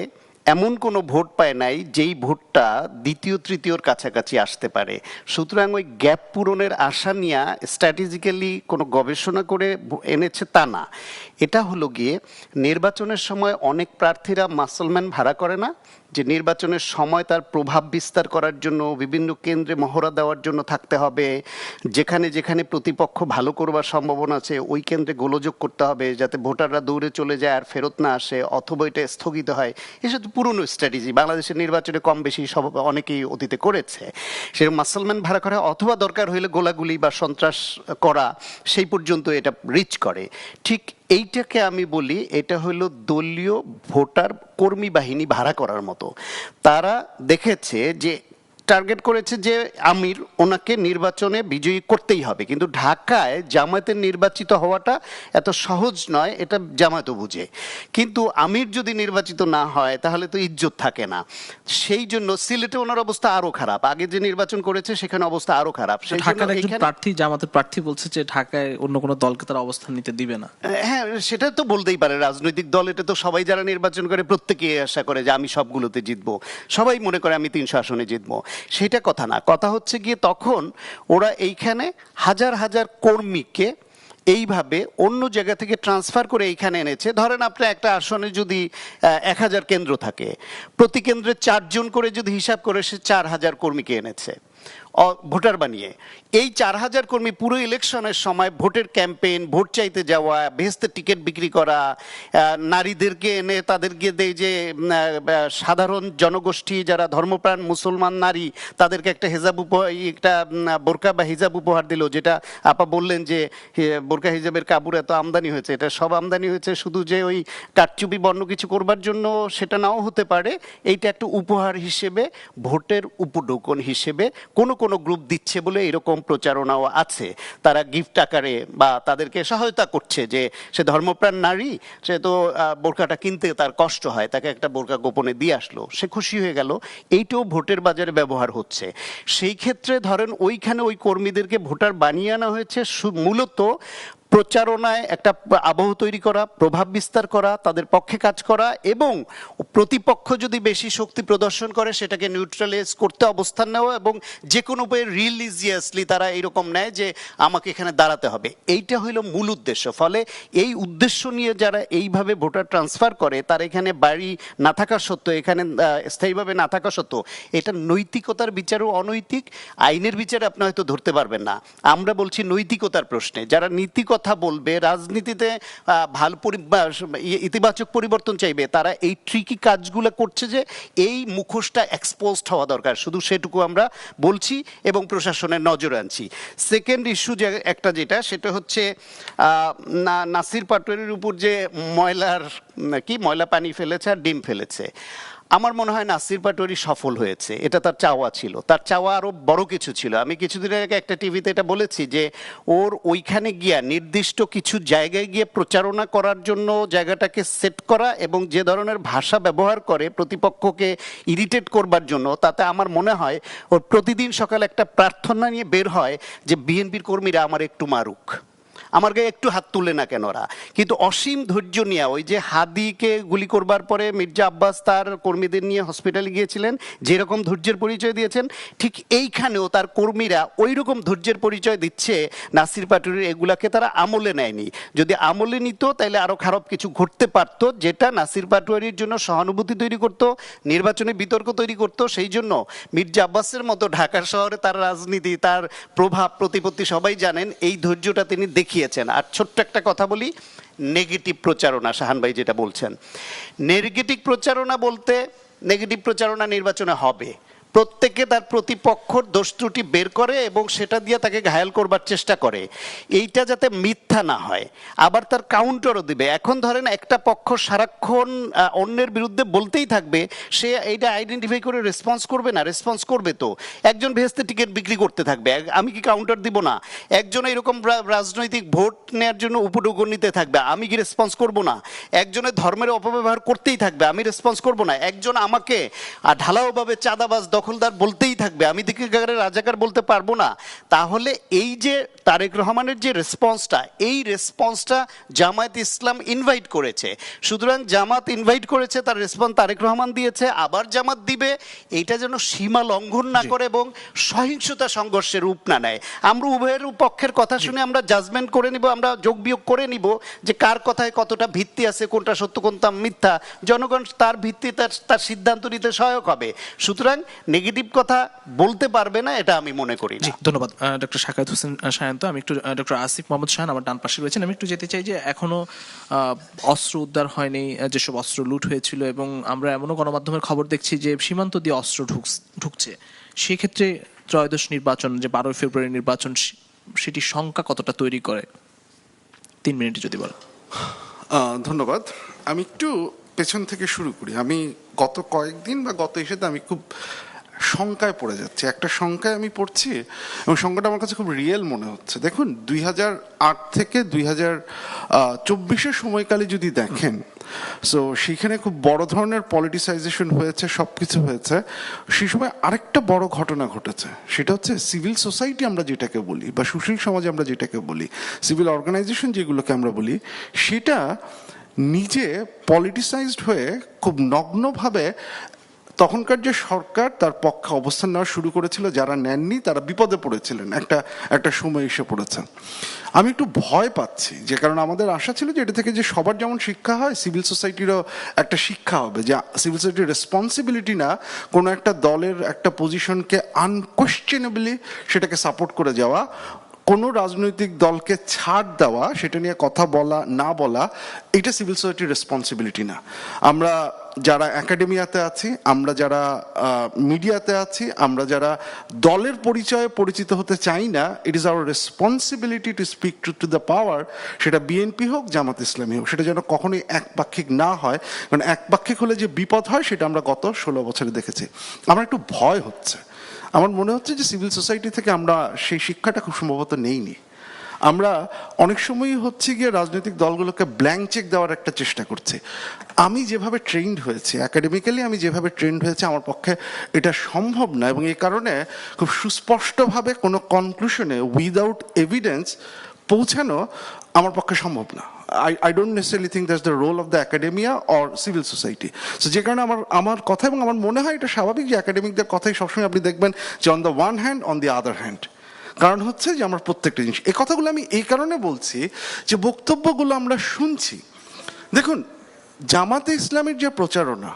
এমন কোনো ভোট পায় নাই যেই ভোটটা দ্বিতীয় তৃতীয়র কাছাকাছি আসতে পারে। সুতরাং ওই গ্যাপ পূরণের আশা নিয়ে স্ট্র্যাটেজিক্যালি কোনো গবেষণা করে এনেছে তা না। এটা হলো গিয়ে নির্বাচনের সময় অনেক প্রার্থীরা মাসলম্যান ভাড়া করে না, যে নির্বাচনের সময় তার প্রভাব বিস্তার করার জন্য বিভিন্ন কেন্দ্রে মহড়া দেওয়ার জন্য থাকতে হবে, যেখানে যেখানে প্রতিপক্ষ ভালো করবার সম্ভাবনা আছে ওই কেন্দ্রে গোলযোগ করতে হবে যাতে ভোটাররা দৌড়ে চলে যায় আর ফেরত না আসে, অথবা এটা স্থগিত হয়। এসব তো পুরনো স্ট্র্যাটেজি, বাংলাদেশের নির্বাচনে কম বেশি সব অনেকেই অতীতে করেছে। সেরকম মাসলম্যান ভাড়া করা, অথবা দরকার হইলে গোলাগুলি বা সন্ত্রাস করা, সেই পর্যন্ত এটা রিচ করে। ঠিক এইটাকে আমি বলি এটা হলো দলীয় ভোটার কর্মী বাহিনী ভাড়া করার মতো। তারা দেখেছে যে টার্গেট করেছে যে আমির ওনাকে নির্বাচনে বিজয়ী করতেই হবে, কিন্তু ঢাকায় জামায়াতের নির্বাচিত হওয়াটা এত সহজ নয়, এটা জামায়াতও বুঝে। কিন্তু আমির যদি নির্বাচিত না হয় তাহলে তো ইজ্জত থাকে না। সেই জন্য সিলেটে ওনার অবস্থা আরো খারাপ, আগে যে নির্বাচন করেছে সেখানে অবস্থা আরো খারাপ। সেই ঢাকার একজন প্রার্থী, জামাতের প্রার্থী বলছে যে ঢাকায় অন্য কোনো দলকে তারা অবস্থান নিতে দিবে না। হ্যাঁ, সেটা তো বলতেই পারে, রাজনৈতিক দল এটা তো সবাই যারা নির্বাচন করে প্রত্যেকে আশা করে যে আমি সবগুলোতে জিতবো, সবাই মনে করে আমি 300 আসনে জিতবো। সেটা কথা না, কথা হচ্ছে গিয়ে তখন ওরা এইখানে হাজার হাজার কর্মীকে এইভাবে অন্য জায়গা থেকে ট্রান্সফার করে এইখানে এনেছে। ধরেন আপনার একটা আসনে যদি 1000 কেন্দ্র থাকে, প্রতি কেন্দ্রে 4 জন করে যদি হিসাব করে সে 4000 কর্মীকে এনেছে ভোটার বানিয়ে। এই 4000 কর্মী পুরো ইলেকশনের সময় ভোটের ক্যাম্পেইন, ভোট চাইতে যাওয়া, ভেস্তে টিকিট বিক্রি করা, নারীদেরকে এনে তাদেরকে দেয় যে সাধারণ জনগোষ্ঠী যারা ধর্মপ্রাণ মুসলমান নারী তাদেরকে একটা হেজাব একটা বোরকা বা হিজাব উপহার দিল, যেটা আপা বললেন যে বোরকা হিজাবের কাপড় এত আমদানি হয়েছে, এটা সব আমদানি হয়েছে শুধু যে ওই কারচুপি বর্ণ কিছু করবার জন্য, সেটা নাও হতে পারে। এইটা একটা উপহার হিসেবে, ভোটের উপঢৌকন হিসেবে কোনো কোনো গ্রুপ দিচ্ছে বলে এরকম প্রচারণাও আছে। তারা গিফট আকারে বা তাদেরকে সহায়তা করছে যে সে ধর্মপ্রাণ নারী, সে তো বোরকাটা কিনতে তার কষ্ট হয়, তাকে একটা বোরকা গোপনে দিয়ে আসলো, সে খুশি হয়ে গেল। এইটাও ভোটের বাজারে ব্যবহার হচ্ছে। সেই ক্ষেত্রে ধরেন ওইখানে ওই কর্মীদেরকে ভোটার বানিয়ে আনা হয়েছে মূলত প্রচারণায় একটা আবহ তৈরি করা, প্রভাব বিস্তার করা, তাদের পক্ষে কাজ করা, এবং প্রতিপক্ষ যদি বেশি শক্তি প্রদর্শন করে সেটাকে নিউট্রালাইজ করতে অবস্থান নেওয়া, এবং যে কোনো উপায়ে রিলিজিয়াসলি তারা এরকম নেয় যে আমাকে এখানে দাঁড়াতে হবে। এইটা হইল মূল উদ্দেশ্য। ফলে এই উদ্দেশ্য নিয়ে যারা এইভাবে ভোটার ট্রান্সফার করে, তার এখানে বাড়ি না থাকা সত্ত্বেও, এখানে স্থায়ীভাবে না থাকা সত্ত্বেও, এটা নৈতিকতার বিচারও অনৈতিক, আইনের বিচারে আপনি হয়তো ধরতে পারবেন না। আমরা বলছি নৈতিকতার প্রশ্নে যারা নীতি কথা বলবে, রাজনীতিতে ভালো ইতিবাচক পরিবর্তন চাইবে, তারা এই ট্রিকি কাজগুলো করছে যে এই মুখোশটা এক্সপোজড হওয়া দরকার, শুধু সেটুকু আমরা বলছি এবং প্রশাসনের নজরে আনছি। সেকেন্ড ইস্যু যে একটা, যেটা সেটা হচ্ছে নাসির পাটোয়ারির উপর যে ময়লা পানি ফেলেছে আর ডিম ফেলেছে। আমার মনে হয় নাসির পাটোয়ারি সফল হয়েছে, এটা তার চাওয়া ছিল, তার চাওয়া আরো বড় কিছু ছিল। আমি কিছুদিন আগে একটা টিভিতে এটা বলেছি যে ওর ওইখানে গিয়া নির্দিষ্ট কিছু জায়গায় গিয়ে প্রচারণা করার জন্য জায়গাটাকে সেট করা, এবং যে ধরনের ভাষা ব্যবহার করে প্রতিপক্ষকে ইরিটেট করবার জন্য, তাতে আমার মনে হয় ওর প্রতিদিন সকালে একটা প্রার্থনা নিয়ে বের হয় যে বিএনপির কর্মীরা আমার একটু মারুক, আমার গায়ে একটু হাত তুলে না কেন ওরা, কিন্তু অসীম ধৈর্য নিয়ে ওই যে হাদিকে গুলি করবার পরে মির্জা আব্বাস তার কর্মীদের নিয়ে হসপিটালে গিয়েছিলেন, যেরকম ধৈর্যের পরিচয় দিয়েছেন, ঠিক এইখানেও তার কর্মীরা ওই রকম ধৈর্যের পরিচয় দিচ্ছে। নাসির পাটোয়ারির এগুলাকে তারা আমলে নেয়নি, যদি আমলে নিত তাহলে আরো খারাপ কিছু ঘটতে পারত, যেটা নাসির পাটোয়ারির জন্য সহানুভূতি তৈরি করত, নির্বাচনে বিতর্ক তৈরি করত। সেই জন্য মির্জা আব্বাসের মতো ঢাকার শহরে তার রাজনীতি, তার প্রভাব প্রতিপত্তি সবাই জানেন, এই ধৈর্যটা তিনি দেখিয়েছেন। আর ছোট্ট একটা কথা বলি, নেগেটিভ প্রচারণা, শাহান ভাই যেটা বলছেন, নেগেটিভ প্রচারণা বলতে নেগেটিভ প্রচারণা নির্বাচনে হবে, প্রত্যেকে তার প্রতিপক্ষর দোষ ত্রুটি বের করে এবং সেটা দিয়ে তাকে ঘায়াল করবার চেষ্টা করে, এইটা যাতে মিথ্যা না হয়, আবার তার কাউন্টারও দিবে। এখন ধরেন একটা পক্ষ সারাক্ষণ অন্যের বিরুদ্ধে বলতেই থাকবে, সে এইটা আইডেন্টিফাই করে রেসপন্স করবে না? রেসপন্স করবে তো। একজন ভেস্তে টিকিট বিক্রি করতে থাকবে, আমি কি কাউন্টার দিব না? একজন এরকম রাজনৈতিক ভোট নেওয়ার জন্য উপঢৌকন নিতে থাকবে, আমি কি রেসপন্স করব না? একজনের ধর্মের অপব্যবহার করতেই থাকবে, আমি রেসপন্স করব না? একজন আমাকে ঢালাওভাবে চাঁদাবাজ দখলদার বলতেই থাকবে, আমি দিকে রাজাকার বলতে পারবো না? তাহলে এই যে তারেক রহমানের যে রেসপন্সটা, এই রেসপন্সটা জামায়াত ইসলাম ইনভাইট করেছে। সুতরাং জামাত ইনভাইট করেছে, তার রেসপন্স তারেক রহমান দিয়েছে, আবার জামাত দিবে। এইটা যেন সীমা লঙ্ঘন না করে এবং সহিংসতা সংঘর্ষের রূপ না নেয়। আমরা উভয়ের পক্ষের কথা শুনে আমরা জাজমেন্ট করে নিব, আমরা যোগ বিয়োগ করে নিব যে কার কথায় কতটা ভিত্তি আছে, কোনটা সত্য কোনটা মিথ্যা। জনগণ তার ভিত্তি তার সিদ্ধান্ত নিতে সহায়ক হবে। সুতরাং নেগেটিভ কথা বলতে পারবে না, এটা আমি মনে করি জি, না। ধন্যবাদ ডক্টর শাকাত হোসেন সায়ন্ত। আমি একটু ডক্টর আসিফ মোহাম্মদ শাহান আমার ডান পাশে রয়েছেন, আমি একটু যেতে চাই যে এখনো অস্ত্র উদ্ধার হয়নি, যেসব অস্ত্র লুট হয়েছিল, এবং আমরা এমনও গণমাধ্যমের খবর দেখছি যে সীমান্ত দিয়ে অস্ত্র ঢুকছে। সেক্ষেত্রে ত্রয়োদশ নির্বাচন, যে 12 ফেব্রুয়ারি নির্বাচন, সেটি শঙ্কা কতটা তৈরি করে? 3 মিনিটে যদি বলেন। ধন্যবাদ। আমি একটু পেছন থেকে শুরু করি। আমি গত কয়েকদিন বা গত ইস্যুতে আমি খুব শঙ্কায় পড়ে যাচ্ছি, একটা শঙ্কায় আমি পড়ছি এবং শঙ্কাটা আমার কাছে খুব রিয়েল মনে হচ্ছে। দেখুন, 2008 থেকে 2024 সময়কালে যদি দেখেন, সো সেখানে খুব বড় ধরনের পলিটিসাইজেশন হয়েছে, সব কিছু হয়েছে। সেই সময় আরেকটা বড় ঘটনা ঘটেছে, সেটা হচ্ছে সিভিল সোসাইটি আমরা যেটাকে বলি, বা সুশীল সমাজ আমরা যেটাকে বলি, সিভিল অর্গানাইজেশন যেগুলোকে আমরা বলি, সেটা নিজে পলিটিসাইজড হয়ে খুব নগ্নভাবে তখনকার যে সরকার তার পক্ষে অবস্থান নেওয়া শুরু করেছিল, যারা নেননি তারা বিপদে পড়েছিলেন, একটা সময় এসে পড়েছে। আমি একটু ভয় পাচ্ছি, যে কারণ আমাদের আশা ছিল যে এটা থেকে যে সবার যেমন শিক্ষা হয়, সিভিল সোসাইটিরও একটা শিক্ষা হবে, যে সিভিল সোসাইটির রেসপন্সিবিলিটি না কোনো একটা দলের একটা পজিশনকে আনকোয়েশ্চেনেবলি সেটাকে সাপোর্ট করে যাওয়া, কোনো রাজনৈতিক দলকে ছাড় দেওয়া, সেটা নিয়ে কথা বলা না বলা, এটা সিভিল সোসাইটির রেসপন্সিবিলিটি না। আমরা যারা একাডেমিয়াতে আছি, আমরা যারা মিডিয়াতে আছি, আমরা যারা দলের পরিচয়ে পরিচিত হতে চাই না, it is our responsibility to speak to the power, সেটা বিএনপি হোক, জামাত ইসলামী হোক, সেটা যেন কখনোই একপাক্ষিক না হয়। কারণ একপাক্ষিক হলে যে বিপদ হয় সেটা আমরা গত 16 বছরে দেখেছি। আমার একটু ভয় হচ্ছে, আমার মনে হচ্ছে যে সিভিল সোসাইটি থেকে আমরা সেই শিক্ষাটা খুব সম্ভবত নেইনি। আমরা অনেক সময়ই হচ্ছে গিয়ে রাজনৈতিক দলগুলোকে ব্ল্যাঙ্ক চেক দেওয়ার একটা চেষ্টা করছি। আমি যেভাবে ট্রেন্ড হয়েছি, একাডেমিক্যালি আমি যেভাবে ট্রেন্ড হয়েছে, আমার পক্ষে এটা সম্ভব না, এবং এই কারণে খুব সুস্পষ্টভাবে কোনো কনক্লুশনে উইদাউট এভিডেন্স পৌঁছানো আমার পক্ষে সম্ভব না। I don't necessarily think that's the role of the academia or civil society. So যে কারণে আমার কথা, এবং আমার মনে হয় এটা স্বাভাবিক যে একাডেমিকদের কথাই সবসময় আপনি দেখবেন যে on the one hand, on the other hand. কারণ হচ্ছে যে আমার প্রত্যেকটা জিনিস, এই কথাগুলো আমি এই কারণে বলছি যে বক্তব্যগুলো আমরা শুনছি। দেখুন, জামাতে ইসলামের যে প্রচারণা,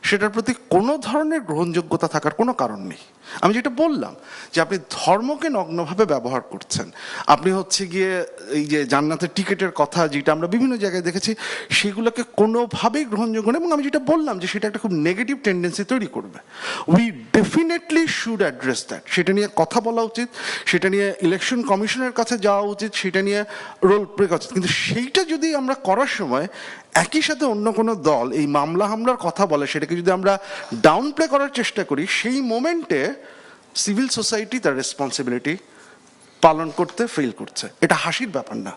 সেটার প্রতি কোনো ধরনের গ্রহণযোগ্যতা থাকার কোনো কারণ নেই। আমি যেটা বললাম যে আপনি ধর্মকে নগ্নভাবে ব্যবহার করছেন, আপনি হচ্ছে গিয়ে এই যে জান্নাতের টিকিটের কথা যেটা আমরা বিভিন্ন জায়গায় দেখেছি, সেগুলোকে কোনোভাবেই গ্রহণযোগ্য না, এবং আমি যেটা বললাম যে সেটা একটা খুব নেগেটিভ টেন্ডেন্সি তৈরি করবে। We definitely should address that, সেটা নিয়ে কথা বলা উচিত, সেটা নিয়ে ইলেকশন কমিশনের কাছে যাওয়া উচিত, সেটা নিয়ে রোল প্লে করা উচিত। কিন্তু সেইটা যদি আমরা করার সময় একই সাথে অন্য কোনো দল এই মামলা হামলার কথা বলে, সেটাকে যদি আমরা ডাউন প্লে করার চেষ্টা করি, সেই মোমেন্টে সিভিল সোসাইটি তার রেসপন্সিবিলিটি পালন করতে ফেল করছে। এটা হাসির ব্যাপার না,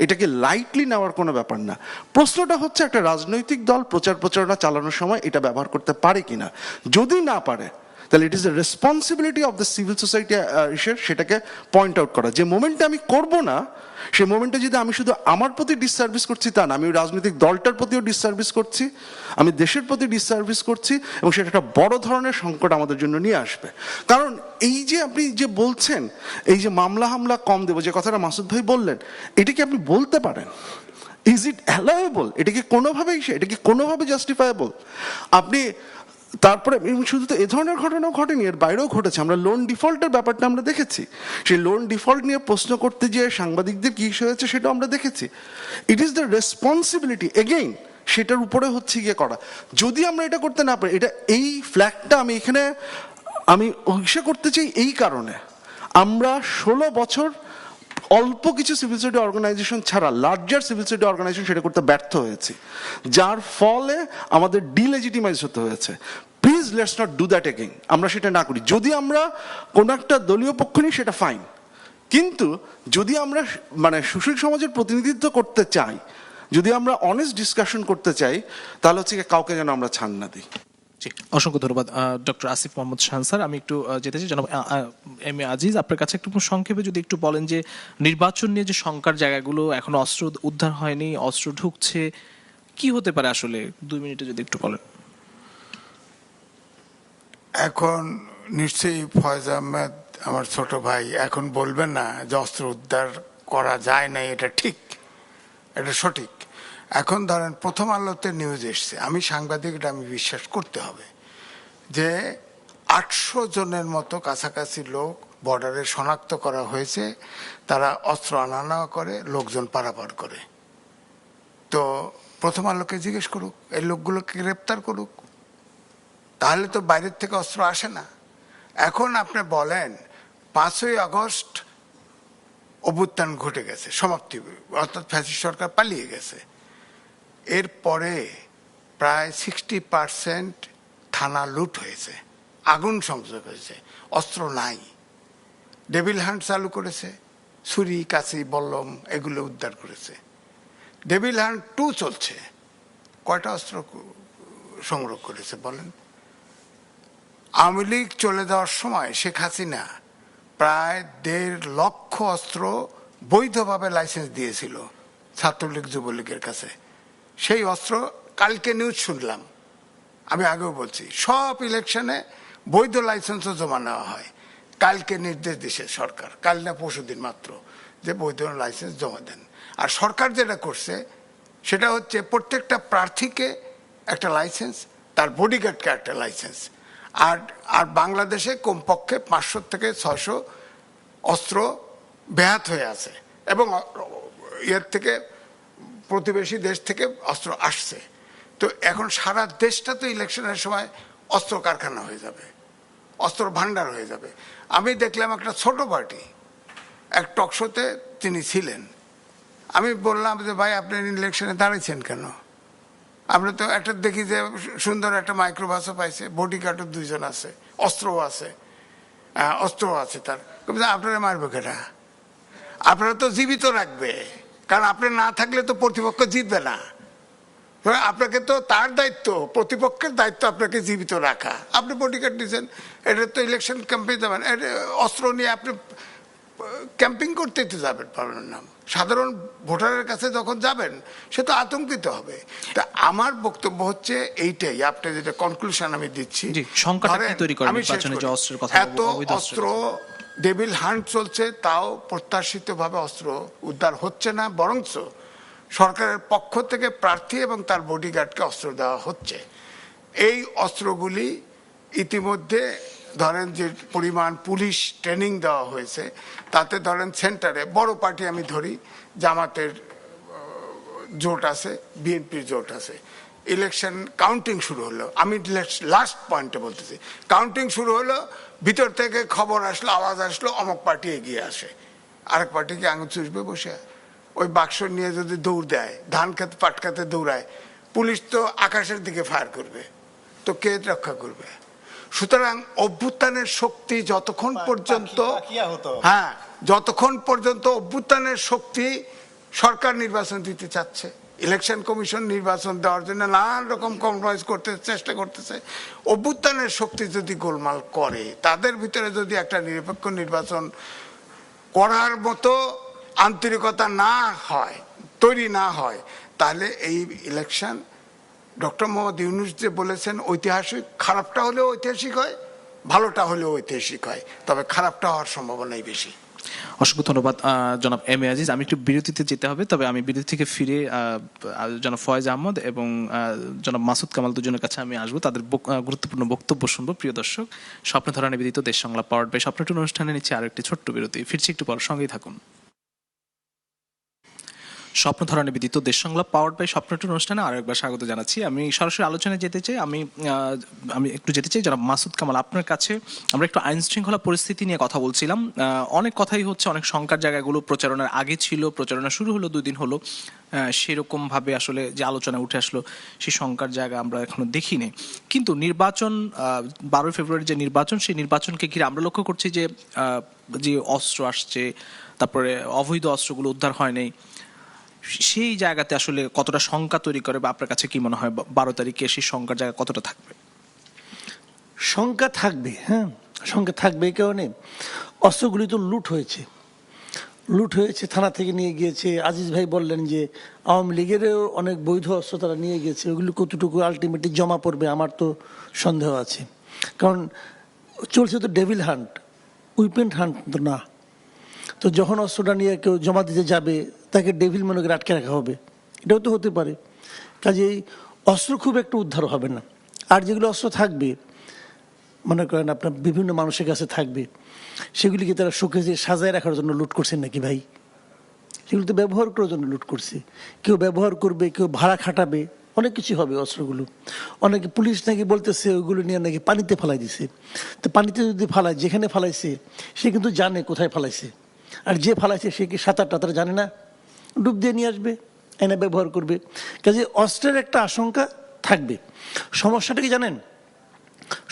এটাকে লাইটলি নেওয়ার কোনো ব্যাপার না। প্রশ্নটা হচ্ছে একটা রাজনৈতিক দল প্রচারণা চালানোর সময় এটা ব্যবহার করতে পারে কিনা। যদি না পারে, তাহলে it is the responsibility of the civil society সেটাকে পয়েন্ট আউট করা। যে মোমেন্টে আমি করব না, সেই মোমেন্টে যদি আমি শুধু আমার প্রতি ডিসসার্ভিস করছি তা না, আমি ওই রাজনৈতিক দলটার প্রতিও ডিসসার্ভিস করছি, আমি দেশের প্রতি ডিসসার্ভিস করছি, এবং সেটা একটা বড় ধরনের সংকট আমাদের জন্য নিয়ে আসবে। কারণ এই যে আপনি যে বলছেন এই যে মামলা হামলা কম দেবো, যে কথাটা মাসুদ ভাই বললেন, এটা কি আপনি বলতে পারেন? Is it allowable? এটা কি কোনোভাবে জাস্টিফায়েবল? আপনি তারপরে শুধু তো এ ধরনের ঘটনাও ঘটেনি, এর বাইরেও ঘটেছে। আমরা লোন ডিফল্টের ব্যাপারটা আমরা দেখেছি, সেই লোন ডিফল্ট নিয়ে প্রশ্ন করতে গিয়ে সাংবাদিকদের কি হয়েছে সেটাও আমরা দেখেছি। It is the responsibility again সেটার উপরে হচ্ছে গিয়ে করা। যদি আমরা এটা করতে না পারি, এটা এই ফ্ল্যাগটা আমি এখানে ইসে করতে চাই এই কারণে, আমরা 16 বছর অল্প কিছু সিভিল সোসাইটি অর্গানাইজেশন ছাড়া লার্জার সিভিল সোসাইটি অর্গানাইজেশন সেটা করতে ব্যর্থ হয়েছে, যার ফলে আমাদের ডিলেজিটিমাইজ হতে হয়েছে। Please let's not do that again. আমরা সেটা না করি। যদি আমরা কোনো একটা দলীয় পক্ষ নিই সেটা ফাইন, কিন্তু যদি আমরা মানে সুশীল সমাজের প্রতিনিধিত্ব করতে চাই, যদি আমরা অনেস্ট ডিসকাশন করতে চাই, তাহলে হচ্ছে কাউকে যেন আমরা ছাড় না দিই। জি, অসংখ্য ধন্যবাদ ডক্টর আসিফ মোহাম্মদ শাহান স্যার। আমি একটু যেতে চাই জনাব এম এ আজিজ, আপনার কাছে একটু সংক্ষেপে যদি একটু বলেন যে নির্বাচন নিয়ে যে শঙ্কার জায়গাগুলো, এখন অস্ত্র উদ্ধার হয়নি, অস্ত্র ঢুকছে, কি হতে পারে আসলে 2 মিনিটে যদি একটু বলেন। এখন নিশ্চয়ই ফয়েজ আহমেদ আমার ছোট ভাই এখন বলবেন না যে অস্ত্র উদ্ধার করা যায় না, এটা ঠিক, এটা সঠিক। এখন ধরেন প্রথম আলোতে নিউজ এসছে, আমি সাংবাদিক, এটা আমি বিশ্বাস করতে হবে যে 800 জনের মতো কাছাকাছি লোক বর্ডারে শনাক্ত করা হয়েছে, তারা অস্ত্র আনা নেওয়া করে, লোকজন পারাপার করে। তো প্রথম আলোকে জিজ্ঞেস করুক, এই লোকগুলোকে গ্রেপ্তার করুক, তাহলে তো বাইরের থেকে অস্ত্র আসে না। এখন আপনি বলেন 5ই আগস্ট অভ্যুত্থান ঘটে গেছে, সমাপ্তি, অর্থাৎ ফ্যাসিস্ট সরকার পালিয়ে গেছে। এরপরে প্রায় 60% থানা লুট হয়েছে, আগুন সংযোগ হয়েছে, অস্ত্র নাই। ডেভিল হান্ট চালু করেছে, ছুরি, কাঁচি, বল্লম এগুলো উদ্ধার করেছে। ডেভিল হান্ট 2 চলছে, কয়টা অস্ত্র সংগ্রহ করেছে বলেন? আওয়ামী লীগ চলে যাওয়ার সময় শেখ হাসিনা প্রায় 1.5 লক্ষ অস্ত্র বৈধভাবে লাইসেন্স দিয়েছিল ছাত্রলীগ যুবলীগের কাছে। সেই অস্ত্র কালকে নিউজ শুনলাম, আমি আগেও বলছি, সব ইলেকশনে বৈধ লাইসেন্সও জমা নেওয়া হয়। কালকে নির্দেশ দিয়েছে সরকার, কাল না পরশুদিন মাত্র, যে বৈধ লাইসেন্স জমা দেন। আর সরকার যেটা করছে সেটা হচ্ছে প্রত্যেকটা প্রার্থীকে একটা লাইসেন্স, তার বডিগার্ডকে একটা লাইসেন্স। আর বাংলাদেশে কমপক্ষে 500 থেকে 600 অস্ত্র ব্যাহত হয়ে আছে, এবং এর থেকে প্রতিবেশী দেশ থেকে অস্ত্র আসছে। তো এখন সারা দেশটা তো ইলেকশনের সময় অস্ত্র কারখানা হয়ে যাবে, অস্ত্র ভান্ডার হয়ে যাবে। আমি দেখলাম একটা ছোট পার্টি এক টকশোতে তিনি ছিলেন, আমি বললাম যে ভাই আপনি ইলেকশনে দাঁড়িয়েছেন কেন? আমরা তো একটা দেখি যে সুন্দর একটা মাইক্রোবাসও পাইছে, বডিগার্ডও 2 জন আছে, অস্ত্রও আছে তার। আপনারা মারবে কেটা? আপনারা তো জীবিত রাখবে, কারণ আপনি না থাকলে তো প্রতিপক্ষ জিতবে না। আপনাকে তো তার দায়িত্ব, প্রতিপক্ষের দায়িত্ব আপনাকে জীবিত রাখা। আপনি বডিগার্ড দিয়েছেন, এটা তো ইলেকশন ক্যাম্পে যাবেন, অস্ত্র নিয়ে আপনি ক্যাম্পিং করতেই তো যাবেন, পারবেন না। সাধারণ ভোটারের কাছে যখন যাবেন সে তো আতঙ্কিত হবে। তা আমার বক্তব্য হচ্ছে এইটাই, আপনি যেটা কনক্লুশন আমি দিচ্ছি, এত অস্ত্র ডেভিল হান্ট চলছে, তাও প্রত্যাশিতভাবে অস্ত্র উদ্ধার হচ্ছে না, বরঞ্চ সরকারের পক্ষ থেকে প্রার্থী এবং তার বডিগার্ডকে অস্ত্র দেওয়া হচ্ছে। এই অস্ত্রগুলি ইতিমধ্যে ধরেন যে পরিমাণ পুলিশ ট্রেনিং দেওয়া হয়েছে, তাতে ধরেন সেন্টারে বড় পার্টি আমি ধরি, জামাতের জোট আছে, বিএনপির জোট আছে, ইলেকশন কাউন্টিং শুরু হলো, আমি লাস্ট পয়েন্টে বলতেছি, কাউন্টিং শুরু হলো, ভিতর থেকে খবর আসলো, আওয়াজ আসলো, অমুক পার্টি এগিয়ে আসে, আরেক পার্টিকে আঙুল চুষবে বসে, ওই বাক্স নিয়ে যদি দৌড় দেয়, ধান খেতে পাট খেতে দৌড়ায়, পুলিশ তো আকাশের দিকে ফায়ার করবে, তো কে রক্ষা করবে? সুতরাং অভ্যুত্থানের শক্তি যতক্ষণ পর্যন্ত, যতক্ষণ পর্যন্ত অভ্যুত্থানের শক্তি সরকার নির্বাচন দিতে চাচ্ছে, ইলেকশন কমিশন নির্বাচন দেওয়ার জন্য নানান রকম কম্প্রোমাইজ করতে চেষ্টা করতেছে। অভ্যুত্থানের শক্তি যদি গোলমাল করে, তাদের ভিতরে যদি একটা নিরপেক্ষ নির্বাচন করার মতো আন্তরিকতা না হয়, তৈরি না হয়, তাহলে এই ইলেকশন ডক্টর মোহাম্মদ ইউনূস যে বলেছেন ঐতিহাসিক, খারাপটা হলেও ঐতিহাসিক হয়, ভালোটা হলেও ঐতিহাসিক হয়, তবে খারাপটা হওয়ার সম্ভাবনাই বেশি। অসংখ্য ধন্যবাদ জনাব এম এ আজিজ। আমি একটু বিরতিতে যেতে হবে, তবে আমি বিরতি থেকে ফিরে জনাব ফয়েজ আহমদ এবং জনাব মাসুদ কামাল দুজনের কাছে আমি আসবো, তাদের গুরুত্বপূর্ণ বক্তব্য শুনবো। প্রিয় দর্শক, স্বপ্নধারা নিবেদিত দেশ সংলাপ পাওয়ার্ড বাই স্বপ্নটুন অনুষ্ঠানে নিচ্ছে আর একটি ছোট্ট বিরতি। ফিরছি একটু পর, সঙ্গেই থাকুন। স্বপ্নধারা নিবেদিত দেশ সংলাপ পাওয়ার্ড বাই স্বপ্নটুন অনুষ্ঠানে আরো একবার স্বাগত জানাচ্ছি। আমি সরাসরি আলোচনায় যেতে চাই। আমি একটু যেতে চাই জনাব মাসুদ কামাল, আপনার কাছে। আমরা একটু আইন শৃঙ্খলা পরিস্থিতি নিয়ে কথা বলছিলাম। অনেক কথাই হচ্ছে, অনেক শঙ্কার জায়গাগুলো প্রচারণার আগে ছিল, প্রচারণা শুরু হলো 2 দিন হলো, সেরকম ভাবে আসলে যে আলোচনা উঠে আসলো সেই শঙ্কার জায়গা আমরা এখনো দেখিনি। কিন্তু নির্বাচন, 12 ফেব্রুয়ারি যে নির্বাচন, সেই নির্বাচনকে ঘিরে আমরা লক্ষ্য করছি যে অস্ত্র আসছে, তারপরে অবৈধ অস্ত্রগুলো উদ্ধার হয় নাই, সেই জায়গাতে আসলে কতটা শঙ্কা তৈরি করে, বা আপনার কাছে কি মনে হয় 12 তারিখে সেই শঙ্কার জায়গা কতটা থাকবে? শঙ্কা থাকবে, হ্যাঁ, শঙ্কা থাকবে। এই কারণে অস্ত্রগুলি তো লুট হয়েছে, থানা থেকে নিয়ে গিয়েছে। আজিজ ভাই বললেন যে আওয়ামী লীগেরও অনেক বৈধ অস্ত্র তারা নিয়ে গেছে, ওগুলো কতটুকু আলটিমেটলি জমা পড়বে আমার তো সন্দেহ আছে। কারণ চলছে তো ডেভিল হান্ট, উইপেন হান্ট তো না। তো যখন অস্ত্রটা নিয়ে কেউ জমা দিতে যাবে, তাকে ডেভিল মনে করে আটকে রাখা হবে, এটাও তো হতে পারে। কাজেই অস্ত্র খুব একটু উদ্ধার হবে না। আর যেগুলো অস্ত্র থাকবে, মনে করেন আপনার বিভিন্ন মানুষের কাছে থাকবে, সেগুলিকে তারা শোকেজে সাজায় রাখার জন্য লুট করছেন নাকি ভাই? সেগুলো তো ব্যবহার করার জন্য লুট করছে। কেউ ব্যবহার করবে, কেউ ভাড়া খাটাবে, অনেক কিছু হবে অস্ত্রগুলো। অনেকে পুলিশ নাকি বলতেছে ওইগুলো নিয়ে নাকি পানিতে ফালাই দিছে। তো পানিতে যদি ফালায়, যেখানে ফালাইছে সে কিন্তু জানে কোথায় ফালাইছে, আর যে ফালাইছে সে কি সাঁতার টাতার জানে না, ডুব দিয়ে নিয়ে আসবে, এনে ব্যবহার করবে। কাজে অস্ত্রের একটা আশঙ্কা থাকবে। সমস্যাটা কি জানেন?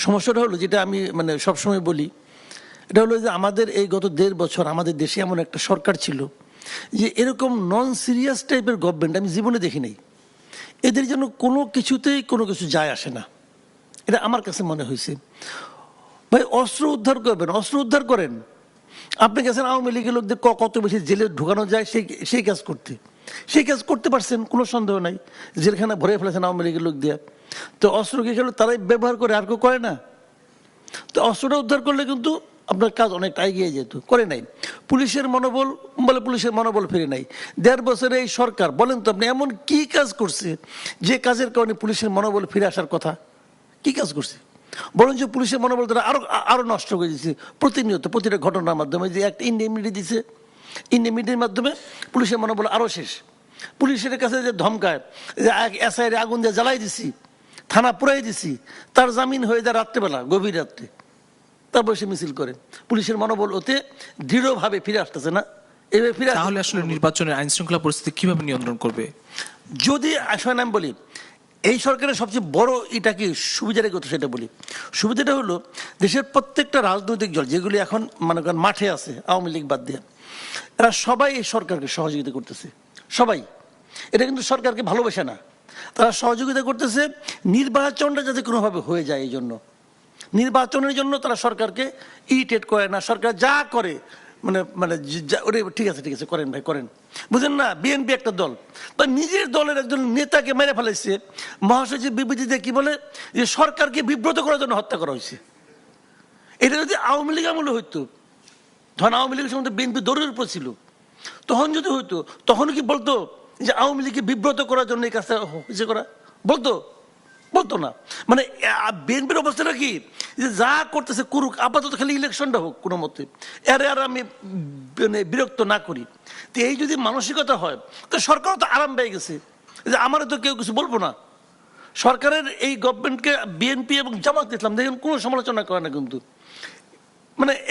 সমস্যাটা হলো, যেটা আমি সবসময় বলি, এটা হলো যে আমাদের এই গত 1.5 বছর আমাদের দেশে এমন একটা সরকার ছিল যে এরকম নন সিরিয়াস টাইপের গভর্নমেন্ট আমি জীবনে দেখি নাই। এদের যেন কোনো কিছুতেই কোনো কিছু যায় আসে না, এটা আমার কাছে মনে হয়েছে। ভাই অস্ত্র উদ্ধার করবেন, অস্ত্র উদ্ধার করেন। আপনি গেছেন আওয়ামী লীগের লোকদের কত বেশি জেলে ঢুকানো যায় সেই কাজ করতে পারছেন, কোনো সন্দেহ নাই। জেলখানা ভরে ফেলেছেন আওয়ামী লীগের লোক দিয়ে। তো অস্ত্র কি খেলো তারাই ব্যবহার করে, আর কেউ করে না। তো অস্ত্রটা উদ্ধার করলে কিন্তু আপনার কাজ অনেকটা এগিয়ে যেত, করে নাই। পুলিশের মনোবল ফিরে নাই। 1.5 বছরে এই সরকার, বলেন তো আপনি এমন কি কাজ করছে যে কাজের কারণে পুলিশের মনোবল ফিরে আসার কথা? কি কাজ করছে বলেন? যে পুলিশের মনোবল তারা আরো নষ্ট করে দিচ্ছে প্রতিনিয়ত, প্রতিটা ঘটনার মাধ্যমে। যে একটা ইন্ডেমনিটি দিচ্ছে, ইন্ডেমনিটির মাধ্যমে পুলিশের মনোবল আরো শেষ। পুলিশের কাছে যে ধমকায়, যে এসআইরে আগুন দিয়ে জ্বালাই দিছি, থানা পুরাই দিছি, তার জামিন হয়ে যায় রাত্রেবেলা, গভীর রাত্রে, তারপর সে মিছিল করে। পুলিশের মনোবল ওতে দৃঢ়ভাবে ফিরে আসতেছে না। এভাবে ফিরে তাহলে আসলে নির্বাচনের আইন শৃঙ্খলা পরিস্থিতি কিভাবে নিয়ন্ত্রণ করবে? যদি আসলে আমি বলি, এই সরকারের সবচেয়ে বড় এটা কি সুবিধাটা কত সেটা বলি। সুবিধাটা হলো দেশের প্রত্যেকটা রাজনৈতিক দল যেগুলি এখন মনে করেন মাঠে আছে, আওয়ামী লীগ বাদ দিয়ে, এরা সবাই এই সরকারকে সহযোগিতা করতেছে। সবাই, এটা কিন্তু সরকারকে ভালোবাসে না, তারা সহযোগিতা করতেছে নির্বাচনটা যাতে কোনোভাবে হয়ে যায়। এই জন্য নির্বাচনের জন্য তারা সরকারকে ইরিটেট করে না। সরকার যা করে ঠিক আছে করেন ভাই, করেন। বুঝেন না, বিএনপি একটা দল, তো নিজের দলের একজন নেতাকে মেরে ফেলাইছে, মহাসচিব বিবৃতিতে কি বলে যে সরকারকে বিব্রত করার জন্য হত্যা করা হয়েছে। এটা যদি আওয়ামী লীগ আমলে হইতো, ধরেন আওয়ামী লীগের সঙ্গে বিএনপি দৌড়ের উপর ছিল, তখন যদি হইতো, তখন কি বলতো যে আওয়ামী লীগকে বিব্রত করার জন্য এই কাজটা হয়েছে করা? বলতো না। বিএনপির অবস্থাটা কি, যে যা করতেছে করুক, আপাতত খালি ইলেকশনটা হোক কোনো মতে, আর আমি বিরক্ত না করি। তো এই যদি মানসিকতা হয়, তো সরকারও তো আরাম পেয়ে গেছে যে আমারও তো কেউ কিছু বলবো না। সরকারের এই গভর্নমেন্টকে বিএনপি এবং জামাত ইসলাম দেখেন কোনো সমালোচনা করে না, কিন্তু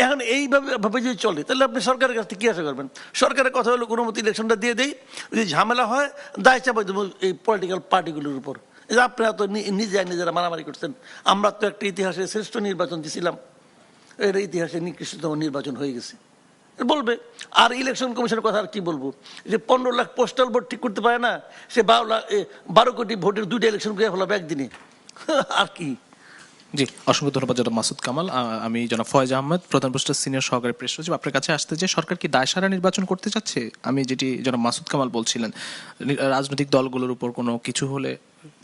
এখন এইভাবে যদি চলে, তাহলে আপনি সরকারের কাছ থেকে কি আশা করবেন? সরকারের কথা হলো কোনো মতো ইলেকশনটা দিয়ে দেই, যদি ঝামেলা হয় দায় চাপাই দেবো এই পলিটিক্যাল পার্টিগুলোর উপর। আপনারা তো নিজেরা মারামারি করছেন, আমরা তো একটা ইতিহাসে শ্রেষ্ঠ নির্বাচন দিয়েছিলাম, এর ইতিহাসে নিকৃষ্টতম নির্বাচন হয়ে গেছে। বলবে। আর ইলেকশন কমিশনের কথা আর কি বলবো, যে 15 লাখ পোস্টাল ভোট ঠিক করতে পারে না, সে 12 কোটি ভোটের 2টা ইলেকশন করে ফেলাবে একদিনে। আর কি। জি, অসংখ্য ধন্যবাদ জনাব মাসুদ কামাল। আমি জনাব ফয়েজ আহমেদ, প্রধান উপদেষ্টা সিনিয়র সহকারী প্রেস সচিব, আপনার কাছে আসতে যে সরকার কি দায়সারা নির্বাচন করতে চাচ্ছে? আমি যেটি জনাব মাসুদ কামাল বলছিলেন, রাজনৈতিক দলগুলোর উপর কোনো কিছু হলে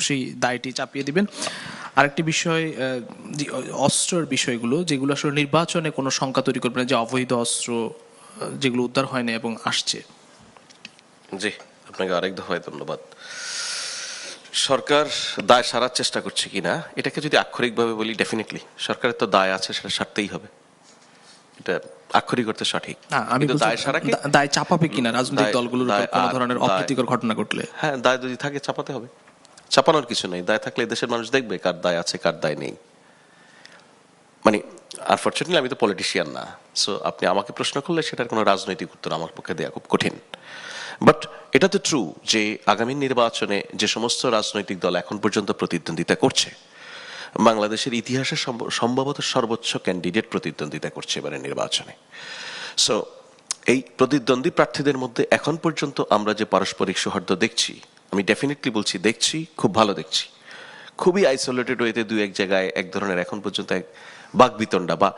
সেই দায়টি চাপিয়ে দিবেন। আরেকটি বিষয়, অস্ত্রের বিষয়গুলো, যেগুলো আসলে নির্বাচনে কোনো শঙ্কা তৈরি করবে না, যে অবৈধ অস্ত্র যেগুলো উদ্ধার হয়নি এবং আসছে। জি, আপনাকে আরেক দফায় ধন্যবাদ। সরকার দায় সারার চেষ্টা করছে কিনা, এটাকে যদি আক্ষরিকভাবে বলি, ডেফিনেটলি সরকারের তো দায় আছে, সেটা সারতেই হবে, এটা আক্ষরিক করতে সঠিক। আমি কিন্তু দায় সারাকে দায় চাপাবে কিনা রাজনৈতিক দলগুলোর উপর কোনো ধরনের অপ্রীতিকর ঘটনা ঘটলে? হ্যাঁ, দায় যদি থাকে চাপাতে হবে, চাপানোর কিছু নেই। দায় থাকলে দেশের মানুষ দেখবে কার দায় আছে কার দায় নেই। মানে আনফরচুনেটলি আমি তো পলিটিশিয়ান না, সো আপনি আমাকে প্রশ্ন করলে সেটার কোনো রাজনৈতিক উত্তর আমার পক্ষে দেওয়া খুব কঠিন। বাট এটা তো ট্রু যে আগামী নির্বাচনে যে সমস্ত রাজনৈতিক দল এখন পর্যন্ত প্রতিদ্বন্দ্বিতা করছে, বাংলাদেশের ইতিহাসে সম্ভবত সর্বোচ্চ ক্যান্ডিডেট প্রতিদ্বন্দ্বিতা করছে এবারে নির্বাচনে। সো এই প্রতিদ্বন্দ্বী প্রার্থীদের মধ্যে এখন পর্যন্ত আমরা যে পারস্পরিক সৌহার্দ্য দেখছি, আমি ডেফিনেটলি বলছি দেখছি, খুব ভালো দেখছি। খুবই আইসোলেটেড ওয়েতে দুই এক জায়গায় এক ধরনের এখন পর্যন্ত এক বাকবিতণ্ডা বা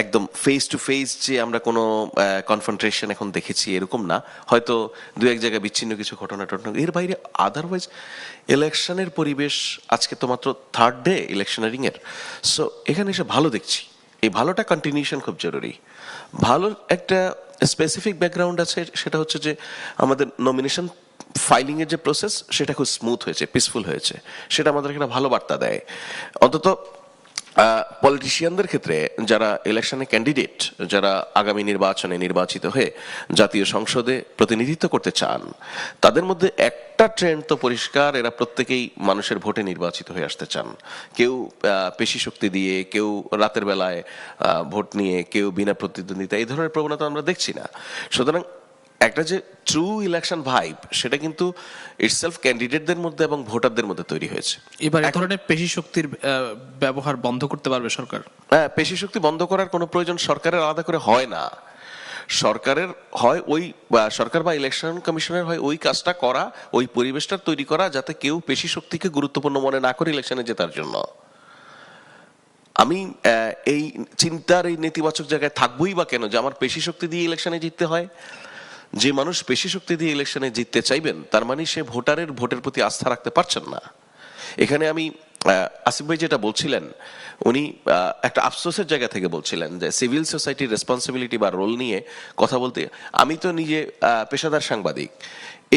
একদম ফেস টু ফেস যে আমরা কোনো কনফ্রন্ট্রেশন এখন দেখেছি এরকম না, হয়তো দু এক জায়গায় বিচ্ছিন্ন কিছু ঘটনা টটনা, এর বাইরে আদারওয়াইজ ইলেকশনের পরিবেশ আজকে তো মাত্র 3rd ডে ইলেকশনারিং এর। সো এখানে এসে ভালো দেখছি, এই ভালোটা কন্টিনিউশন খুব জরুরি। ভালো একটা স্পেসিফিক ব্যাকগ্রাউন্ড আছে, সেটা হচ্ছে যে আমাদের নমিনেশন ফাইলিং এর যে প্রসেস, সেটা খুব স্মুথ হয়েছে, পিসফুল হয়েছে, সেটা আমাদের একটা ভালো বার্তা দেয়। অন্তত পলিটিশিয়ানদের ক্ষেত্রে, যারা ইলেকশনে ক্যান্ডিডেট, যারা আগামী নির্বাচনে নির্বাচিত হয়ে জাতীয় সংসদে প্রতিনিধিত্ব করতে চান, তাদের মধ্যে একটা ট্রেন্ড তো পরিষ্কার, এরা প্রত্যেকেই মানুষের ভোটে নির্বাচিত হয়ে আসতে চান। কেউ পেশি শক্তি দিয়ে, কেউ রাতের বেলায় ভোট নিয়ে, কেউ বিনা প্রতিদ্বন্দ্বিতা, এই ধরনের প্রবণতা আমরা দেখছি না। সুতরাং একটা যে ট্রু ইলেকশন ভাইব, সেটা কিন্তু ইটসেলফ ক্যান্ডিডেটদের মধ্যে এবং ভোটারদের মধ্যে তৈরি হয়েছে। এবার এই ধরনের পেশি শক্তির ব্যবহার বন্ধ করতে পারবে সরকার? হ্যাঁ, পেশি শক্তি বন্ধ করার কোনো প্রয়োজন সরকারের আলাদা করে হয় না। সরকারের হয় ওই সরকার বা ইলেকশন কমিশনের হয় ওই কাজটা করা, ওই পরিবেশটা তৈরি করা, যাতে কেউ পেশি শক্তিকে গুরুত্বপূর্ণ মনে না করে ইলেকশনে জেতার জন্য। আমি এই চিন্তার এই নেতিবাচক জায়গায় থাকবোই বা কেন, যে আমার পেশি শক্তি দিয়ে ইলেকশনে জিততে হয়? যে মানুষ পেশি শক্তি দিয়ে ইলেকশনে জিততে চাইবেন, তার মানে সে ভোটের প্রতি আস্থা রাখতে পারছেন না। এখানে আমি আসিফ ভাই যেটা বলছিলেন, উনি একটা আফসোসের জায়গা থেকে বলছিলেন যে সিভিল সোসাইটির রেসপন্সিবিলিটি বা রোল নিয়ে কথা বলতে। আমি তো নিজে পেশাদার সাংবাদিক,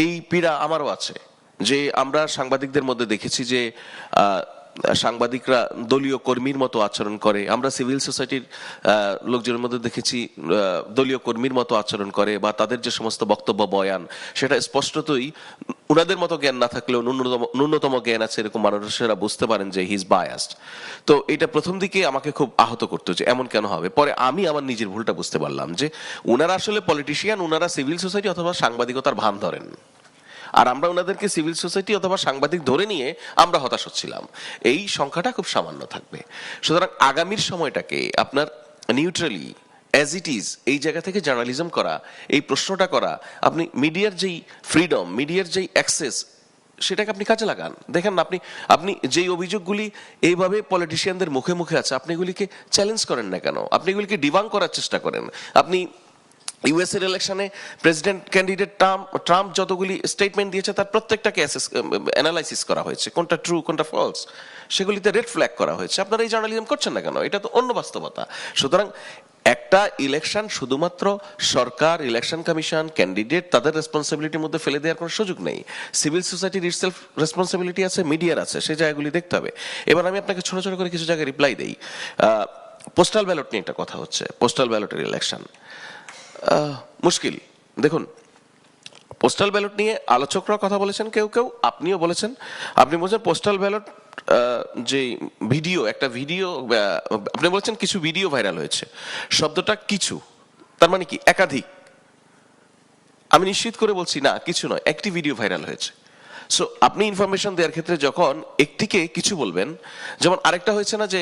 এই পীড়া আমারও আছে যে আমরা সাংবাদিকদের মধ্যে দেখেছি যে সাংবাদিকরা দলীয় কর্মীর মতো আচরণ করে। আমরা সিভিল সোসাইটির লোকজনের মধ্যে দেখেছি দলীয় কর্মীর মতো আচরণ করে, বা তাদের যে সমস্ত বক্তব্য বয়ান, সেটা স্পষ্টতই উনাদের মতো জ্ঞান না থাকলেও ন্যূনতম জ্ঞান আছে এরকম মানুষেরা বুঝতে পারেন যে হি ইজ বায়াসড। তো এটা প্রথম দিকে আমাকে খুব আহত করতো যে এমন কেন হবে। পরে আমি আমার নিজের ভুলটা বুঝতে পারলাম যে উনারা আসলে পলিটিশিয়ান, উনারা সিভিল সোসাইটি অথবা সাংবাদিকতার ভান ধরেন, আর আমরা ওনাদেরকে সিভিল সোসাইটি অথবা সাংবাদিক ধরে নিয়ে আমরা হতাশ হচ্ছিলাম। এই সংখ্যাটা খুব সামান্য থাকবে। সুতরাং আগামীর সময়টাকে আপনার নিউট্রালি অ্যাজ ইট ইজ এই জায়গা থেকে জার্নালিজম করা, এই প্রশ্নটা করা, আপনি মিডিয়ার যেই ফ্রিডম, মিডিয়ার যেই অ্যাক্সেস, সেটাকে আপনি কাজে লাগান। দেখেন না, আপনি যেই অভিযোগগুলি এইভাবে পলিটিশিয়ানদের মুখে মুখে আছে, আপনি এগুলিকে চ্যালেঞ্জ করেন না কেন? আপনি এগুলিকে ডিবাং করার চেষ্টা করেন। আপনি ইউএস এর ইলেকশনে প্রেসিডেন্ট ক্যান্ডিডেট ট্রাম্প যতগুলি স্টেটমেন্ট দিয়েছে, তার প্রত্যেকটাকে অ্যানালাইসিস করা হয়েছে, কোনটা ট্রু কোনটা ফলস, সেগুলিতে রেড ফ্ল্যাগ করা হয়েছে। আপনারা এই জার্নালিজম করছেন না কেন? এটা তো অন্য বাস্তবতা। সুতরাং একটা ইলেকশন শুধুমাত্র সরকার, ইলেকশন কমিশন, ক্যান্ডিডেট তাদের রেসপন্সিবিলিটির মধ্যে ফেলে দেওয়ার কোনো সুযোগ নেই। সিভিল সোসাইটির ইটসেলফ রেসপন্সিবিলিটি আছে, মিডিয়ার আছে, সেই জায়গাগুলি দেখতে হবে। এবার আমি আপনাকে ছোট ছোট করে কিছু জায়গায় রিপ্লাই দেই। পোস্টাল ব্যালট নিয়ে একটা কথা হচ্ছে, পোস্টাল ব্যালটের ইলেকশন মুশকিল। দেখুন, পোস্টাল ব্যালট নিয়ে আলোচকরা কথা বলেছেন, কেউ কেউ আপনিও বলেছেন। আপনি বলছেন পোস্টাল ব্যালট যে একটা ভিডিও আপনি বলছেন কিছু ভিডিও ভাইরাল হয়েছে। শব্দটা কিছু, তার মানে কি একাধিক? আমি নিশ্চিত করে বলছি না, কিছু নয়, একটি ভিডিও ভাইরাল হয়েছে। সো আপনি ইনফরমেশন দেওয়ার ক্ষেত্রে যখন একটিকে কিছু বলবেন, যেমন আরেকটা হয়েছে না যে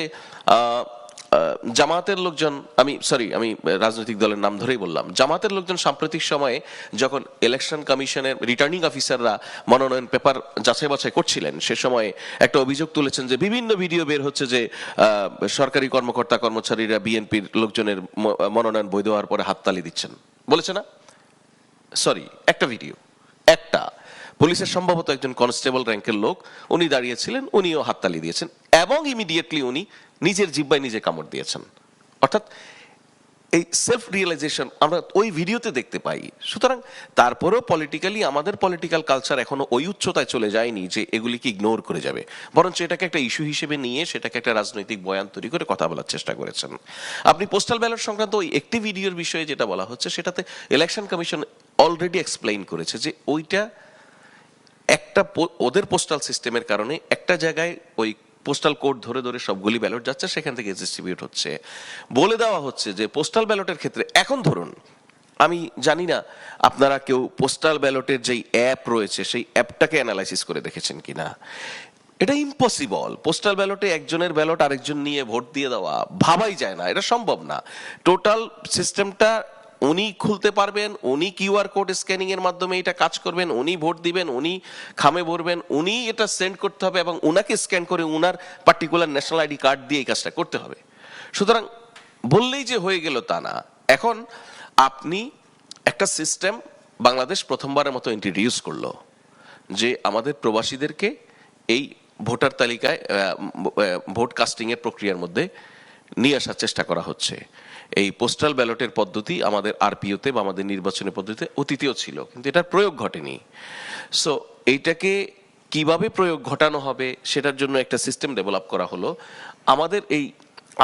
জামাতের লোকজন, আমি রাজনৈতিক দলের নাম ধরেই বললাম, জামাতের লোকজন সাম্প্রতিক সময়ে যখন ইলেকশন কমিশনের রিটার্নিং অফিসাররা মনোনয়ন পেপার যাচাই বাছাই করছিলেন, সে সময় একটা অভিযোগ তুলেছেন যে বিভিন্ন ভিডিও বের হচ্ছে যে সরকারি কর্মকর্তা কর্মচারীরা বিএনপির লোকজনের মনোনয়ন বৈধ হওয়ার পরে হাততালি দিচ্ছেন, বলেছে না? একটা ভিডিও, একটা পুলিশের সম্ভবত একজন কনস্টেবল র্যাঙ্কের লোক, উনি দাঁড়িয়েছিলেন, উনিও হাততালি দিয়েছেন এবং ইমিডিয়েটলি উনি নিজের জিহ্বায় নিজে কামড় দিয়েছেন। অর্থাৎ এই সেলফ রিয়েলাইজেশন আমরা ওই ভিডিওতে দেখতে পাই। সুতরাং তারপরেও পলিটিক্যালি আমাদের পলিটিক্যাল কালচার এখনো ওই উচ্চতায় চলে যায়নি যে এগুলিকে ইগনোর করে যাবে, বরঞ্চ এটাকে একটা ইস্যু হিসেবে নিয়ে সেটাকে একটা রাজনৈতিক বয়ান তৈরি করে কথা বলার চেষ্টা করেছেন। আপনি পোস্টাল ব্যালট সংক্রান্ত ওই একটি ভিডিওর বিষয়ে যেটা বলা হচ্ছে, সেটাতে ইলেকশন কমিশন অলরেডি এক্সপ্লেইন করেছে যে ওইটা একটা ওদের পোস্টাল সিস্টেমের কারণে একটা জায়গায় ওই পোস্টাল কোড ধরে ধরে সবগুলি ব্যালট যাচ্ছে, সেখান থেকে ডিস্ট্রিবিউট হচ্ছে। বলে দেওয়া হচ্ছে যে পোস্টাল ব্যালটের ক্ষেত্রে এখন ধরুন, আমি জানি না আপনারা কেউ পোস্টাল ব্যালটের যেই অ্যাপ রয়েছে সেই অ্যাপটাকে অ্যানালাইসিস করে দেখেছেন কিনা। এটা ইম্পসিবল। পোস্টাল ব্যালটে একজনের ব্যালট আরেকজন নিয়ে ভোট দিয়ে দেওয়া ভাবাই যায় না, এটা সম্ভব না। টোটাল সিস্টেমটা উনি খুলতে পারবেন, উনি কিউআর কোড স্ক্যানিং এর মাধ্যমে এটা কাজ করবেন, উনি ভোট দিবেন, উনি খামে ভরবেন, উনি এটা সেন্ড করতে হবে এবং উনাকে স্ক্যান করে উনার পার্টিকুলার ন্যাশনাল আইডি কার্ড দিয়ে এই কাজটা করতে হবে। সুতরাং বললেই যে হয়ে গেল তা না। এখন আপনি একটা সিস্টেম বাংলাদেশ প্রথমবারের মতো ইন্ট্রোডিউস করলো যে আমাদের প্রবাসীদেরকে এই ভোটার তালিকায় ভোট কাস্টিং এর প্রক্রিয়ার মধ্যে নিয়ে আসার চেষ্টা করা হচ্ছে। এই পোস্টাল ব্যালটের পদ্ধতি আমাদের আরপিওতে বা আমাদের নির্বাচনের পদ্ধতিতে অতীতেও ছিল, কিন্তু এটার প্রয়োগ ঘটেনি। সো এইটাকে কিভাবে প্রয়োগ ঘটানো হবে সেটার জন্য একটা সিস্টেম ডেভেলপ করা হলো।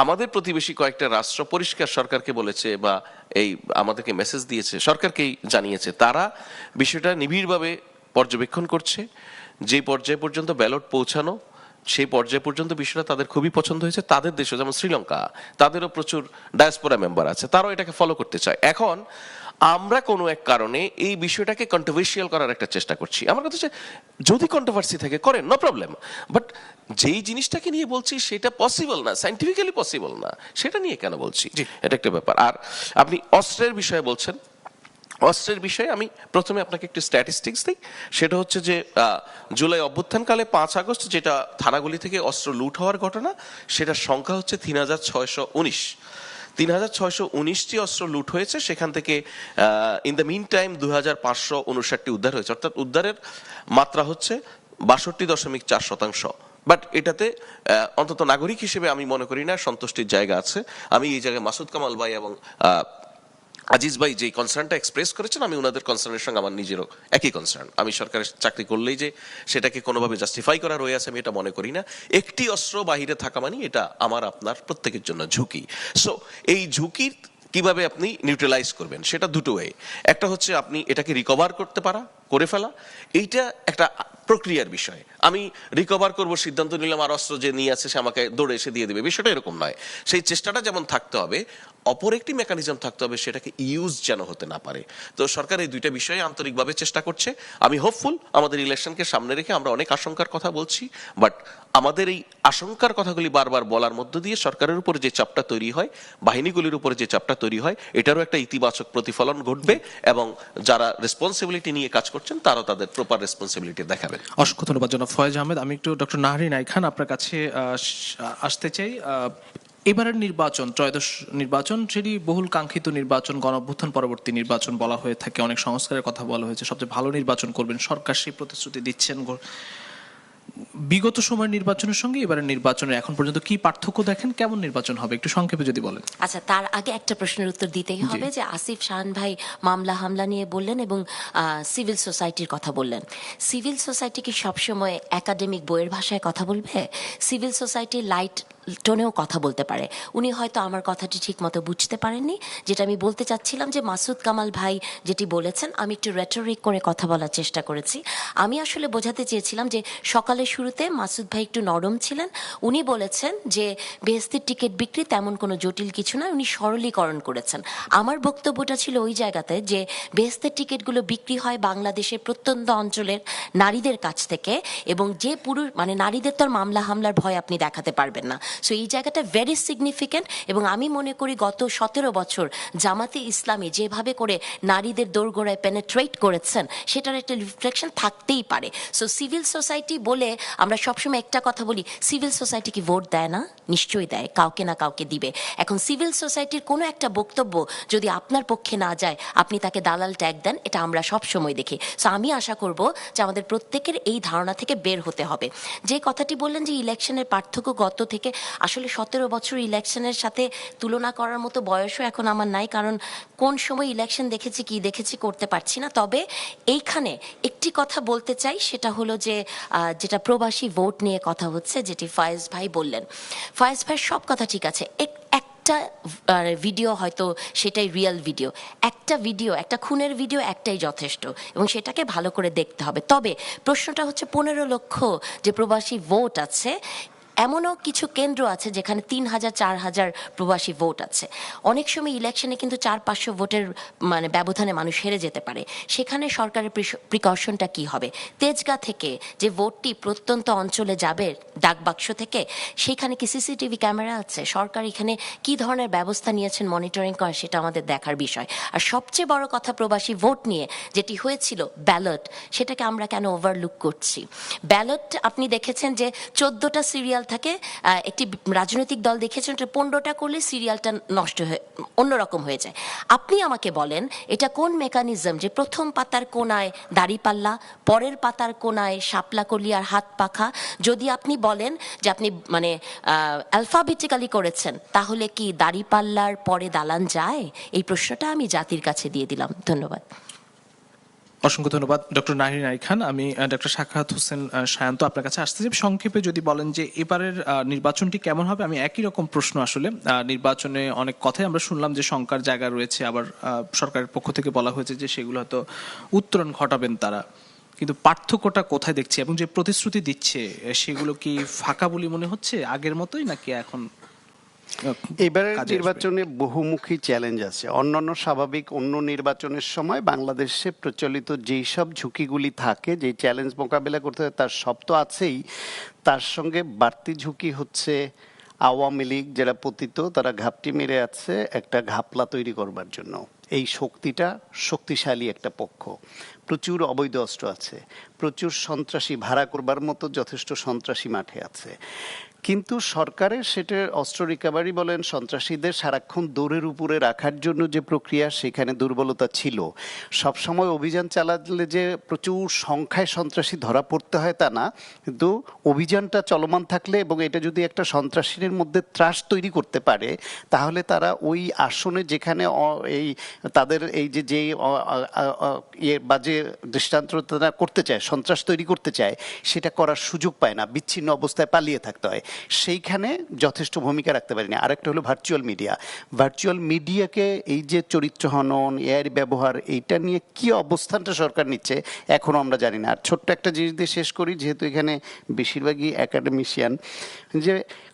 আমাদের প্রতিবেশী কয়েকটা রাষ্ট্র পরিষ্কার সরকারকে বলেছে বা এই আমাদেরকে মেসেজ দিয়েছে, সরকারকেই জানিয়েছে, তারা বিষয়টা নিবিড়ভাবে পর্যবেক্ষণ করছে। যে পর্যায়ে পর্যন্ত ব্যালট পৌঁছানো সেই পর্যায় পর্যন্ত বিষয়টা তাদের খুবই পছন্দ হয়েছে। তাদের দেশে যেমন শ্রীলঙ্কা, তাদেরও প্রচুর ডায়াসপোরা মেম্বার আছে, তারাও এটাকে ফলো করতে চায়। এখন আমরা কোনো এক কারণে এই বিষয়টাকে কন্ট্রোভার্সিয়াল করার একটা চেষ্টা করছি। আমার কথা হচ্ছে যদি কন্ট্রোভার্সি থাকে করেন, নো প্রবলেম, বাট যেই জিনিসটাকে নিয়ে বলছি সেটা পসিবল না, সাইন্টিফিক্যালি পসিবল না, সেটা নিয়ে কেন বলছি, এটা একটা ব্যাপার। আর আপনি অস্ত্রের বিষয়ে বলছেন, অস্ত্রের বিষয়ে আমি প্রথমে আপনাকে একটু স্ট্যাটিস্টিক্স দিই। সেটা হচ্ছে যে জুলাই অভ্যুত্থানকালে 5 আগস্ট যেটা থানাগুলি থেকে অস্ত্র লুট হওয়ার ঘটনা, সেটার সংখ্যা হচ্ছে 3619। 3619টি অস্ত্র লুট হয়েছে, সেখান থেকে ইন দ্য মিন টাইম 2559টি উদ্ধার হয়েছে, অর্থাৎ উদ্ধারের মাত্রা হচ্ছে 62.4%। বাট এটাতে অন্তত নাগরিক হিসেবে আমি মনে করি না সন্তুষ্টির জায়গা আছে। আমি এই জায়গায় মাসুদ কামাল ভাই এবং আজিজ ভাই যে কনসার্নটা এক্সপ্রেস করেছেন, আমি ওনাদের কনসার্নের সঙ্গে আমার নিজেরও একই কনসার্ন। আমি সরকারের চাকরি করলেই যে সেটাকে কোনোভাবে জাস্টিফাই করা রয়ে আছে আমি এটা মনে করি না। একটি অস্ত্র বাহিরে থাকা মানে এটা আমার আপনার প্রত্যেকের জন্য ঝুঁকি। সো এই ঝুঁকির কিভাবে আপনি নিউট্রালাইজ করবেন সেটা দুটো ওয়ে। একটা হচ্ছে আপনি এটাকে রিকভার করে ফেলা, এইটা একটা প্রক্রিয়ার বিষয়। আমি রিকভার করব সিদ্ধান্ত নিলাম, আর অস্ত্র যে নিয়ে আছে সে আমাকে দৌড়ে এসে দিয়ে দেবে, বিষয়টা এরকম নয়। সেই চেষ্টাটা যেমন থাকতে হবে, অপর একটি মেকানিজম থাকতে হবে সেটাকে ইউজ যেন হতে না পারে। তো সরকার এই দুইটা বিষয়ে আন্তরিকভাবে চেষ্টা করছে। আমি হোপফুল, আমাদের ইলেকশনকে সামনে রেখে আমরা অনেক আশঙ্কার কথা বলছি, বাট আমাদের এই আশঙ্কার কথাগুলি বারবার বলার মধ্য দিয়ে সরকারের উপরে যে চাপটা তৈরি হয়, বাহিনীগুলির উপরে যে চাপটা তৈরি হয়, এটারও একটা ইতিবাচক প্রতিফলন ঘটবে এবং যারা রেসপন্সিবিলিটি নিয়ে কাজ করছেন তারাও তাদের প্রপার রেসপন্সিবিলিটি দেখাবেন। অসংখ্য ধন্যবাদ জনাব ফয়েজ আহমেদ। আমি একটু ডক্টর নাহরিন আই খান আপনার কাছে আসতে চাই। এবারের নির্বাচন, ত্রয়োদশ নির্বাচন, সেটি বহুল কাঙ্ক্ষিত নির্বাচন, গণঅভ্যুত্থান পরবর্তী নির্বাচন বলা হয়ে থাকে, অনেক সংস্কারের কথা বলা হয়েছে, সবচেয়ে ভালো নির্বাচন করবেন, সরকার সেই প্রতিশ্রুতি দিচ্ছেন। বিগত সময়ের নির্বাচনের সঙ্গে এবারের নির্বাচনের এখন পর্যন্ত কি পার্থক্য দেখেন, কেমন নির্বাচন হবে একটু সংক্ষেপে যদি বলেন। আচ্ছা, তার আগে একটা প্রশ্নের উত্তর দিতেই হবে যে আসিফ শাহান ভাই মামলা হামলা নিয়ে বললেন এবং সিভিল সোসাইটির কথা বললেন। সিভিল সোসাইটি কি সবসময় একাডেমিক বইয়ের ভাষায় কথা বলবে? সিভিল সোসাইটি লাইট টোনেও কথা বলতে পারে। উনি হয়তো আমার কথাটি ঠিক মতো বুঝতে পারেননি। যেটা আমি বলতে চাচ্ছিলাম যে মাসুদ কামাল ভাই যেটি বলেছেন, আমি একটু রেটরিক করে কথা বলার চেষ্টা করেছি। আমি আসলে বোঝাতে চেয়েছিলাম যে সকালের শুরুতে মাসুদ ভাই একটু নরম ছিলেন। উনি বলেছেন যে বেহেশতের টিকিট বিক্রি তেমন কোনো জটিল কিছু নয়, উনি সরলীকরণ করেছেন। আমার বক্তব্যটা ছিল ওই জায়গাতে যে বেহেশতের টিকিটগুলো বিক্রি হয় বাংলাদেশের প্রত্যন্ত অঞ্চলের নারীদের কাছ থেকে, এবং যে পুরুষ নারীদের তো আর মামলা হামলার ভয় আপনি দেখাতে পারবেন না। সো এই জায়গাটা ভেরি সিগনিফিক্যান্ট, এবং আমি মনে করি গত 17 বছর জামাতে ইসলামী যেভাবে করে নারীদের দোরগোড়ায় পেনেট্রেট করেছেন সেটার একটা রিফ্লেকশন থাকতেই পারে। সো সিভিল সোসাইটি বলে আমরা সবসময় একটা কথা বলি, সিভিল সোসাইটি কি ভোট দেয় না? নিশ্চয়ই দেয়, কাউকে না কাউকে দিবে। এখন সিভিল সোসাইটির কোনো একটা বক্তব্য যদি আপনার পক্ষে না যায়, আপনি তাকে দালাল ট্যাগ দেন, এটা আমরা সব সময় দেখি। সো আমি আশা করব যে আমাদের প্রত্যেকের এই ধারণা থেকে বের হতে হবে। যে কথাটি বললেন যে ইলেকশনের পার্থক্য গত থেকে, আসলে 17 বছর ইলেকশনের সাথে তুলনা করার মতো বয়সও এখন আমার নাই, কারণ কোন সময় ইলেকশন দেখেছি কি দেখেছি করতে পারছি না। তবে এইখানে একটি কথা বলতে চাই, সেটা হলো যে যেটা প্রবাসী ভোট নিয়ে কথা হচ্ছে, যেটি ফয়েজ ভাই বললেন, ফয়েজ ভাই সব কথা ঠিক আছে, একটা ভিডিও হয়তো সেটাই রিয়েল ভিডিও, একটা খুনের ভিডিও একটাই যথেষ্ট, এবং সেটাকে ভালো করে দেখতে হবে। তবে প্রশ্নটা হচ্ছে 15 লক্ষ যে প্রবাসী ভোট আছে, এমনও কিছু কেন্দ্র আছে যেখানে 3000 4000 প্রবাসী ভোট আছে। অনেক সময় ইলেকশনে কিন্তু 400-500 ভোটের মানে ব্যবধানে মানুষ হেরে যেতে পারে। সেখানে সরকারের প্রিকশনটা কি হবে? তেজগাঁ থেকে যে ভোটটি প্রত্যন্ত অঞ্চলে যাবে ডাকবাক্স থেকে, সেখানে কি সিসিটিভি ক্যামেরা আছে? সরকার এখানে কি ধরনের ব্যবস্থা নিয়েছেন মনিটরিং করে, সেটা আমাদের দেখার বিষয়। আর সবচেয়ে বড় কথা প্রবাসী ভোট নিয়ে যেটি হয়েছিল ব্যালট, সেটাকে আমরা কেন ওভারলুক করছি? ব্যালট আপনি দেখেছেন যে 14টা সিরিয়াল থাকে, একটি রাজনৈতিক দল দেখেছেন 15টা করলে সিরিয়ালটা নষ্ট হয়ে অন্যরকম হয়ে যায়। আপনি আমাকে বলেন এটা কোন মেকানিজম যে প্রথম পাতার কোনায় দাড়িপাল্লা, পরের পাতার কোনায় শাপলা কলি আর হাত পাখা? যদি আপনি বলেন যে আপনি মানে অ্যালফাবেটিক্যালি করেছেন, তাহলে কি দাড়িপাল্লার পরে দালান যায়? এই প্রশ্নটা আমি জাতির কাছে দিয়ে দিলাম। ধন্যবাদ। অসংখ্য ধন্যবাদ ডক্টর নাহিদ নাহিদ খান। আমি ডক্টর সাখাওয়াত হোসেন সায়ন্ত আপনার কাছে আসতে চাই, সংক্ষেপে যদি বলেন যে এবারের নির্বাচনটি কেমন হবে। আমি একই রকম প্রশ্ন, আসলে নির্বাচনে অনেক কথাই আমরা শুনলাম যে শঙ্কার জায়গা রয়েছে, আবার সরকারের পক্ষ থেকে বলা হয়েছে যে সেগুলো হয়তো উত্তরণ ঘটাবেন তারা, কিন্তু পার্থক্যটা কোথায় দেখছি এবং যে প্রতিশ্রুতি দিচ্ছে সেগুলো কি ফাঁকা বলি মনে হচ্ছে আগের মতোই, নাকি এখন এবারের নির্বাচনে বহুমুখী চ্যালেঞ্জ আছে। অন্যান্য স্বাভাবিক অন্য নির্বাচনের সময় বাংলাদেশে প্রচলিত যেই সব ঝুঁকিগুলি থাকে, যে চ্যালেঞ্জ মোকাবেলা করতে হয়, তার সব তো আছেই। তার সঙ্গে বাড়তি ঝুঁকি হচ্ছে আওয়ামী লীগ যারা পতিত, তারা ঘাপটি মেরে আছে একটা ঘাপলা তৈরি করবার জন্য। এই শক্তিটা শক্তিশালী একটা পক্ষ, প্রচুর অবৈধ অস্ত্র আছে, প্রচুর সন্ত্রাসী ভাড়া করবার মতো যথেষ্ট সন্ত্রাসী মাঠে আছে। কিন্তু সরকারের সেটা অস্ত্র রিকভারি বলেন, সন্ত্রাসীদের সারাক্ষণ দৌড়ের উপরে রাখার জন্য যে প্রক্রিয়া, সেখানে দুর্বলতা ছিল। সবসময় অভিযান চালালে যে প্রচুর সংখ্যায় সন্ত্রাসী ধরা পড়তে হয় তা না, কিন্তু অভিযানটা চলমান থাকলে এবং এটা যদি একটা সন্ত্রাসীদের মধ্যে ত্রাস তৈরি করতে পারে, তাহলে তারা ওই আসনে যেখানে এই তাদের এই যে বাজে দৃষ্টান্ত তারা করতে চায়, সন্ত্রাস তৈরি করতে চায়, সেটা করার সুযোগ পায় না, বিচ্ছিন্ন অবস্থায় পালিয়ে থাকতে হয়। সেইখানে যথেষ্ট ভূমিকা রাখতে পারিনি। আরেকটা হলো ভার্চুয়াল মিডিয়াকে এই যে চরিত্র হনন, এআই ব্যবহার, এইটা নিয়ে কি অবস্থানটা সরকার নিচ্ছে এখনো আমরা জানি না। আর ছোট্ট একটা জিনিস দিয়ে শেষ করি, যেহেতু এখানে বেশিরভাগই একাডেমিশিয়ান, যে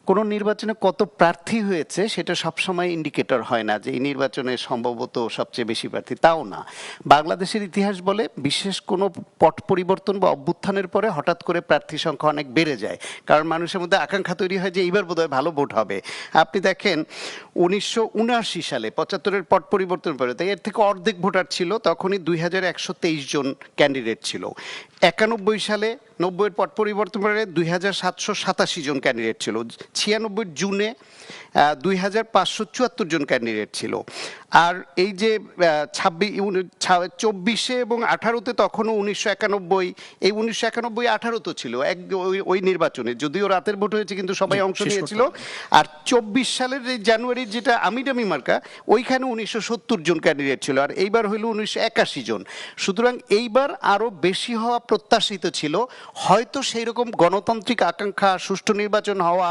কোনো নির্বাচনে কত প্রার্থী হয়েছে সেটা সবসময় ইন্ডিকেটর হয় না যে এই নির্বাচনে সম্ভবত সবচেয়ে বেশি প্রার্থী, তাও না। বাংলাদেশের ইতিহাস বলে বিশেষ কোনো পট পরিবর্তন বা অভ্যুত্থানের পরে হঠাৎ করে প্রার্থী সংখ্যা অনেক বেড়ে যায়, কারণ মানুষের মধ্যে আকাঙ্ক্ষা তৈরি হয় যে এইবার বোধহয় ভালো ভোট হবে। আপনি দেখেন 1979 সালে 75-এর পট পরিবর্তন পরে, তাই এর থেকে অর্ধেক ভোটার ছিল, তখনই 2123 জন ক্যান্ডিডেট ছিল। 91 সালে 90-এর পট পরিবর্তন করে 2787 জন ক্যান্ডিডেট ছিল। 96 জুনে 2574 জন ক্যান্ডিডেট ছিল। আর এই যে 24 এবং 18-তে তখনও 1991, এই 1991-18 তো ছিল ওই নির্বাচনে, যদিও রাতের ভোট হয়েছে কিন্তু সবাই অংশ নিয়েছিল। আর 24 সালের এই জানুয়ারির যেটা আমিডামি মার্কা, ওইখানে 1970 জন ক্যান্ডিডেট ছিল, আর এইবার হইল 1981 জন। সুতরাং এইবার আরো বেশি হওয়া প্রত্যাশিত ছিল। হয়তো সেই রকম গণতান্ত্রিক আকাঙ্ক্ষা, সুষ্ঠু নির্বাচন হওয়া,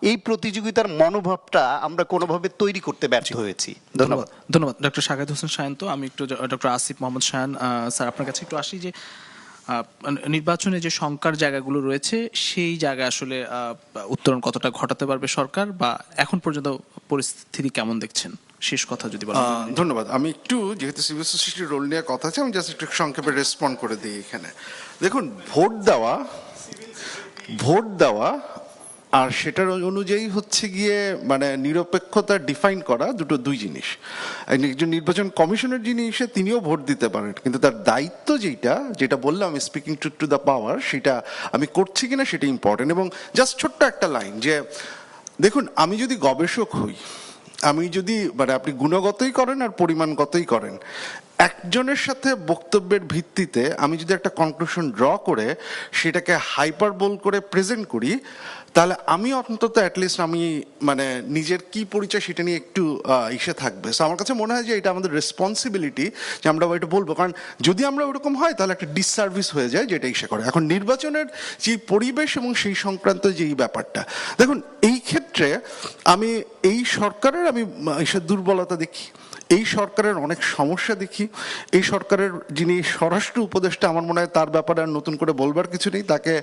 এই প্রতিযোগিতার মনোভাবটা আমরা কোনোভাবে তৈরি করতে ব্যর্থ হয়েছি। ধন্যবাদ। ধন্যবাদ ডক্টর সাখাওয়াত হোসেন সায়ন্ত। আমি একটু ডক্টর আসিফ মোহাম্মদ শাহান স্যার আপনার কাছে একটু আসি, যে নির্বাচনে যে শঙ্কার জায়গাগুলো রয়েছে সেই জায়গায় আসলে উত্তরণ কতটা ঘটাতে পারবে সরকার, বা এখন পর্যন্ত পরিস্থিতি কেমন দেখছেন, শেষ কথা যদি বলেন। ধন্যবাদ। আমি একটু, যেহেতু সিভিল সোসাইটির রোল নিয়ে কথা আছে, আমি জাস্ট একটু সংক্ষেপে রেসপন্ড করে দিই এখানে। দেখুন, ভোট দেওয়া আর সেটার অনুযায়ী হচ্ছে গিয়ে মানে নিরপেক্ষতা ডিফাইন করা দুই জিনিস। একজন নির্বাচন কমিশনের যিনি এসে তিনিও ভোট দিতে পারেন, কিন্তু তার দায়িত্ব যেটা বললাম স্পিকিং টু দ্য পাওয়ার, সেটা আমি করছি কিনা সেটা ইম্পর্টেন্ট। এবং জাস্ট ছোট্ট একটা লাইন যে দেখুন, আমি যদি গবেষক হই, আমি যদি মানে আপনি গুণগতই করেন আর পরিমাণগতই করেন, একজনের সাথে বক্তব্যের ভিত্তিতে আমি যদি একটা কনক্লুশন ড্র করে সেটাকে হাইপারবোল করে প্রেজেন্ট করি, তাহলে আমি অন্তত অ্যাটলিস্ট আমি মানে নিজের কি পরিচয় সেটা নিয়ে একটু ইসে থাকবে। সো আমার কাছে মনে হয় যে এটা আমাদের রেসপন্সিবিলিটি যে আমরা এটা বলবো, কারণ যদি আমরা ওরকম হয় তাহলে একটা ডিসসার্ভিস হয়ে যায় যেটা ইসে করে। এখন নির্বাচনের যে পরিবেশ এবং সেই সংক্রান্ত যেই ব্যাপারটা, দেখুন এই ক্ষেত্রে আমি এই সরকারের আমি এসব দুর্বলতা দেখি, এই সরকারের অনেক সমস্যা দেখি। এই সরকারের যিনি স্বরাষ্ট্র উপদেষ্টা, আমার মনে হয় তার ব্যাপারে আর নতুন করে বলবার কিছু নেই, তাকে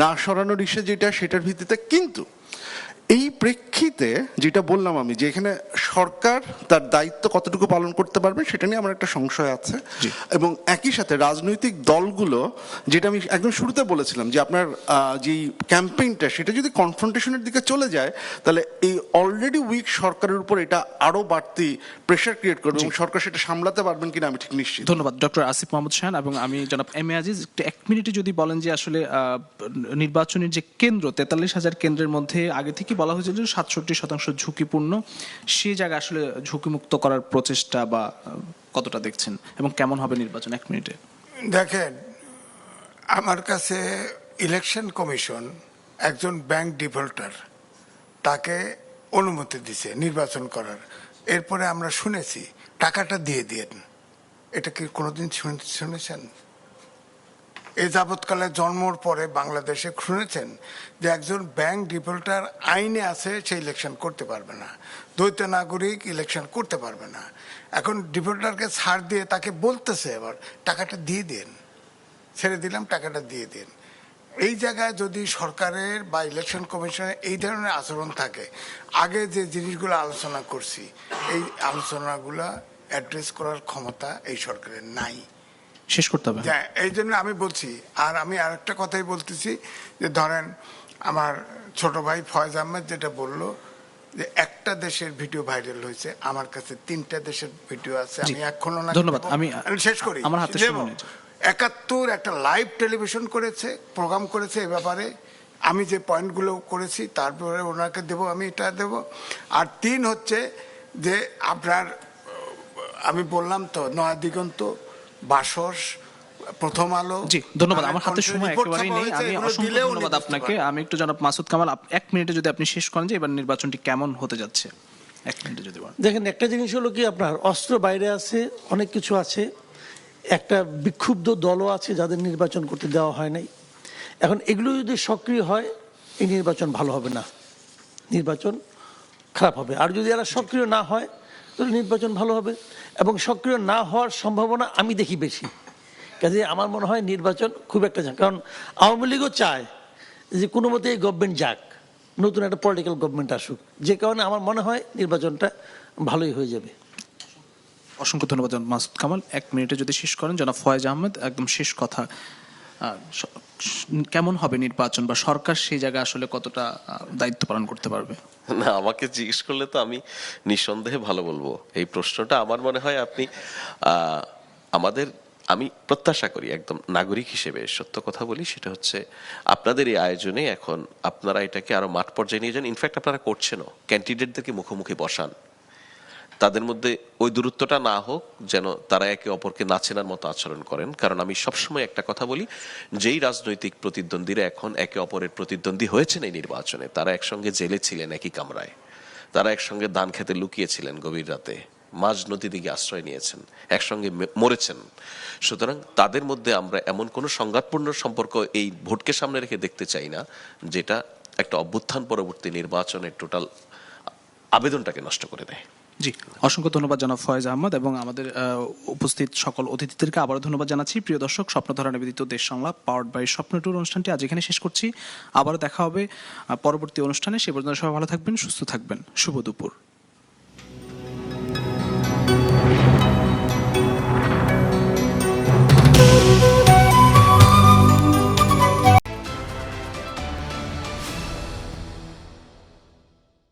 না সরানোর ইস্যু যেটা সেটার ভিত্তিতে। কিন্তু এই প্রেক্ষিতে যেটা বললাম আমি, যে এখানে সরকার তার দায়িত্ব কতটুকু পালন করতে পারবে সেটা নিয়ে আমার একটা সংশয় আছে। এবং একই সাথে রাজনৈতিক দলগুলো, যেটা আমি একদম শুরুতে বলেছিলাম যে আপনার যেই ক্যাম্পেইনটা সেটা যদি কনফ্রন্টেশনের দিকে চলে যায়, তাহলে এই অলরেডি উইক সরকারের উপর এটা আরো বাড়তি প্রেশার ক্রিয়েট করবে এবং সরকার সেটা সামলাতে পারবেন কিনা আমি ঠিক নিশ্চিত। ধন্যবাদ ডক্টর আসিফ মাহমুদ শাহান। এবং আমি জনাব এম এ আজিজ, এক মিনিটে যদি বলেন যে আসলে নির্বাচনের যে কেন্দ্র 43,000 কেন্দ্রের মধ্যে আগে থেকে বলা হয়েছিল যে 67% ঝুঁকিপূর্ণ, সেই জায়গায় আসলে ঝুঁকিমুক্ত করার প্রচেষ্টা বা কতটা দেখছেন এবং কেমন হবে নির্বাচন? এক মিনিটে দেখেন, আমার কাছে ইলেকশন কমিশন একজন ব্যাংক ডিফল্টার তাকে অনুমতি দিছে নির্বাচন করার। এরপরে আমরা শুনেছি টাকাটা দিয়ে দিন। এটা কি কোনোদিন শুনেছেন? এ যাবৎকালে জন্মর পরে বাংলাদেশে শুনেছেন যে একজন ব্যাংক ডিফল্টার আইনে আছে, সে ইলেকশন করতে পারবে না, দ্বৈত নাগরিক ইলেকশন করতে পারবে না। এখন ডিফল্টারকে ছাড় দিয়ে তাকে বলতেছে এবার টাকাটা দিয়ে দিন, ছেড়ে দিলাম, টাকাটা দিয়ে দিন। এই জায়গায় যদি সরকারের বা ইলেকশন কমিশনের এই ধরনের আচরণ থাকে, আগে যে জিনিসগুলো আলোচনা করছি এই আলোচনাগুলো অ্যাড্রেস করার ক্ষমতা এই সরকারের নাই। শেষ করতে হবে। এই জন্য আমি বলছি। আর আমি আরেকটা কথাই বলতেছি যে ধরেন আমার ছোট ভাই ফয়েজ আহমেদ যেটা বললো যে একটা দেশের ভিডিও ভাইরাল হয়েছে, আমার কাছে 3টা দেশের ভিডিও আছে। আমি এখনো না, ধন্যবাদ। আমি শেষ করি। আমার হাতে সময় নেই। 71 একটা লাইভ টেলিভিশন করেছে, প্রোগ্রাম করেছে এ ব্যাপারে। আমি যে পয়েন্টগুলো করেছি তারপরে ওনাকে দেব, আমি এটা দেব। আর 3 হচ্ছে যে আপনার, আমি বললাম তো নয়া দিগন্ত, বাসস, প্রথম আলো। জি ধন্যবাদ। আমার হাতে সময় একেবারেই নেই। আমি অসংখ্য ধন্যবাদ আপনাকে। আমি একটু জনাব মাসুদ কামাল, 1 মিনিটে যদি আপনি শেষ করেন যে এবার নির্বাচনটি কেমন হতে যাচ্ছে, 1 মিনিটে যদি বলেন। দেখেন, একটা জিনিস হলো কি, আপনার অস্ত্র বাইরে আছে, অনেক কিছু আছে, একটা বিক্ষুব্ধ দলও আছে যাদের নির্বাচন করতে দেওয়া হয় নাই। এখন এগুলো যদি সক্রিয় হয়, এই নির্বাচন ভালো হবে না, নির্বাচন খারাপ হবে। আর যদি এরা সক্রিয় না হয় তাহলে নির্বাচন ভালো হবে। এবং সক্রিয় না হওয়ার সম্ভাবনা আমি দেখি বেশি। কাজে আমার মনে হয় নির্বাচন খুব একটা, কারণ আওয়ামী লীগও চায় যে কোনো মতে এই গভর্নমেন্ট যাক, নতুন একটা পলিটিক্যাল গভর্নমেন্ট আসুক, যে কারণে আমার মনে হয় নির্বাচনটা ভালোই হয়ে যাবে। অসংখ্য ধন্যবাদ জনাব মাসুদ কামাল। 1 মিনিটে যদি শেষ করেন জনাব ফয়েজ আহমেদ, একদম শেষ কথা, কেমন হবে নির্বাচন বা সরকার সেই জায়গায় আসলে কতটা দায়িত্ব পালন করতে পারবে? না, আমাকে জিজ্ঞেস করলে তো আমি নিঃসন্দেহে ভালো বলবো। এই প্রশ্নটা আমার মনে হয় আপনি আমি প্রত্যাশা করি একদম নাগরিক হিসেবে সত্য কথা বলি, সেটা হচ্ছে আপনাদের এই আয়োজনে এখন আপনারা এটাকে আরো মাঠ পর্যায়ে নিয়ে যান। ইনফ্যাক্ট আপনারা করছেনও, ক্যান্ডিডেটদেরকে মুখোমুখি বসান, তাদের মধ্যে ওই দূরত্বটা না হোক, যেন তারা একে অপরকে না চেনার মতো আচরণ করেন। কারণ আমি সবসময় একটা কথা বলি, যেই রাজনৈতিক প্রতিদ্বন্দ্বীরা এখন একে অপরের প্রতিদ্বন্দ্বী হয়েছেন এই নির্বাচনে, তারা একসঙ্গে জেলে ছিলেন একই কামরায়, তারা একসঙ্গে ধান খেতে লুকিয়েছিলেন গভীর রাতে, মাঝ নদী দিকে আশ্রয় নিয়েছেন, একসঙ্গে মরেছেন। সুতরাং তাদের মধ্যে আমরা এমন কোনো সংঘাতপূর্ণ সম্পর্ক এই ভোটকে সামনে রেখে দেখতে চাই না, যেটা একটা অভ্যুত্থান পরবর্তী নির্বাচনের টোটাল আবেদনটাকে নষ্ট করে দেয়। জি, অসংখ্য ধন্যবাদ জনাব ফয়েজ আহমদ এবং আমাদের উপস্থিত সকল অতিথিদেরকে আবারও ধন্যবাদ জানাচ্ছি। প্রিয় দর্শক, স্বপ্নধারা নিবেদিত দেশ সংলাপ পাওয়ার্ড বাই স্বপ্ন ট্যুর অনুষ্ঠানটি আজ এখানে শেষ করছি। আবারও দেখা হবে পরবর্তী অনুষ্ঠানে। সে পর্যন্ত সবাই ভালো থাকবেন, সুস্থ থাকবেন। শুভ দুপুর।